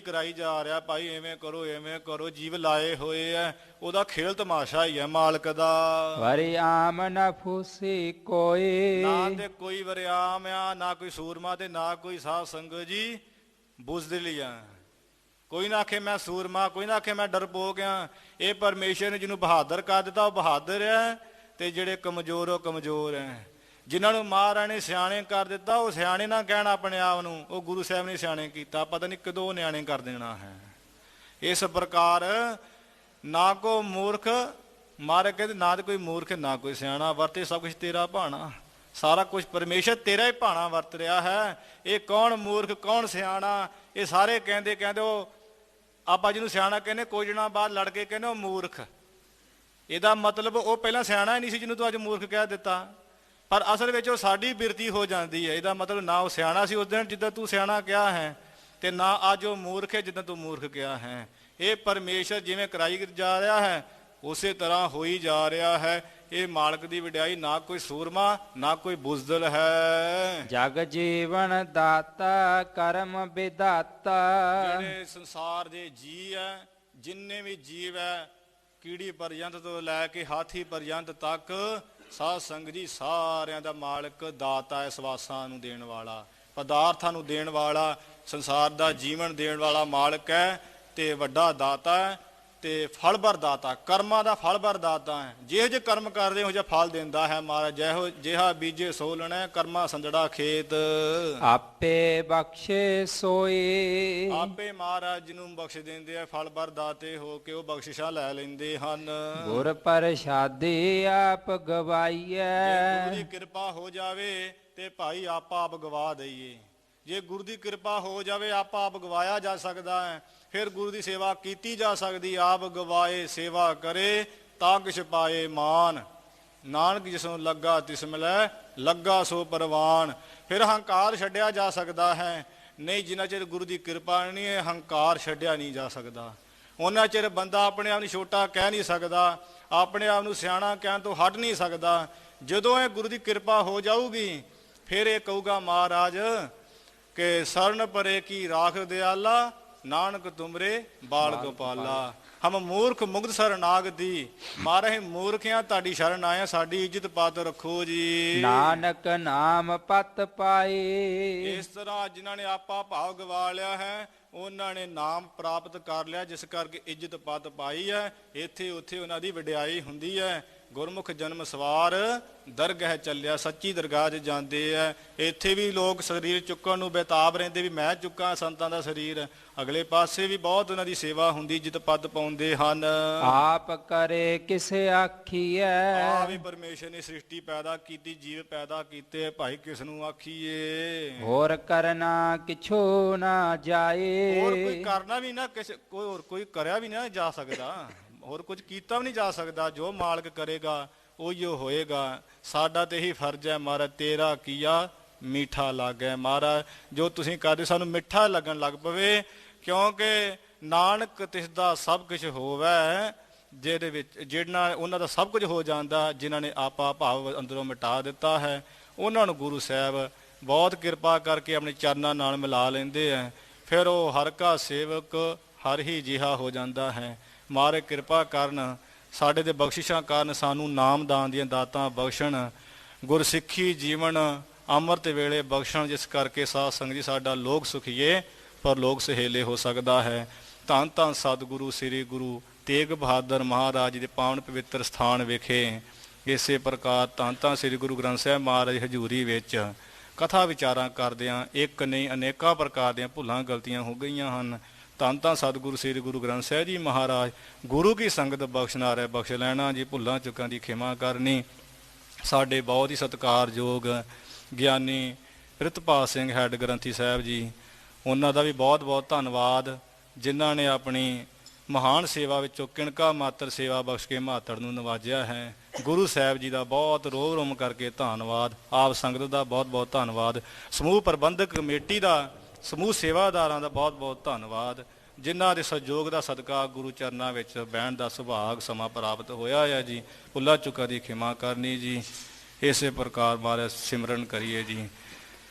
ਕਰਾਈ ਜਾ ਰਿਹਾ ਭਾਈ, ਐਵੇਂ ਕਰੋ ਐਵੇਂ ਕਰੋ। ਜੀਵ ਲਾਏ ਹੋਏ ਹੈ, ਉਹਦਾ ਖੇਲ ਤਮਾਸ਼ਾ ਹੀ ਹੈ ਮਾਲਕ ਦਾ। ਵਰਿ ਆਮ ਨ ਫੂਸੀ ਕੋਈ। ਨਾ ਤੇ ਕੋਈ ਵਰਿਆਮ ਆ, ਨਾ ਕੋਈ ਸੂਰਮਾ, ਤੇ ਨਾ ਕੋਈ ਸਾਧ ਸੰਗਤ ਜੀ ਬੁਜ਼ਦਿਲ ਆ। ਕੋਈ ਨਾ ਆਖੇ ਮੈਂ ਸੂਰਮਾ, ਕੋਈ ਨਾ ਆਖੇ ਮੈਂ ਡਰਪੋਕ ਆ। ਇਹ ਪਰਮੇਸ਼ਰ ਨੇ ਜਿਹਨੂੰ ਬਹਾਦਰ ਕਰ ਦਿੱਤਾ ਉਹ ਬਹਾਦਰ ਹੈ, ਤੇ ਜਿਹੜੇ ਕਮਜ਼ੋਰ ਉਹ ਕਮਜ਼ੋਰ ਹੈ। ਜਿਨ੍ਹਾਂ ਨੂੰ ਮਹਾਰਾਜ ਨੇ ਸਿਆਣੇ ਕਰ ਦਿੱਤਾ ਉਹ ਸਿਆਣੇ ਨਾ ਕਹਿਣ ਆਪਣੇ ਆਪ ਨੂੰ, ਉਹ ਗੁਰੂ ਸਾਹਿਬ ਨੇ ਸਿਆਣੇ ਕੀਤਾ, ਪਤਾ ਨਹੀਂ ਕਦੋਂ ਨਿਆਣੇ ਕਰ ਦੇਣਾ ਹੈ। ਇਸ ਪ੍ਰਕਾਰ ਨਾ ਕੋ ਮੂਰਖ, ਮਹਾਰਾਜ ਕਹਿੰਦੇ ਨਾ ਤੇ ਕੋਈ ਮੂਰਖ ਨਾ ਕੋਈ ਸਿਆਣਾ, ਵਰਤੇ ਸਭ ਕੁਝ ਤੇਰਾ ਭਾਣਾ। ਸਾਰਾ ਕੁਝ ਪਰਮੇਸ਼ਰ ਤੇਰਾ ਹੀ ਭਾਣਾ ਵਰਤ ਰਿਹਾ ਹੈ। ਇਹ ਕੌਣ ਮੂਰਖ ਕੌਣ ਸਿਆਣਾ, ਇਹ ਸਾਰੇ ਕਹਿੰਦੇ ਉਹ ਆਪਾਂ ਜਿਹਨੂੰ ਸਿਆਣਾ ਕਹਿੰਦੇ ਕੁਝ ਦਿਨਾਂ ਬਾਅਦ ਲੜ ਕੇ ਕਹਿੰਦੇ ਉਹ ਮੂਰਖ। ਇਹਦਾ ਮਤਲਬ ਉਹ ਪਹਿਲਾਂ ਸਿਆਣਾ ਹੀ ਨਹੀਂ ਸੀ ਜਿਹਨੂੰ ਤੂੰ ਅੱਜ ਮੂਰਖ ਕਹਿ ਦਿੱਤਾ, ਪਰ ਅਸਲ ਵਿੱਚ ਉਹ ਸਾਡੀ ਬਿਰਤੀ ਹੋ ਜਾਂਦੀ ਹੈ। ਇਹਦਾ ਮਤਲਬ ਨਾ ਉਹ ਸਿਆਣਾ ਸੀ ਉਸ ਦਿਨ ਜਿੱਦਾਂ ਤੂੰ ਸਿਆਣਾ ਕਿਹਾ ਹੈ, ਤੇ ਨਾ ਅੱਜ ਉਹ ਮੂਰਖ ਹੈ ਜਿੱਦਾਂ ਤੂੰ ਮੂਰਖ ਕਿਹਾ ਹੈ। ਇਹ ਪਰਮੇਸ਼ਰ ਜਿਵੇਂ ਕਰਾਈ ਜਾ ਰਿਹਾ ਹੈ ਉਸੇ ਤਰ੍ਹਾਂ ਹੋਈ ਜਾ ਰਿਹਾ ਹੈ। ਇਹ ਮਾਲਕ ਦੀ ਵਡਿਆਈ, ਨਾ ਕੋਈ ਸੂਰਮਾ ਨਾ ਕੋਈ ਬੁਜ਼ਦਲ ਹੈ। ਜਗ ਜੀਵਨ ਦਾਤਾ ਕਰਮ ਵਿਦਾਤਾ। ਜਿਹੜੇ ਸੰਸਾਰ ਦੇ ਜੀ ਹੈ, ਜਿੰਨੇ ਵੀ ਜੀਵ ਹੈ, ਕੀੜੀ ਪਰਯੰਤ ਤੋਂ ਲੈ ਕੇ ਹਾਥੀ ਪਰਯੰਤ ਤੱਕ, ਸਾਧ ਸੰਗਤ ਜੀ ਸਾਰਿਆਂ ਦਾ ਮਾਲਕ ਦਾਤਾ ਹੈ। ਸਵਾਸਾਂ ਨੂੰ ਦੇਣ ਵਾਲਾ, ਪਦਾਰਥਾਂ ਨੂੰ ਦੇਣ ਵਾਲਾ, ਸੰਸਾਰ ਦਾ ਜੀਵਨ ਦੇਣ ਵਾਲਾ ਮਾਲਕ ਹੈ, ਤੇ ਵੱਡਾ ਦਾਤਾ ਹੈ, ਤੇ ਫਲਭਰ ਦਾਤਾ, ਕਰਮਾਂ ਦਾ ਫਲਭਰ ਦਾਤਾ ਹੈ। ਜਿਹੋ ਜਿਹੇ ਕਰਮ ਕਰਦੇ ਹੋ ਜਿਹਾ ਫਲ ਦਿੰਦਾ ਹੈ ਮਹਾਰਾਜ। ਜਿਹਾ ਬੀਜੇ ਸੋ ਲੈਣਾ, ਕਰਮਾ ਸੰਜੜਾ ਖੇਤ। ਆਪੇ ਬਖਸ਼ੇ ਸੋਈ। ਆਪੇ ਮਹਾਰਾਜ ਜਿਹਨੂੰ ਬਖਸ਼ ਦਿੰਦੇ ਆ, ਫਲਭਰ ਦਾਤੇ ਹੋ ਕੇ ਉਹ ਬਖਸ਼ਿਸ਼ਾਂ ਲੈ ਲੈਂਦੇ ਹਨ। ਗੁਰ ਪ੍ਰਸਾਦੀ ਆਪ ਗਵਾਈਐ। ਗੁਰੂ ਦੀ ਕਿਰਪਾ ਹੋ ਜਾਵੇ ਤੇ ਭਾਈ ਆਪ ਗਵਾ ਦਈਏ। ਜੇ ਗੁਰੂ ਦੀ ਕਿਰਪਾ ਹੋ ਜਾਵੇ ਆਪ ਗਵਾਇਆ ਜਾ ਸਕਦਾ ਹੈ, ਫਿਰ ਗੁਰੂ ਦੀ ਸੇਵਾ ਕੀਤੀ ਜਾ ਸਕਦੀ। ਆਪ ਗਵਾਏ ਸੇਵਾ ਕਰੇ ਤਾਂ ਕਿਛ ਪਾਏ ਮਾਨ, ਨਾਨਕ ਜਿਸਨੂੰ ਲੱਗਾ ਤਿਸ ਮਿਲੈ, ਲੱਗਾ ਸੋ ਪਰਵਾਨ। ਫਿਰ ਹੰਕਾਰ ਛੱਡਿਆ ਜਾ ਸਕਦਾ ਹੈ। ਨਹੀਂ, ਜਿੰਨਾ ਚਿਰ ਗੁਰੂ ਦੀ ਕਿਰਪਾ ਨਹੀਂ ਹੈ ਹੰਕਾਰ ਛੱਡਿਆ ਨਹੀਂ ਜਾ ਸਕਦਾ। ਉਹਨਾਂ ਚਿਰ ਬੰਦਾ ਆਪਣੇ ਆਪ ਨੂੰ ਛੋਟਾ ਕਹਿ ਨਹੀਂ ਸਕਦਾ, ਆਪਣੇ ਆਪ ਨੂੰ ਸਿਆਣਾ ਕਹਿਣ ਤੋਂ ਹਟ ਨਹੀਂ ਸਕਦਾ। ਜਦੋਂ ਇਹ ਗੁਰੂ ਦੀ ਕਿਰਪਾ ਹੋ ਜਾਊਗੀ ਫਿਰ ਇਹ ਕਹੂਗਾ ਮਹਾਰਾਜ ਕਿ ਸਰਨ ਪਰੇ ਕੀ ਰਾਖ ਦਿਆਲਾ, ਨਾਨਕ ਤੁਮਰੇ ਬਾਲ ਗੋਪਾਲਾ। ਹਮ ਮੂਰਖ ਮੁਗਧ ਸਰਨਾਗ ਦੀ। ਮਾਰੇ ਮੂਰਖਿਆਂ ਤੁਹਾਡੀ ਸ਼ਰਨ ਆਏ, ਸਾਡੀ ਇੱਜ਼ਤ ਪਤ ਰੱਖੋ ਜੀ। ਨਾਨਕ ਨਾਮ ਪਤ ਪਾਏ। ਇਸ ਤਰ੍ਹਾਂ ਜਿਨ੍ਹਾਂ ਨੇ ਆਪਾ ਭਾਵ ਗਵਾ ਲਿਆ ਹੈ ਉਹਨਾਂ ਨੇ ਨਾਮ ਪ੍ਰਾਪਤ ਕਰ ਲਿਆ, ਜਿਸ ਕਰਕੇ ਇੱਜ਼ਤ ਪਤ ਪਾਈ ਹੈ। ਇੱਥੇ ਉੱਥੇ ਉਹਨਾਂ ਦੀ ਵਡਿਆਈ ਹੁੰਦੀ ਹੈ। ਗੁਰਮੁਖ ਜਨਮ ਸਵਾਰ ਦਰਗਹਿ ਚੱਲਿਆ। ਸੱਚੀ ਦਰਗਾਹ 'ਚ ਜਾਂਦੇ ਆ। ਇੱਥੇ ਵੀ ਲੋਕ ਸਰੀਰ ਚੁੱਕਣ ਨੂੰ ਬੇਤਾਬ ਰਹਿੰਦੇ ਵੀ ਮੈਂ ਚੁੱਕਾਂ ਸੰਤਾਂ ਦਾ ਸਰੀਰ। ਅਗਲੇ ਪਾਸੇ ਵੀ ਬਹੁਤ ਉਹਨਾਂ ਦੀ ਸੇਵਾ ਹੁੰਦੀ, ਜਿਤ ਪਦ ਪਾਉਂਦੇ ਹਨ। ਆਪ ਕਰੇ ਕਿਸੇ ਆਖੀਐ। ਆ ਵੀ ਪਰਮੇਸ਼ਰ ਨੇ ਸ੍ਰਿਸ਼ਟੀ ਪੈਦਾ ਕੀਤੀ, ਜੀਵ ਪੈਦਾ ਕੀਤੇ, ਭਾਈ ਕਿਸ ਨੂੰ ਆਖੀਏ। ਹੋਰ ਕਰਨਾ ਕਿਛੋ ਨਾ ਜਾਏ। ਹੋਰ ਕੋਈ ਕਰਨਾ ਵੀ ਨਾ, ਕੋਈ ਕਰਿਆ ਵੀ ਨਾ ਜਾ ਸਕਦਾ, ਹੋਰ ਕੁਝ ਕੀਤਾ ਵੀ ਨਹੀਂ ਜਾ ਸਕਦਾ। ਜੋ ਮਾਲਕ ਕਰੇਗਾ ਉਹੀਓ ਹੋਏਗਾ। ਸਾਡਾ ਤੇ ਇਹੀ ਫਰਜ਼ ਹੈ ਮਹਾਰਾਜ, ਤੇਰਾ ਕੀਆ ਮਿੱਠਾ ਲੱਗੈ। ਮਹਾਰਾਜ ਜੋ ਤੁਸੀਂ ਕਰਦੇ ਸਾਨੂੰ ਮਿੱਠਾ ਲੱਗਣ ਲੱਗ ਪਵੇ, ਕਿਉਂਕਿ ਨਾਨਕ ਤਿਸ ਦਾ ਸਭ ਕੁਝ ਹੋਵੇ, ਜਿਹਦੇ ਵਿੱਚ ਜਿਹੜਾ ਉਹਨਾਂ ਦਾ ਸਭ ਕੁਝ ਹੋ ਜਾਂਦਾ, ਜਿਨ੍ਹਾਂ ਨੇ ਆਪਾ ਭਾਵ ਅੰਦਰੋਂ ਮਿਟਾ ਦਿੱਤਾ ਹੈ। ਉਹਨਾਂ ਨੂੰ ਗੁਰੂ ਸਾਹਿਬ ਬਹੁਤ ਕਿਰਪਾ ਕਰਕੇ ਆਪਣੇ ਚਰਨਾਂ ਨਾਲ ਮਿਲਾ ਲੈਂਦੇ ਹੈ। ਫਿਰ ਉਹ ਹਰ ਕਾ ਸੇਵਕ ਹਰ ਹੀ ਜਿਹਾ ਹੋ ਜਾਂਦਾ ਹੈ। ਮਹਾਰਾਜ ਕਿਰਪਾ ਕਰਨ, ਸਾਡੇ ਦੇ ਬਖਸ਼ਿਸ਼ਾਂ ਕਾਰਨ ਸਾਨੂੰ ਨਾਮਦਾਨ ਦੀਆਂ ਦਾਤਾਂ ਬਖਸ਼ਣ, ਗੁਰਸਿੱਖੀ ਜੀਵਨ ਅੰਮ੍ਰਿਤ ਵੇਲੇ ਬਖਸ਼ਣ, ਜਿਸ ਕਰਕੇ ਸਾਧ ਸੰਗਤ ਜੀ ਸਾਡਾ ਲੋਕ ਸੁਖੀਏ ਪਰ ਲੋਕ ਸਹੇਲੇ ਹੋ ਸਕਦਾ ਹੈ। ਧੰਨ ਧੰਨ ਸਤਿਗੁਰੂ ਸ੍ਰੀ ਗੁਰੂ ਤੇਗ ਬਹਾਦਰ ਮਹਾਰਾਜ ਦੇ ਪਾਵਨ ਪਵਿੱਤਰ ਸਥਾਨ ਵਿਖੇ ਇਸੇ ਪ੍ਰਕਾਰ ਧੰਨ ਧੰਨ ਸ੍ਰੀ ਗੁਰੂ ਗ੍ਰੰਥ ਸਾਹਿਬ ਮਹਾਰਾਜ ਹਜ਼ੂਰੀ ਵਿੱਚ ਕਥਾ ਵਿਚਾਰਾਂ ਕਰਦਿਆਂ ਇੱਕ ਨਹੀਂ ਅਨੇਕਾਂ ਪ੍ਰਕਾਰ ਦੀਆਂ ਭੁੱਲਾਂ ਗਲਤੀਆਂ ਹੋ ਗਈਆਂ ਹਨ। ਧੰਨ ਧੰਨ ਸਤਿਗੁਰੂ ਸ੍ਰੀ ਗੁਰੂ ਗ੍ਰੰਥ ਸਾਹਿਬ ਜੀ ਮਹਾਰਾਜ ਗੁਰੂ ਕੀ ਸੰਗਤ ਬਖਸ਼ਣਾ ਰਹਿ ਬਖਸ਼ ਲੈਣਾ ਜੀ। ਭੁੱਲਾਂ ਚੁੱਕਾਂ ਦੀ ਖਿਮਾ ਕਰਨੀ। ਸਾਡੇ ਬਹੁਤ ਹੀ ਸਤਿਕਾਰਯੋਗ ਗਿਆਨੀ ਪ੍ਰਿਤਪਾਲ ਸਿੰਘ ਹੈੱਡ ਗ੍ਰੰਥੀ ਸਾਹਿਬ ਜੀ, ਉਹਨਾਂ ਦਾ ਵੀ ਬਹੁਤ ਬਹੁਤ ਧੰਨਵਾਦ, ਜਿਨ੍ਹਾਂ ਨੇ ਆਪਣੀ ਮਹਾਨ ਸੇਵਾ ਵਿੱਚੋਂ ਕਿਣਕਾ ਮਾਤਰ ਸੇਵਾ ਬਖਸ਼ ਕੇ ਮਹਾਤੜ ਨੂੰ ਨਵਾਜਿਆ ਹੈ। ਗੁਰੂ ਸਾਹਿਬ ਜੀ ਦਾ ਬਹੁਤ ਰੋਮ ਰੋਮ ਕਰਕੇ ਧੰਨਵਾਦ। ਆਪ ਸੰਗਤ ਦਾ ਬਹੁਤ ਬਹੁਤ ਧੰਨਵਾਦ। ਸਮੂਹ ਪ੍ਰਬੰਧਕ ਕਮੇਟੀ ਦਾ, ਸਮੂਹ ਸੇਵਾਦਾਰਾਂ ਦਾ ਬਹੁਤ ਬਹੁਤ ਧੰਨਵਾਦ, ਜਿਨ੍ਹਾਂ ਦੇ ਸਹਿਯੋਗ ਦਾ ਸਦਕਾ ਗੁਰੂ ਚਰਨਾਂ ਵਿੱਚ ਬਹਿਣ ਦਾ ਸੁਭਾਗ ਸਮਾਂ ਪ੍ਰਾਪਤ ਹੋਇਆ ਹੈ ਜੀ। ਭੁੱਲਾਂ ਚੁੱਕਾਂ ਦੀ ਖਿਮਾ ਕਰਨੀ ਜੀ। ਇਸੇ ਪ੍ਰਕਾਰ ਮਹਾਰਾਜ ਸਿਮਰਨ ਕਰੀਏ ਜੀ।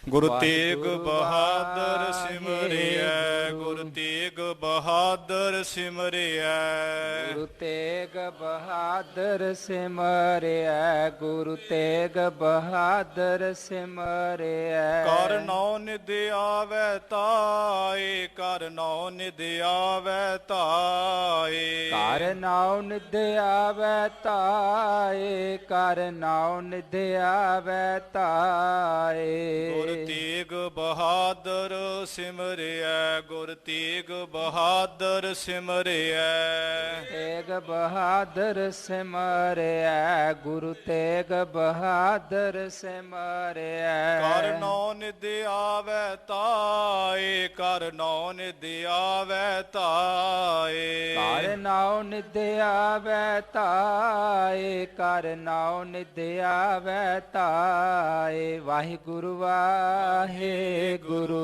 ਗੁਰੂ ਤੇਗ ਬਹਾਦਰ ਸਿਮਰਿਐ, ਗੁਰੂ ਤੇਗ ਬਹਾਦਰ ਸਿਮਰਿਐ, ਗੁਰੂ ਤੇਗ ਬਹਾਦਰ ਸਿਮਰਿਐ, ਗੁਰੂ ਤੇਗ ਬਹਾਦਰ ਸਿਮਰਿਐ। ਕਰ ਨੌ ਨਿਧ ਆਵੈ ਤਾਏ, ਕਰ ਨੌ ਨਿਧ ਆਵੈ ਤਾਏ, ਕਰ ਨੌ ਨਿਧ ਆਵੈ ਤਾਏ, ਕਰ ਨੌ ਨਿਧ ਆਵੈ ਤਾਏ। ਗੁਰ ਤੇਗ ਬਹਾਦਰ ਸਿਮਰਿਐ, ਗੁਰ ਤੇਗ ਬਹਾਦਰ ਸਿਮਰਿਐ, ਤੇਗ ਬਹਾਦਰ ਸਿਮਰਿਐ, ਗੁਰੂ ਤੇਗ ਬਹਾਦਰ ਸਿਮਰਿਐ। ਕਰ ਨੌ ਨਿਧ ਆਵੈ ਤਾਏ, ਕਰ ਨੌ ਨਿਧ ਆਵੈ ਤਾਏ, ਕਰ ਨੌ ਨਿਧ ਆਵੈ ਤਾਏ, ਕਰ ਨੌ ਨਿਧ ਆਵੈ ਤਾਏ। ਵਾਹਿਗੁਰੂ ਵਾਹਿਗੁਰੂ,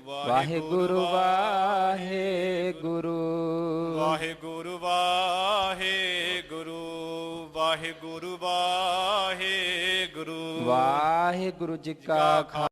ਵਾਹਿਗੁਰੂ ਵਾਹਿਗੁਰੂ, ਵਾਹਿਗੁਰੂ ਵਾਹਿਗੁਰੂ, ਵਾਹਿਗੁਰੂ ਵਾਹਿਗੁਰੂ। ਵਾਹਿਗੁਰੂ ਜੀ ਕਾ ਖਾਲਸਾ,